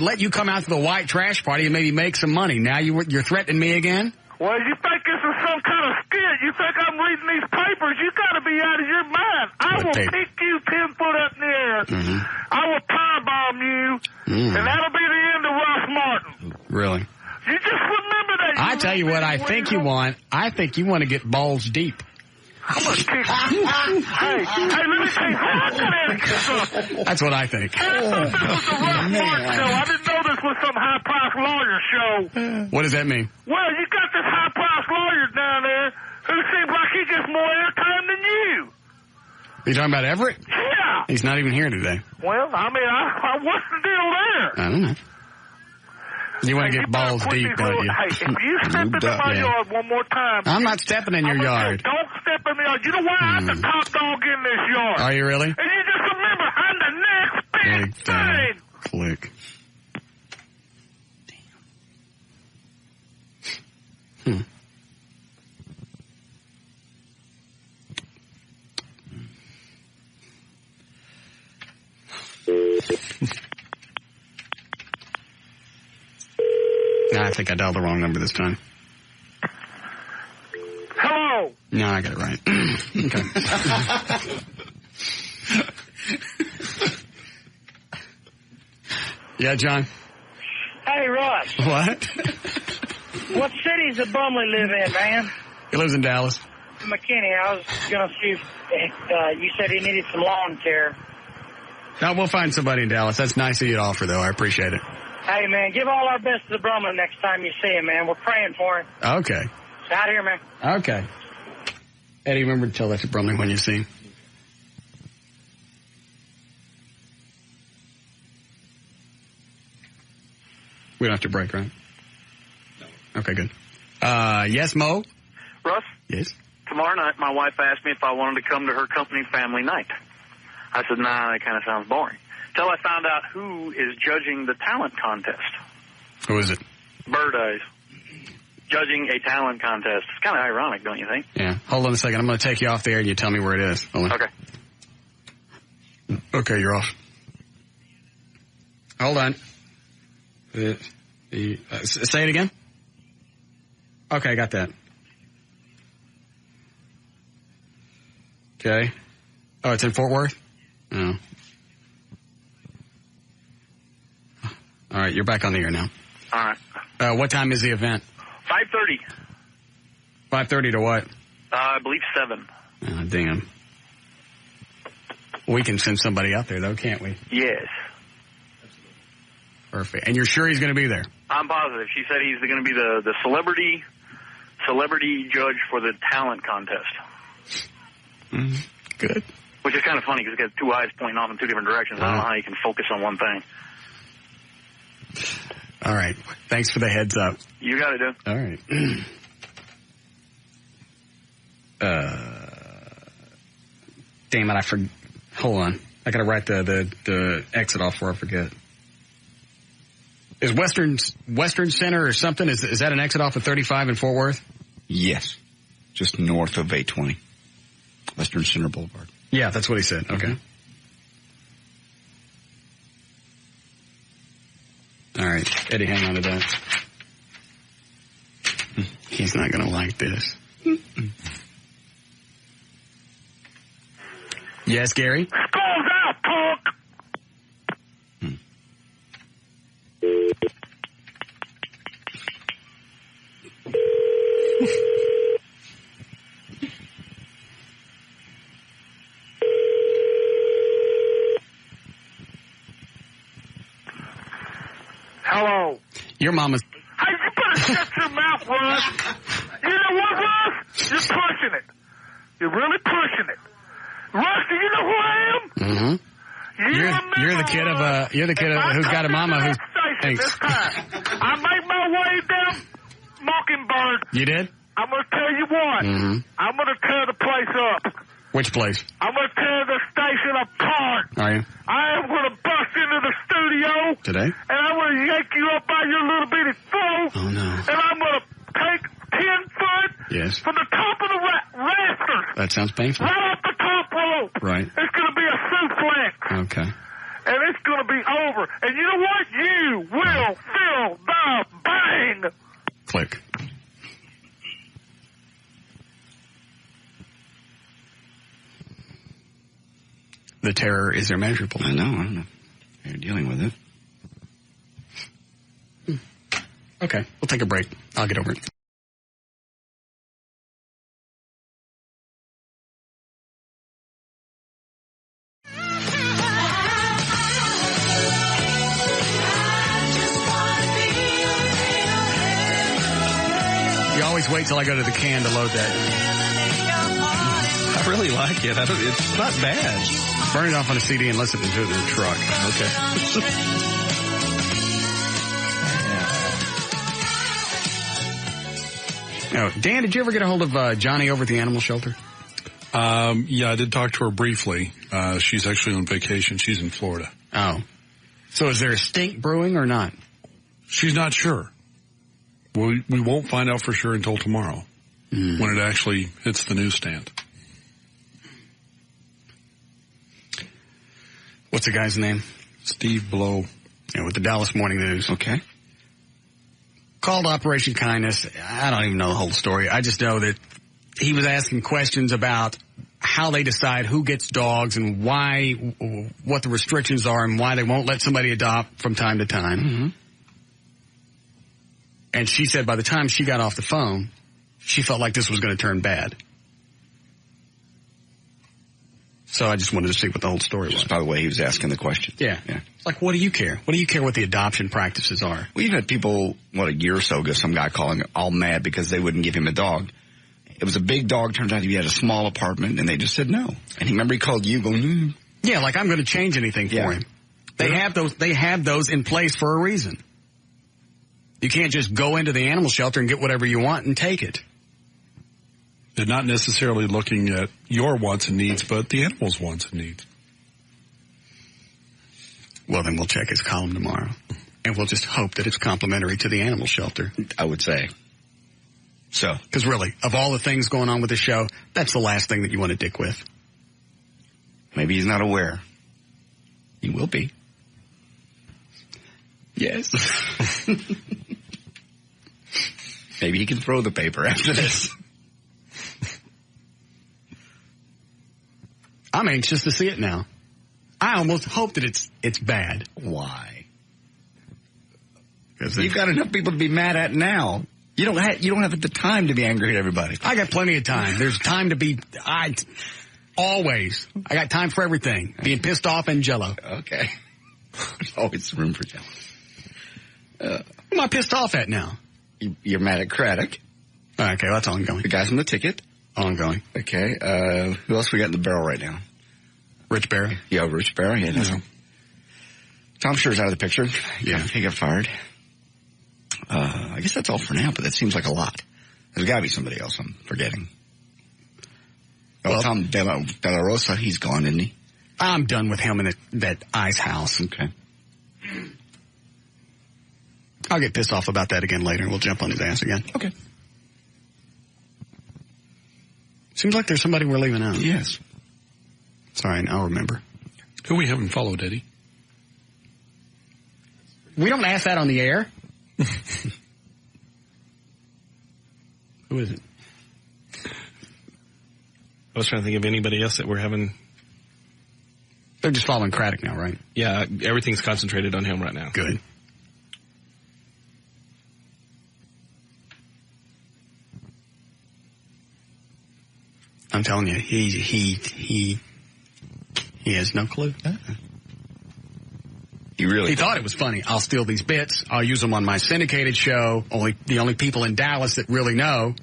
let you come out to the white trash party and maybe make some money. Now you're threatening me again?
Well, you think this is some kind of skit? You think I'm reading these papers? You got to be out of your mind. I will pick you 10 foot up in the air. I will powerbomb you, and that'll be the end of Russ Martin.
Really?
You just remember that.
I tell you what I think you want. I think you want to get balls deep.
I'm going to kick you. Hey, let me tell you.
That's what I think.
I thought this was the Russ Martin Show. I didn't know this was some high-priced lawyer show.
What does that mean?
Well, you got this high-priced lawyer down there who seems like he gets more airtime than you.
You talking about Everett?
Yeah.
He's not even here today.
Well, I mean, what's the deal there?
I don't know. You want to get balls deep, don't you?
Hey, if you step into my yard one more time...
I'm not stepping in your yard.
Don't step in the yard. You know why? I'm the top dog in this yard.
Are you really?
And you just remember, I'm the next big thing.
Click. I think I dialed the wrong number this time.
Hello.
No, I got it right. Okay. Yeah, John?
Hey, Russ.
What?
What city does Brumley live in, man?
He lives in Dallas.
McKinney. I was going to see if you said he needed some lawn care.
No, we'll find somebody in Dallas. That's nice of you to offer, though. I appreciate it.
Hey, man, give all our best to the Brumley next time you see him, man. We're praying for him.
Okay.
Out here, man.
Okay. Eddie, remember to tell that to Brumley when you see him. We don't have to break, right? No. Okay, good. Yes, Mo?
Russ?
Yes?
Tomorrow night, my wife asked me if I wanted to come to her company family night. I said, nah, that kind of sounds boring. Till I found out who is judging the talent contest.
Who is it?
Bird Eyes. Judging a talent contest. It's kind of ironic, don't you think?
Yeah. Hold on a second. I'm going to take you off the air and you tell me where it is. Hold on.
Okay.
Okay, you're off. Hold on. Say it again? Okay, I got that. Okay. Oh, it's in Fort Worth? Oh. All right, you're back on the air now.
All right.
What time is the event?
5:30.
5:30 to what?
I believe 7.
Oh, damn. We can send somebody out there, though, can't we?
Yes.
Perfect. And you're sure he's going to be there?
I'm positive. She said he's going to be the celebrity judge for the talent contest.
Mm-hmm. Good.
Which is kind of funny because he's got two eyes pointing off in two different directions. I don't know how you can focus on one thing.
All right. Thanks for the heads up.
You got it, dude.
All right. Damn it, I forgot. Hold on. I got to write the exit off before I forget. Is Western Center or something, is that an exit off of 35 in Fort Worth?
Yes. Just north of 820. Western Center Boulevard.
Yeah, that's what he said. Okay. All right. Eddie, hang on to that. He's not going to like this. Yes, Gary?
School's out, punk! Hello.
Your mama's...
Hey, you better shut your mouth, Russ. You know what, Russ? You're pushing it. You're really pushing it. Russ, do you know who I am?
Mm-hmm. You're the kid who's got a mama who thinks.
I made my way down Mockingbird.
You did?
I'm going to tell you what.
Mm-hmm.
I'm going to tear the place up.
Which place?
I'm going to tear the station apart.
Are you?
I am going to bust into the studio.
Today?
And I'm going to yank you up by your little bitty throat.
Oh, no.
And I'm going to take 10 foot
Yes.
from the top of the rafters.
That sounds painful.
Right off the top rope.
Right.
It's going to be a suplex.
Okay.
And it's going to be over. And you know what? You will feel the bang.
Click. The terror is immeasurable.
I know. You're dealing with it.
Okay, we'll take a break. I'll get over it. You always wait till I go to the can to load that.
I really like it. It's not bad.
Burn it off on a CD and listen to it in the truck. Okay. Oh, Dan, did you ever get a hold of Johnny over at the animal shelter?
Yeah, I did talk to her briefly. She's actually on vacation. She's in Florida.
Oh. So is there a stink brewing or not?
She's not sure. We won't find out for sure until tomorrow when it actually hits the newsstand.
What's the guy's name?
Steve Blow.
Yeah, with the Dallas Morning News.
Okay.
Called Operation Kindness. I don't even know the whole story. I just know that he was asking questions about how they decide who gets dogs and why, what the restrictions are and why they won't let somebody adopt from time to time.
Mm-hmm.
And she said by the time she got off the phone, she felt like this was going to turn bad. So I just wanted to see what the whole story was.
Just by the way he was asking the question.
Yeah. It's like, what do you care? What do you care what the adoption practices are?
Well, you've had people, a year or so ago, some guy calling all mad because they wouldn't give him a dog. It was a big dog. Turns out he had a small apartment, and they just said no. And he called you going,
Yeah, like I'm going to change anything for him. They have those in place for a reason. You can't just go into the animal shelter and get whatever you want and take it.
They're not necessarily looking at your wants and needs, but the animal's wants and needs.
Well, then we'll check his column tomorrow. And we'll just hope that it's complimentary to the animal shelter.
I would say. So.
Because really, of all the things going on with the show, that's the last thing that you want to dick with.
Maybe he's not aware. He will be.
Yes.
Maybe he can throw the paper after this.
I'm anxious to see it now. I almost hope that it's bad.
Why? Because you've got enough people to be mad at now. You don't have the time to be angry at everybody.
I got plenty of time. There's time to be. Always. I got time for everything. Being pissed off and jello.
Okay. There's always room for jello.
Who am I pissed off at now?
You're mad at Craddock.
Okay, well, that's ongoing.
The guys on the ticket.
Ongoing.
Okay. Who else we got in the barrel right now?
Rich Barry.
Yeah, Rich Barry. Yeah. Tom Scher's out of the picture.
Yeah.
He got fired. I guess that's all for now, but that seems like a lot. There's got to be somebody else I'm forgetting. Well, Tom De La Rosa, he's gone, isn't he?
I'm done with him in that ice house.
Okay.
I'll get pissed off about that again later, and we'll jump on his ass again.
Okay.
Seems like there's somebody we're leaving out.
Yes.
It's all right. I'll remember.
Who we haven't followed, Eddie?
We don't ask that on the air. Who is it?
I was trying to think of anybody else that we're having.
They're just following Craddock now, right?
Yeah, everything's concentrated on him right now.
Good. I'm telling you, he has no clue. He thought it was funny. I'll steal these bits. I'll use them on my syndicated show. The only people in Dallas that really know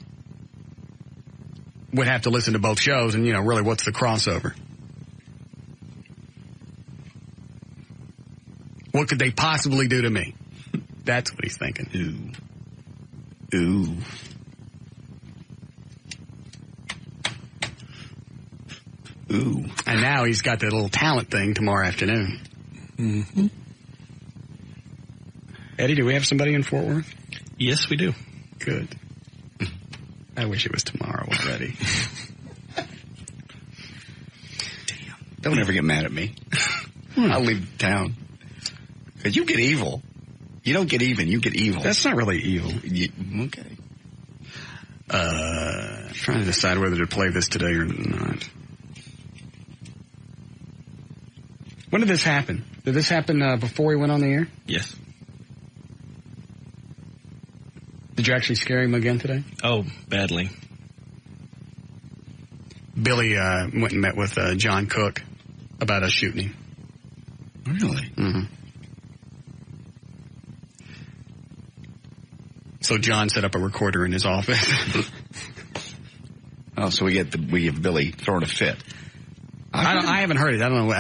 would have to listen to both shows. And, really, what's the crossover? What could they possibly do to me? That's what he's thinking. Ooh. And now he's got that little talent thing tomorrow afternoon.
Mm-hmm.
Eddie, do we have somebody in Fort Worth?
Yes, we do.
Good. I wish it was tomorrow already.
Damn. Don't ever get mad at me. I'll leave town. Because you get evil. You don't get even, you get evil.
That's not really evil.
Okay.
Trying to decide whether to play this today or not. When did this happen? Did this happen before we went on the air?
Yes.
Did you actually scare him again today?
Oh, badly.
Billy went and met with John Cook about us shooting him.
Really?
Mm-hmm. So John set up a recorder in his office.
Oh, so we have Billy throwing a fit.
I haven't heard it. I don't know what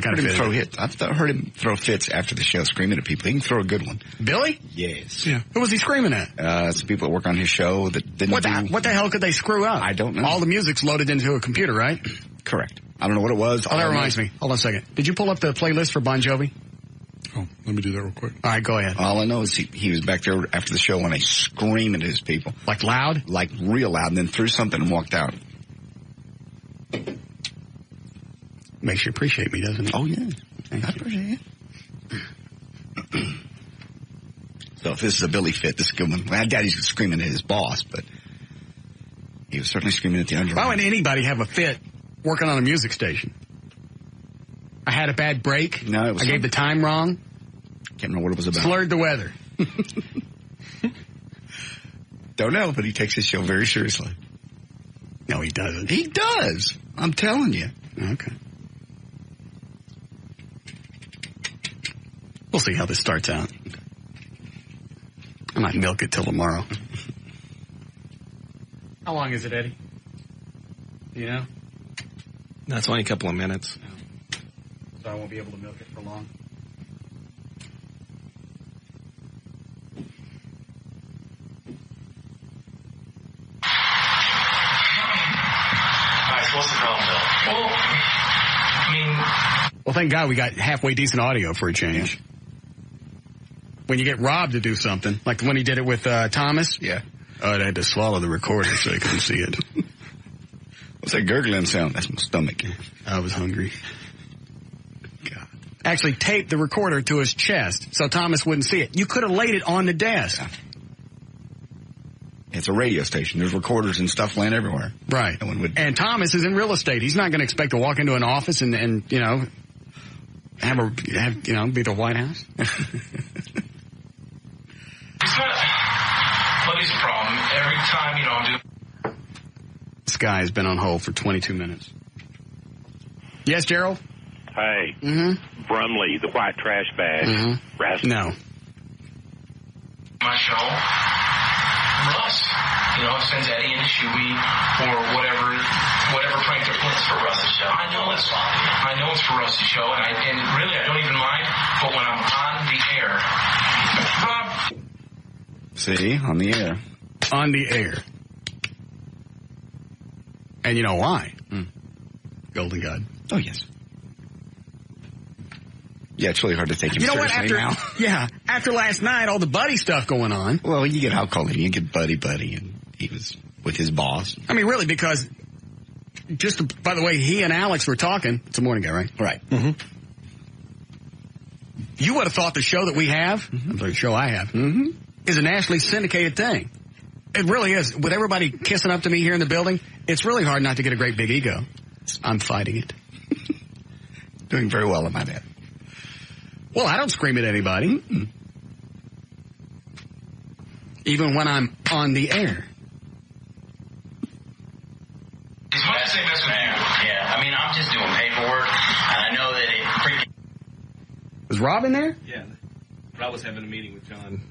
kind of fit.
I've heard him throw fits after the show, screaming at people. He can throw a good one.
Billy?
Yes.
Yeah. Who was he screaming at?
Some people that work on his show that didn't
What the hell could they screw up?
I don't know.
All the music's loaded into a computer, right?
Correct. I don't know what it was.
Oh, that reminds me. Hold on a second. Did you pull up the playlist for Bon Jovi?
Oh, let me do that real quick.
All right, go ahead.
All I know is he was back there after the show when they screaming at his people.
Like loud?
Like real loud, and then threw something and walked out.
Makes you appreciate me, doesn't it?
Oh, yeah. I appreciate it. So if this is a Billy fit, this is a good one. My daddy's screaming at his boss, but he was certainly screaming at the underwriter.
Why would anybody have a fit working on a music station? I had a bad break.
No, it was.
I gave the time wrong.
Can't remember what it was about.
Slurred the weather.
Don't know, but he takes his show very seriously.
No, he doesn't.
He does. I'm telling you.
Okay. We'll see how this starts out. I might milk it till tomorrow. How long is it, Eddie? Do you know?
That's only a couple of minutes.
So I won't be able to milk it for long.
Alright, so what's the problem, Bill?
Well, thank God we got halfway decent audio for a change. When you get Rob to do something, like when he did it with Thomas.
Yeah.
Oh, they had to swallow the recorder so they couldn't see it.
What's that gurgling sound? That's my stomach.
I was hungry. God. Actually taped the recorder to his chest so Thomas wouldn't see it. You could have laid it on the desk.
Yeah. It's a radio station. There's recorders and stuff laying everywhere.
Right.
No one would.
And Thomas is in real estate. He's not going to expect to walk into an office and be the White House.
Buddy's a problem. Every time,
This guy has been on hold for 22 minutes. Yes, Gerald?
Hey.
Mm-hmm.
Brumley, the white trash bag.
Mm-hmm. No.
My show, Russ, sends Eddie into Chewy or whatever prank they're playing for Russ's show. I know it's for Russ's show, and really I don't even mind, but when I'm on the air, Rob.
See, on the air.
On the air. And you know why? Golden God.
Oh, yes. Yeah, it's really hard to take him seriously now.
Yeah, after last night, all the buddy stuff going on.
Well, you get alcohol and you get buddy, and he was with his boss.
I mean, really, because just by the way, he and Alex were talking. It's a morning guy, right?
Right.
Mm-hmm. You would have thought the show that we have, the show I have, is a nationally syndicated thing. It really is. With everybody kissing up to me here in the building, it's really hard not to get a great big ego. I'm fighting it.
Doing very well, am I bet?
Well, I don't scream at anybody. Even when I'm on the air.
As much as they mess with you. Yeah, I mean, I'm just doing paperwork, and I know that it freaking...
Was Rob in there?
Yeah. Rob was having a meeting with John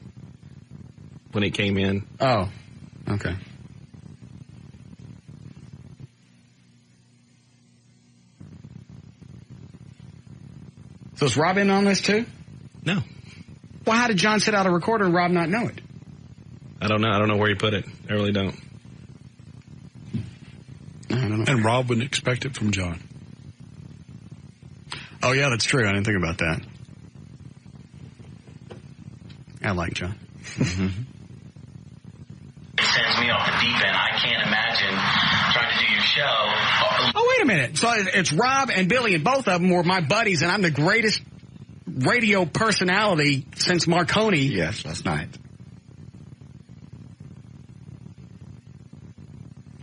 when he came in.
Oh, okay. So is Rob in on this too?
No.
Well, how did John sit out a recorder and Rob not know it?
I don't know. I don't know where he put it. I really don't.
I don't know.
And Rob wouldn't expect it from John.
Oh, yeah, that's true. I didn't think about that. I like John.
It sends me off the deep end. I can't imagine trying to do your show.
Oh, wait a minute. So it's Rob and Billy, and both of them were my buddies, and I'm the greatest radio personality since Marconi.
Yes, last night.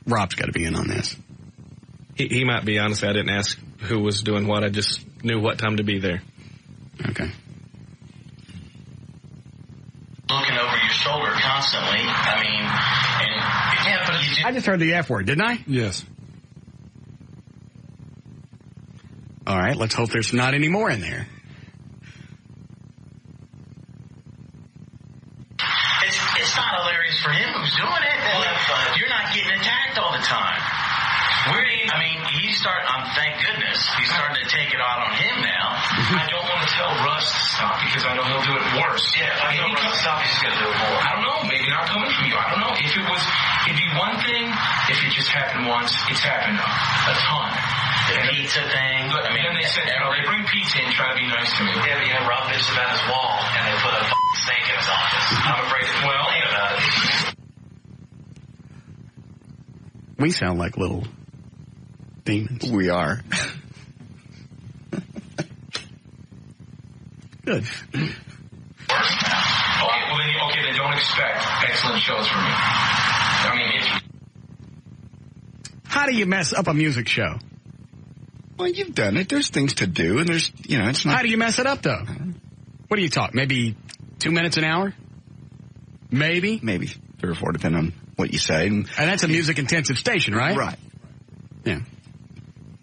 Rob's got to be in on this.
He might be. Honestly, I didn't ask who was doing what. I just knew what time to be there.
Okay.
Looking over your shoulder constantly. I mean, and yeah, but you
I just heard the F word, didn't I?
Yes.
All right, let's hope there's not any more in there.
It's not hilarious for him who's doing it. You're not getting attacked all the time. Thank goodness, he's starting to take it out on him now. I don't want to tell Russ to stop because I know he'll do it worse. Yeah, if I tell Russ to stop, he's going to do it more. I don't know, maybe not coming from you. I don't know. It'd be one thing if it just happened once. It's happened a ton. The pizza thing. But I mean, then they said, they bring pizza in, try to be nice to me. Yeah, but you know, Rob bitched about his wall, and they put a snake in his office. I'm afraid to complain about it.
We sound like little demons.
We are.
Good.
Okay, then don't expect excellent shows from me. I mean,
how do you mess up a music show?
Well, you've done it. There's things to do, and there's, it's not...
How do you mess it up, though? What do you talk? Maybe 2 minutes an hour? Maybe?
Maybe 3 or 4, depending on what you say. And
that's a music-intensive station, right?
Right.
Yeah.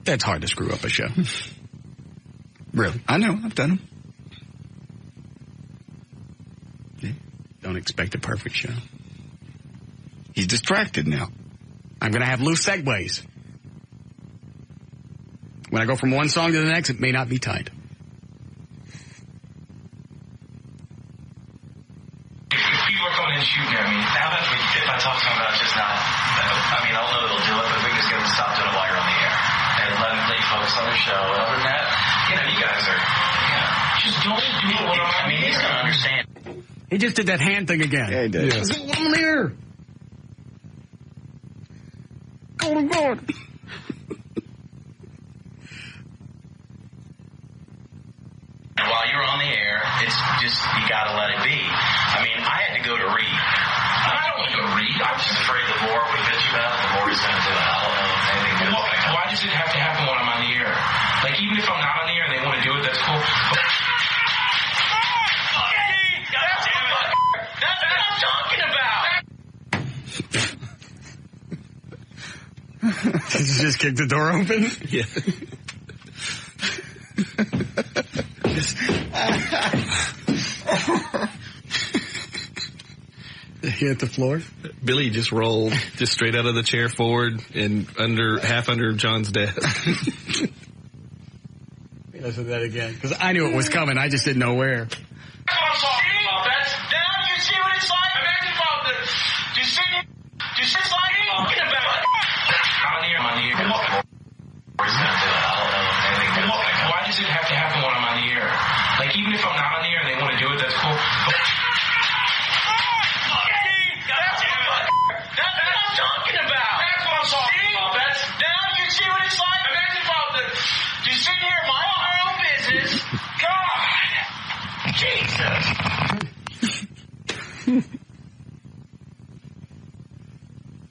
That's hard to screw up a show. Really?
I know. I've done them.
Yeah. Don't expect a perfect show.
He's distracted now.
I'm going to have loose segues. When I go from one song to the next, it may not be tight.
If people are coming in shooting at me, how about if I talk to them about just not, I mean, I'll know they'll do it, but we can just get them to stop doing it while you're on the air. And let you focus on their show. And other than that, you guys are, just don't do it when I'm on the air. He's going to understand.
He just did that hand thing again.
Yeah, he did.
Yes. I'm on the air. Oh, God.
And while you're on the air, it's just, you got to let it be. I mean, I had to go to Reed. I don't want to go to Reed. I'm just afraid the more we bitch about it, the more he's going to do it. I don't know anything good. Why does it have to happen when I'm on the air? Like, even if I'm not on the air and they want to do it, that's cool. That's what I'm talking about.
Did you just kick the door open?
Yeah.
He hit the floor?
Billy just rolled just straight out of the chair forward and half under John's desk.
Listen to that again. Because I knew it was coming. I just didn't know where.
That's what I'm talking about. Now you see what it's like? Imagine about this. Do you see it's like talking about it? I'm on the air. Why does it have to happen when I'm on the air? Like, even if I'm not on the air and they want to do it, that's cool. That's what I'm talking about. That's what I'm talking about. Now you see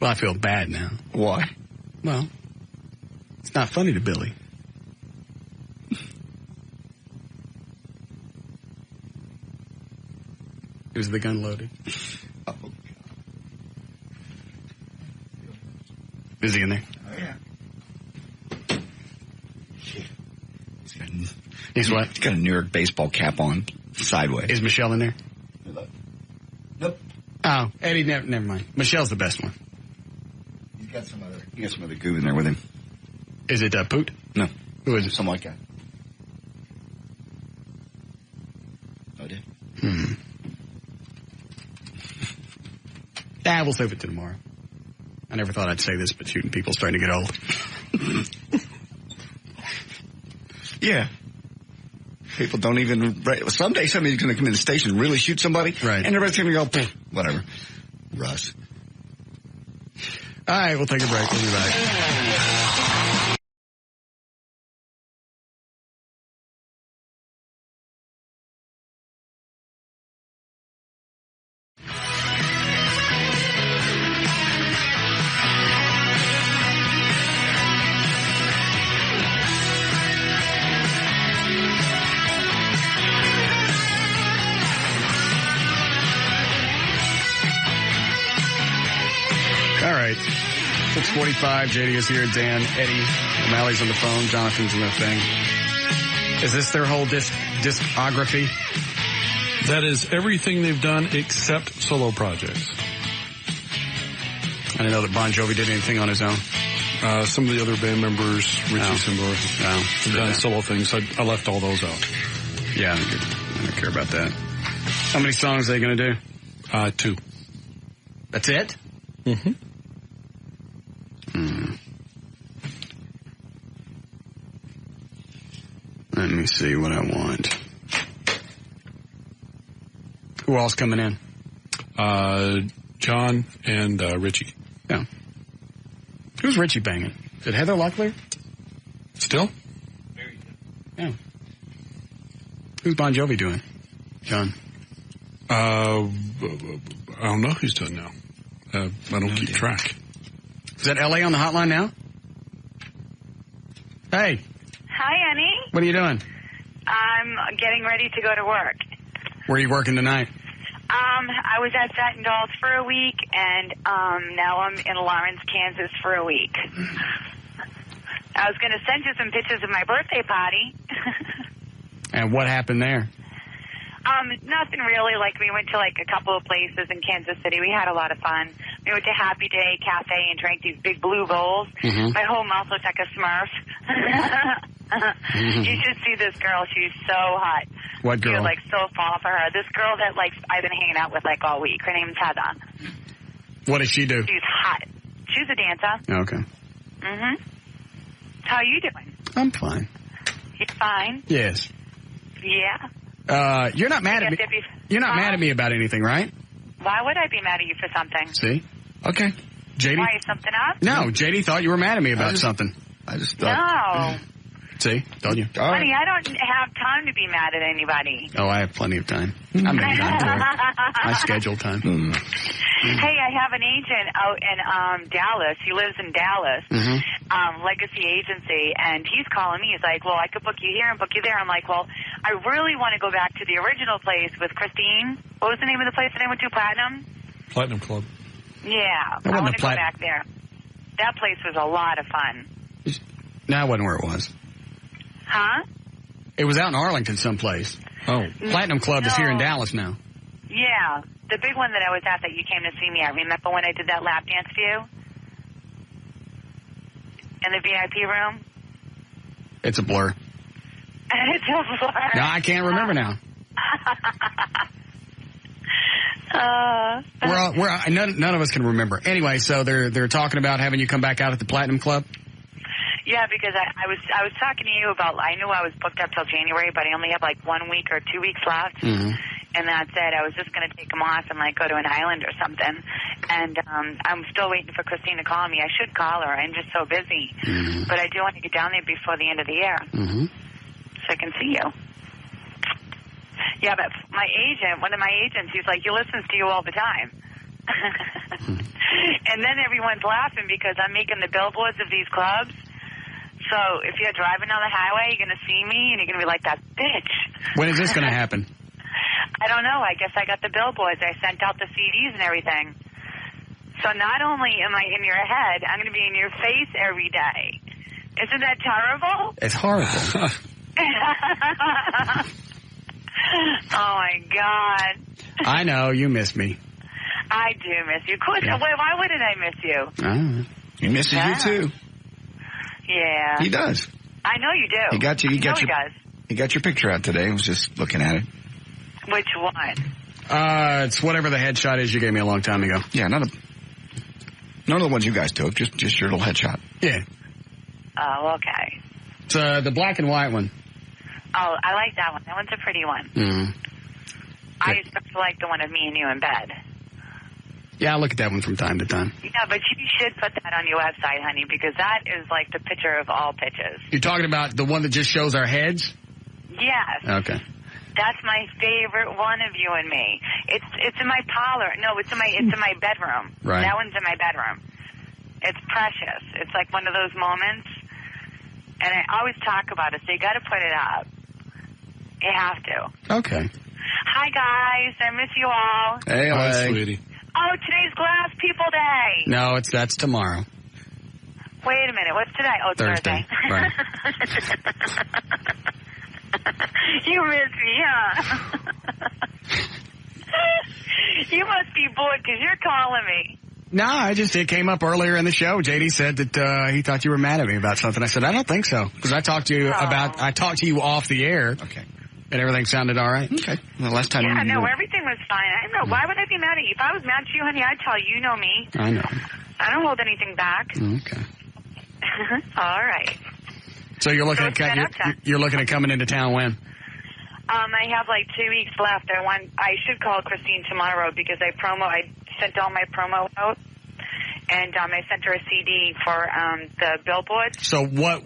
Well, I feel bad now.
Why?
Well, it's not funny to Billy. Is the gun loaded?
Oh,
Is he in there?
Oh, yeah.
He's what?
He's got a New York baseball cap on, sideways.
Is Michelle in there?
Nope.
Oh, Eddie, never mind. Michelle's the best one.
He got some other goob in there with him.
Is it Poot?
No.
Who is it?
Something like that. Oh, did?
We'll save it to tomorrow. I never thought I'd say this, but shooting people's starting to get old.
Yeah. People don't even... Someday somebody's going to come in the station and really shoot somebody.
Right.
And everybody's going to go, whatever. Russ.
All right, we'll take a break. We'll be back. All right. 6:45. JD is here. Dan, Eddie, O'Malley's on the phone. Jonathan's in the thing. Is this their whole discography?
That is everything they've done except solo projects.
I didn't know that Bon Jovi did anything on his own.
Some of the other band members, Richie Sambora, have done solo things. I left all those out.
Yeah, I don't care about that. How many songs are they going to do?
2.
That's it?
Mm-hmm.
Let me see what I want. Who else coming in?
John and Richie.
Yeah. Who's Richie banging? Is it Heather Locklear?
Still?
Yeah. Who's Bon Jovi doing? John?
I don't know who he's doing now. I don't keep track.
Is that L.A. on the hotline now? Hey.
Hi, honey.
What are you doing?
I'm getting ready to go to work.
Where are you working tonight?
I was at Satin Dolls for a week, and now I'm in Lawrence, Kansas for a week. I was going to send you some pictures of my birthday party.
And what happened there?
Nothing really. Like, we went to, like, a couple of places in Kansas City. We had a lot of fun. We went to Happy Day Cafe and drank these big blue bowls.
Mm-hmm.
My whole mouth looked like a Smurf. You should see this girl. She's so hot.
What girl?
You'd, like, so fall for her. This girl that, like, I've been hanging out with, like, all week. Her name's Heather.
What does she do?
She's hot. She's a dancer.
Okay.
Mm-hmm. How are you doing?
I'm fine.
You fine?
Yes.
Yeah.
You're not mad at me. You're not mad at me about anything, right?
Why would I be mad at you for something?
See? Okay. JD?
Why, is something up?
No, JD thought you were mad at me about something.
I just thought.
No.
See? Told you.
Honey, I don't have time to be mad at anybody.
Oh, I have plenty of time. I make time for it. I schedule time.
Hey, I have an agent out in Dallas. He lives in Dallas, Legacy Agency, and he's calling me. He's like, well, I could book you here and book you there. I'm like, well, I really want to go back to the original place with Christine. What was the name of the place that I went to? Platinum?
Platinum Club.
Yeah, I want to go back there. That place was a lot of fun.
No, that wasn't where it was.
Huh?
It was out in Arlington someplace.
Oh.
Platinum Club is here in Dallas now.
Yeah, the big one that I was at that you came to see me at. Remember when I did that lap dance for you? In the VIP room?
It's a blur.
It's a blur.
No, I can't remember now. None of us can remember. Anyway, so they're talking about having you come back out at the Platinum Club?
Yeah, because I was talking to you about, I knew I was booked up till January, but I only have like 1 week or 2 weeks left.
Mm-hmm.
And that's it. I was just going to take them off and like go to an island or something. And I'm still waiting for Christine to call me. I should call her. I'm just so busy.
Mm-hmm.
But I do want to get down there before the end of the year so I can see you. Yeah, but my agent, one of my agents, he's like, he listens to you all the time. And then everyone's laughing because I'm making the billboards of these clubs. So if you're driving on the highway, you're going to see me, and you're going to be like, that bitch.
When is this going to happen?
I don't know. I guess I got the billboards. I sent out the CDs and everything. So not only am I in your head, I'm going to be in your face every day. Isn't that terrible?
It's horrible.
Oh, my God.
I know. You miss me.
I do miss you. Of course.
Yeah.
Why wouldn't I miss you?
He misses you, too.
Yeah.
He does.
I know you do.
He got you.
He does.
He got your picture out today. I was just looking at it.
Which one?
It's whatever the headshot is you gave me a long time ago.
Yeah, none of the ones you guys took. Just your little headshot.
Yeah.
Oh, okay.
It's the black and white one.
Oh, I like that one. That one's a pretty one.
Mm-hmm.
I especially like the one of me and you in bed.
Yeah, I look at that one from time to time.
Yeah, but you should put that on your website, honey, because that is like the picture of all pictures.
You're talking about the one that just shows our heads?
Yes.
Okay.
That's my favorite one of you and me. It's in my parlor. No, it's in my bedroom.
Right.
That one's in my bedroom. It's precious. It's like one of those moments. And I always talk about it, so you got to put it up. You have to.
Okay.
Hi, guys. I miss you all.
Hey,
Hi, sweetie.
Oh, today's Glass People Day.
No, that's tomorrow.
Wait a minute. What's today? Oh, it's Thursday.
Right.
You miss me, huh? You must be bored because you're calling me.
No, it came up earlier in the show. JD said that he thought you were mad at me about something. I said, I don't think so. Because I talked to you I talked to you off the air.
Okay.
And everything sounded all right.
Okay. Well, last time
everything was fine. I don't know. Why would I be mad at you? If I was mad at you, honey, I'd tell you. You know me.
I know.
I don't hold anything back.
Okay.
All right.
So you're looking you're looking at coming into town when?
I have like 2 weeks left. I should call Christine tomorrow because I sent all my promo out, and I sent her a CD for the billboard.
So what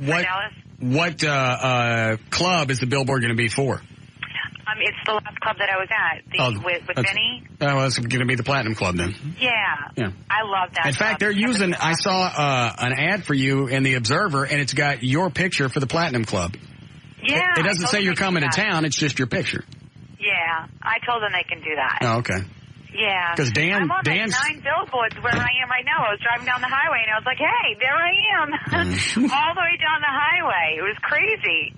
club is the billboard going to be for?
It's the last club that I was at with Vinny.
Oh, it's going to be the Platinum Club then.
Yeah. I love that.
In fact, they're using. I saw an ad for you in the Observer, and it's got your picture for the Platinum Club.
Yeah.
It doesn't say you're coming to town. It's just your picture.
Yeah, I told them they can do that.
Oh, okay.
Yeah.
Because
I'm on
Dan's
9 billboards where I am right now. I was driving down the highway, and I was like, hey, there I am. All the way down the highway. It was crazy.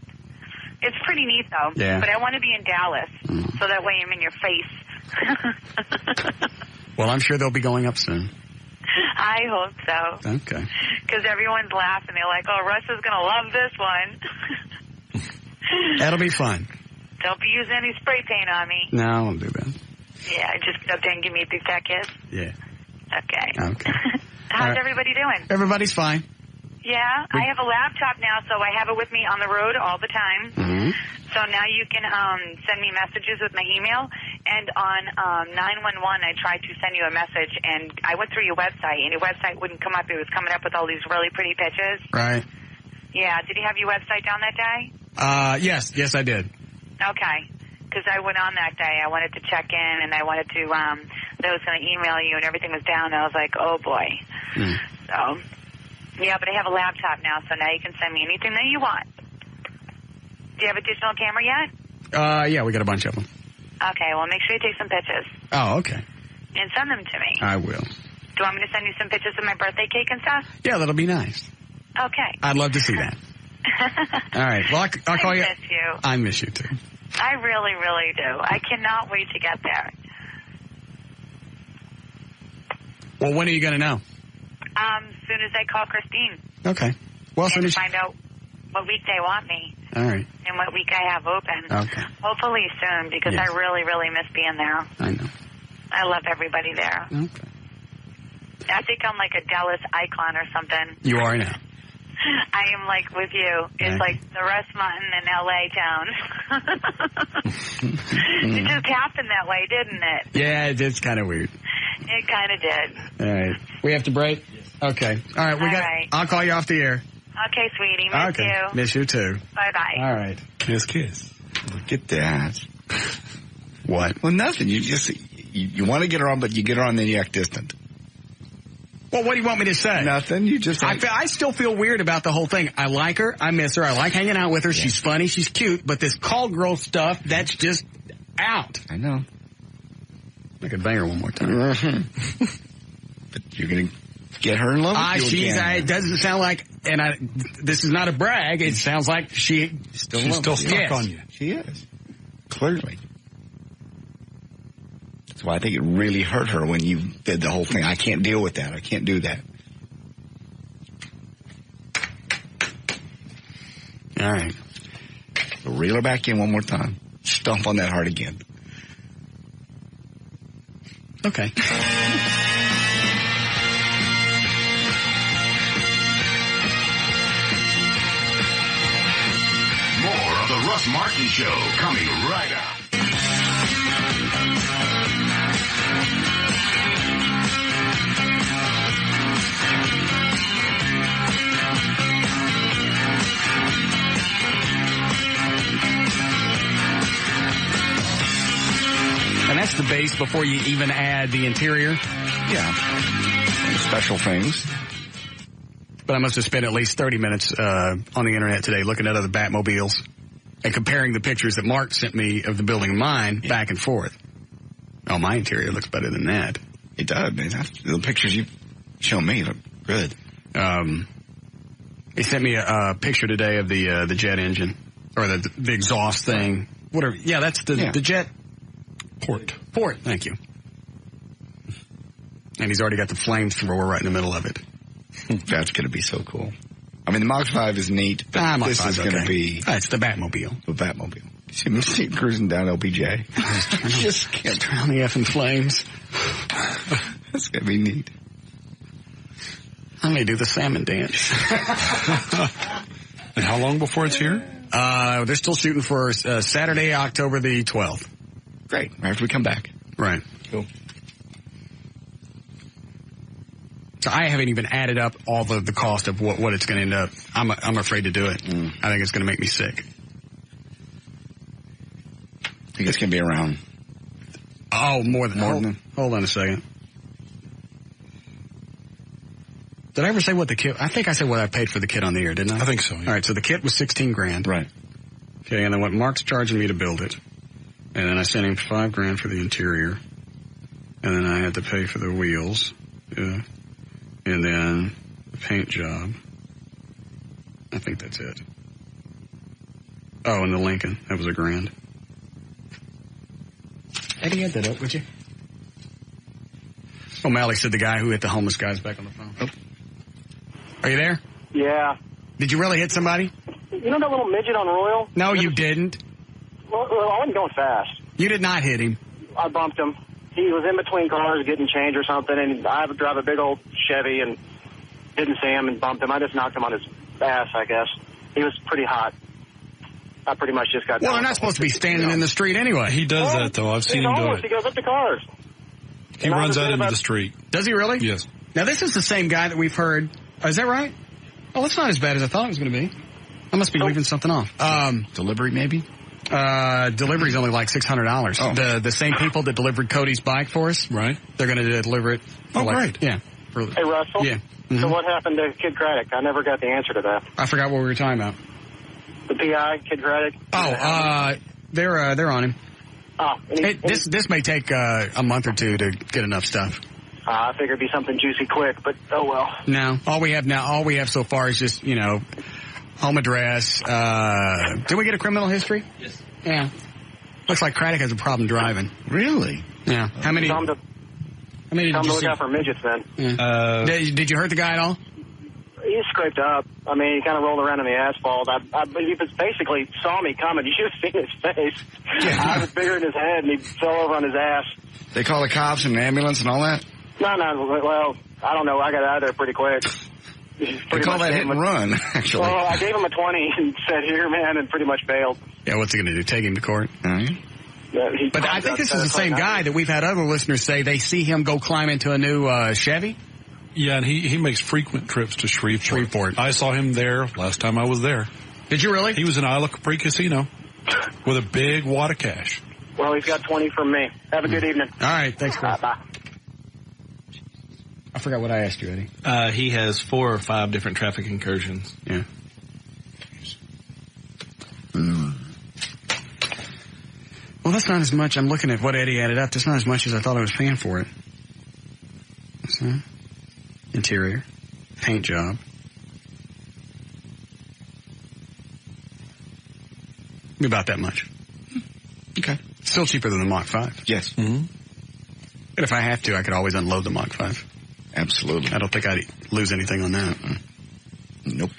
It's pretty neat, though.
Yeah.
But I want to be in Dallas, so that way I'm in your face.
Well, I'm sure they'll be going up soon.
I hope so.
Okay.
Because everyone's laughing. They're like, oh, Russ is going to love this one.
That'll be fun.
Don't be using any spray paint on me.
No, I won't do that.
Yeah, just go up there and give me a big fat kiss.
Yeah.
Okay.
All
How's
right.
everybody doing?
Everybody's fine.
Yeah, I have a laptop now, so I have it with me on the road all the time.
Mm-hmm.
So now you can send me messages with my email. And on 911, I tried to send you a message, and I went through your website, and your website wouldn't come up. It was coming up with all these really pretty pictures.
Right.
Yeah, did you have your website down that day?
Yes, I did.
Okay. Because I went on that day. I wanted to check in, and I wanted to, I was going to email you, and everything was down. And I was like, oh, boy. So, yeah, but I have a laptop now, so now you can send me anything that you want. Do you have a digital camera yet?
Yeah, we got a bunch of them.
Okay, well, make sure you take some pictures.
Oh, okay.
And send them to me.
I will.
Do you want me to send you some pictures of my birthday cake and stuff?
Yeah, that'll be nice.
Okay.
I'd love to see that. All right. Well, I'll call you.
I miss you.
I miss you, too.
I really, really do. I cannot wait to get there.
Well, when are you going to know?
As soon as I call Christine.
Okay. Well, as soon as
find out what week they want me.
All right.
And what week I have open.
Okay.
Hopefully soon, because
Yes.
I really, really miss being there.
I know.
I love everybody there.
Okay.
I think I'm like a Dallas icon or something.
You are now.
I am like with you. It's like the Russ Martin in L.A. town. It just happened that way, didn't it?
Yeah, it's kind of weird.
It kind of did.
All right. We have to break? Okay. All right.
Right.
I'll call you off the air.
Okay, sweetie. Miss you.
Miss you, too.
Bye-bye.
All right.
Kiss. Look at that. What? Well, nothing. You want to get her on, but you get her on, then you act distant.
Well, what do you want me to say?
Nothing. You just...
I still feel weird about the whole thing. I like her. I miss her. I like hanging out with her. Yeah. She's funny. She's cute. But this call girl stuff, that's just out.
I know.
I could bang her one more time.
Mm-hmm. But you're going to get her in love with you again.
It doesn't sound like, this is not a brag, it sounds like she's still stuck on you.
She is. Clearly. That's why I think it really hurt her when you did the whole thing. I can't deal with that. I can't do that.
All right.
So reel her back in one more time. Stomp on that heart again.
Okay.
More of the Russ Martin Show coming right up.
And that's the base before you even add the interior?
Yeah. Special things.
But I must have spent at least 30 minutes on the internet today looking at other Batmobiles and comparing the pictures that Mark sent me of the building of mine back and forth. Oh, my interior looks better than that.
It does, man. The pictures you show me look good.
He sent me a picture today of the jet engine, or the exhaust thing. Whatever. Yeah, that's the jet port. Thank you. And he's already got the flamethrower right in the middle of it.
That's going to be so cool. I mean, the Mach 5 is neat, but this is going to be...
It's the Batmobile.
The Batmobile. You see him cruising down LBJ.
Just can't drown the effing flames.
That's going to be neat.
I may do the salmon dance.
And how long before it's here?
They're still shooting for Saturday, October the 12th.
Great. After we come back.
Right.
Cool.
So I haven't even added up all the cost of what it's going to end up. I'm afraid to do it. I think it's going to make me sick.
I think it's going to be around.
Oh, more than. Hold on a second. Did I ever say what the kit? I think I said what I paid for the kit on the air, didn't I?
I think so. Yeah.
All right. So the kit was $16,000.
Right.
Okay, and then what Mark's charging me to build it, and then I sent him $5,000 for the interior, and then I had to pay for the wheels. Yeah. And then the paint job. I think that's it. Oh, and the Lincoln. That was $1,000. Eddie, add that up, would you? O'Malley said the guy who hit the homeless guy's back on the phone. Oh. Are you there?
Yeah.
Did you really hit somebody?
You know that little midget on Royal?
No, you didn't.
Well, I wasn't going fast.
You did not hit him.
I bumped him. He was in between cars getting change or something, and I drive a big old Chevy and didn't see him and bumped him. I just knocked him on his ass, I guess. He was pretty hot. I pretty much just got...
Well, they're not supposed to be standing in the street anyway.
He does that, though. I've seen him do it.
He goes up to cars.
He runs out into the street.
Does he really?
Yes.
Now, this is the same guy that we've heard. Oh, is that right? Oh, it's not as bad as I thought it was going to be. I must be leaving something off.
Delivery, maybe?
Delivery's only like $600.
Oh.
The same people that delivered Cody's bike for us,
right?
They're going to deliver it.
For great.
Yeah.
Hey, Russell?
Yeah.
So what happened to Kid Craddock? I never got the answer to that.
I forgot what we were talking about.
The PI, Kid Craddock?
Oh, they're on him.
Oh.
This may take a month or two to get enough stuff.
I figured it'd be something juicy quick, but oh well.
No. All we have so far is just, home address. Did we get a criminal history?
Yes.
Yeah. Looks like Craddock has a problem driving.
Really?
Yeah. How many did you
look
see?
out for midgets then.
Yeah. Did you hurt the guy at all?
He scraped up. I mean, he kind of rolled around in the asphalt. He basically saw me coming. You should have seen his face.
Yeah.
I was bigger than his head, and he fell over on his ass.
They call the cops and an ambulance and all that?
No. Well, I don't know. I got out of there pretty quick.
They call that hit and run, actually.
Well, I gave him a 20 and said, here, man, and pretty much bailed.
Yeah, what's he going to do? Take him to court?
But
I think this is the same guy that we've had other listeners say they see him go climb into a new Chevy.
Yeah, and he makes frequent trips to Shreveport. I saw him there last time I was there.
Did you really?
He was in Isla Capri Casino with a big wad of cash.
Well, he's got 20 from me. Have a good evening.
All right, thanks, Chris.
Bye.
I forgot what I asked you, Eddie.
He has 4 or 5 different traffic incursions.
Yeah. Well, that's not as much. I'm looking at what Eddie added up. That's not as much as I thought I was paying for it. So, interior, paint job. About that much.
Okay.
Still cheaper than the Mach 5.
Yes.
Mm-hmm. But if I have to, I could always unload the Mach 5.
Absolutely.
I don't think I'd lose anything on that.
Nope.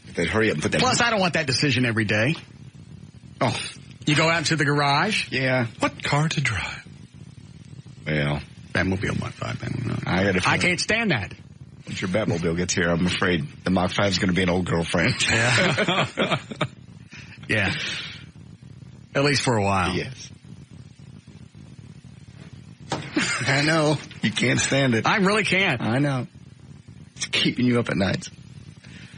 If they'd hurry up and put that...
Plus, I don't want that decision every day.
Oh.
You go out to the garage?
Yeah.
What car to drive?
Well...
Batmobile Mach 5.
I
can't stand that.
Once your Batmobile gets here, I'm afraid the Mach 5 is going to be an old girlfriend.
Yeah. Yeah. At least for a while.
Yes. I know. You can't stand it.
I really can't.
I know. It's keeping you up at night.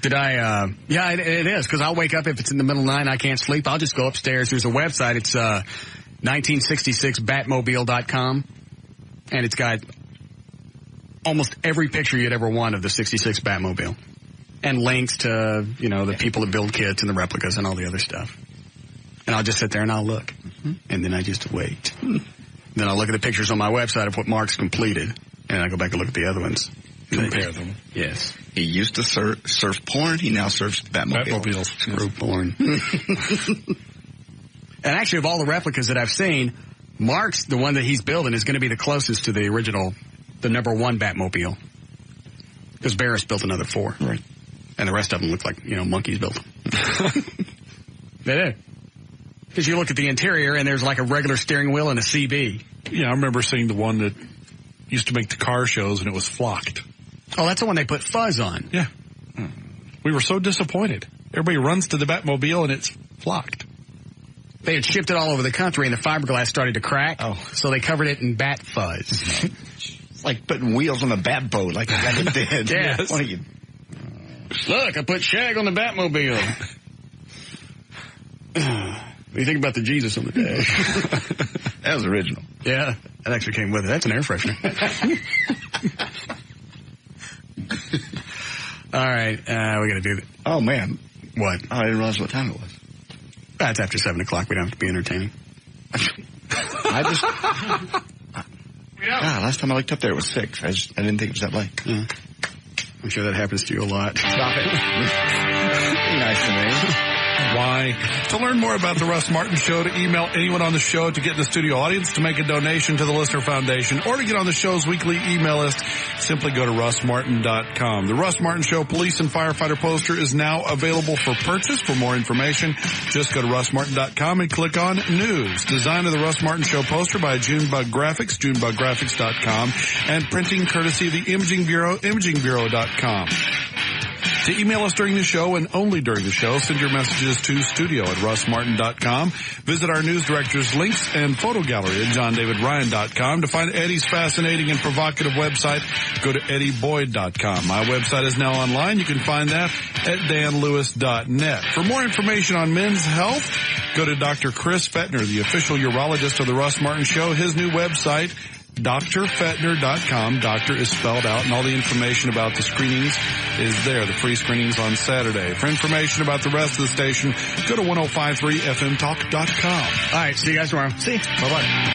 Did I, yeah, it is, because I'll wake up if it's in the middle of the night and I can't sleep. I'll just go upstairs. There's a website. It's 1966batmobile.com, and it's got almost every picture you'd ever want of the 66 Batmobile. And links to, the people that build kits and the replicas and all the other stuff. And I'll just sit there and I'll look. Mm-hmm. And then I just wait. Then I'll look at the pictures on my website of what Mark's completed. And I go back and look at the other ones.
Compare them.
Yes.
He used to surf porn. He now surfs Batmobiles.
Screw porn. And actually, of all the replicas that I've seen, Mark's, the one that he's building, is going to be the closest to the original, the number 1 Batmobile. Because Barris built another 4.
Right.
And the rest of them look like, monkeys built them. They did. Because you look at the interior and there's like a regular steering wheel and a CB.
Yeah, I remember seeing the one that used to make the car shows and it was flocked.
Oh, that's the one they put fuzz on.
Yeah. We were so disappointed. Everybody runs to the Batmobile and it's flocked.
They had shipped it all over the country and the fiberglass started to crack. Oh. So they covered it in bat fuzz.
It's like putting wheels on a bat boat like I got did.
Yes.
What are you...
Look, I put Shag on the Batmobile. What do you think about the Jesus on the dash?
That was original.
Yeah, that actually came with it. That's an air freshener. All right, we got to do that.
Oh, man.
What?
Oh, I didn't realize what time it was.
That's after 7 o'clock. We don't have to be entertaining.
Last time I looked up there it was 6. I didn't think it was that late.
Yeah. I'm sure that happens to you a lot.
Stop it. Be nice to me.
Why? To learn more about the Russ Martin Show, to email anyone on the show, to get in the studio audience, to make a donation to the Listener Foundation, or to get on the show's weekly email list, simply go to russmartin.com. The Russ Martin Show Police and Firefighter poster is now available for purchase. For more information, just go to russmartin.com and click on News. Design of the Russ Martin Show poster by Junebug Graphics, junebuggraphics.com, and printing courtesy of the Imaging Bureau, imagingbureau.com. To email us during the show and only during the show, send your messages to studio@russmartin.com. Visit our news director's links and photo gallery at johndavidryan.com. To find Eddie's fascinating and provocative website, go to eddieBoyd.com. My website is now online. You can find that at danlewis.net. For more information on men's health, go to Dr. Chris Fettner, the official urologist of the Russ Martin Show. His new website, drfettner.com. Doctor is spelled out, and all the information about the screenings is there, the free screenings on Saturday. For information about the rest of the station, go to 1053fmtalk.com.
All right, see you guys tomorrow.
See you.
Bye-bye.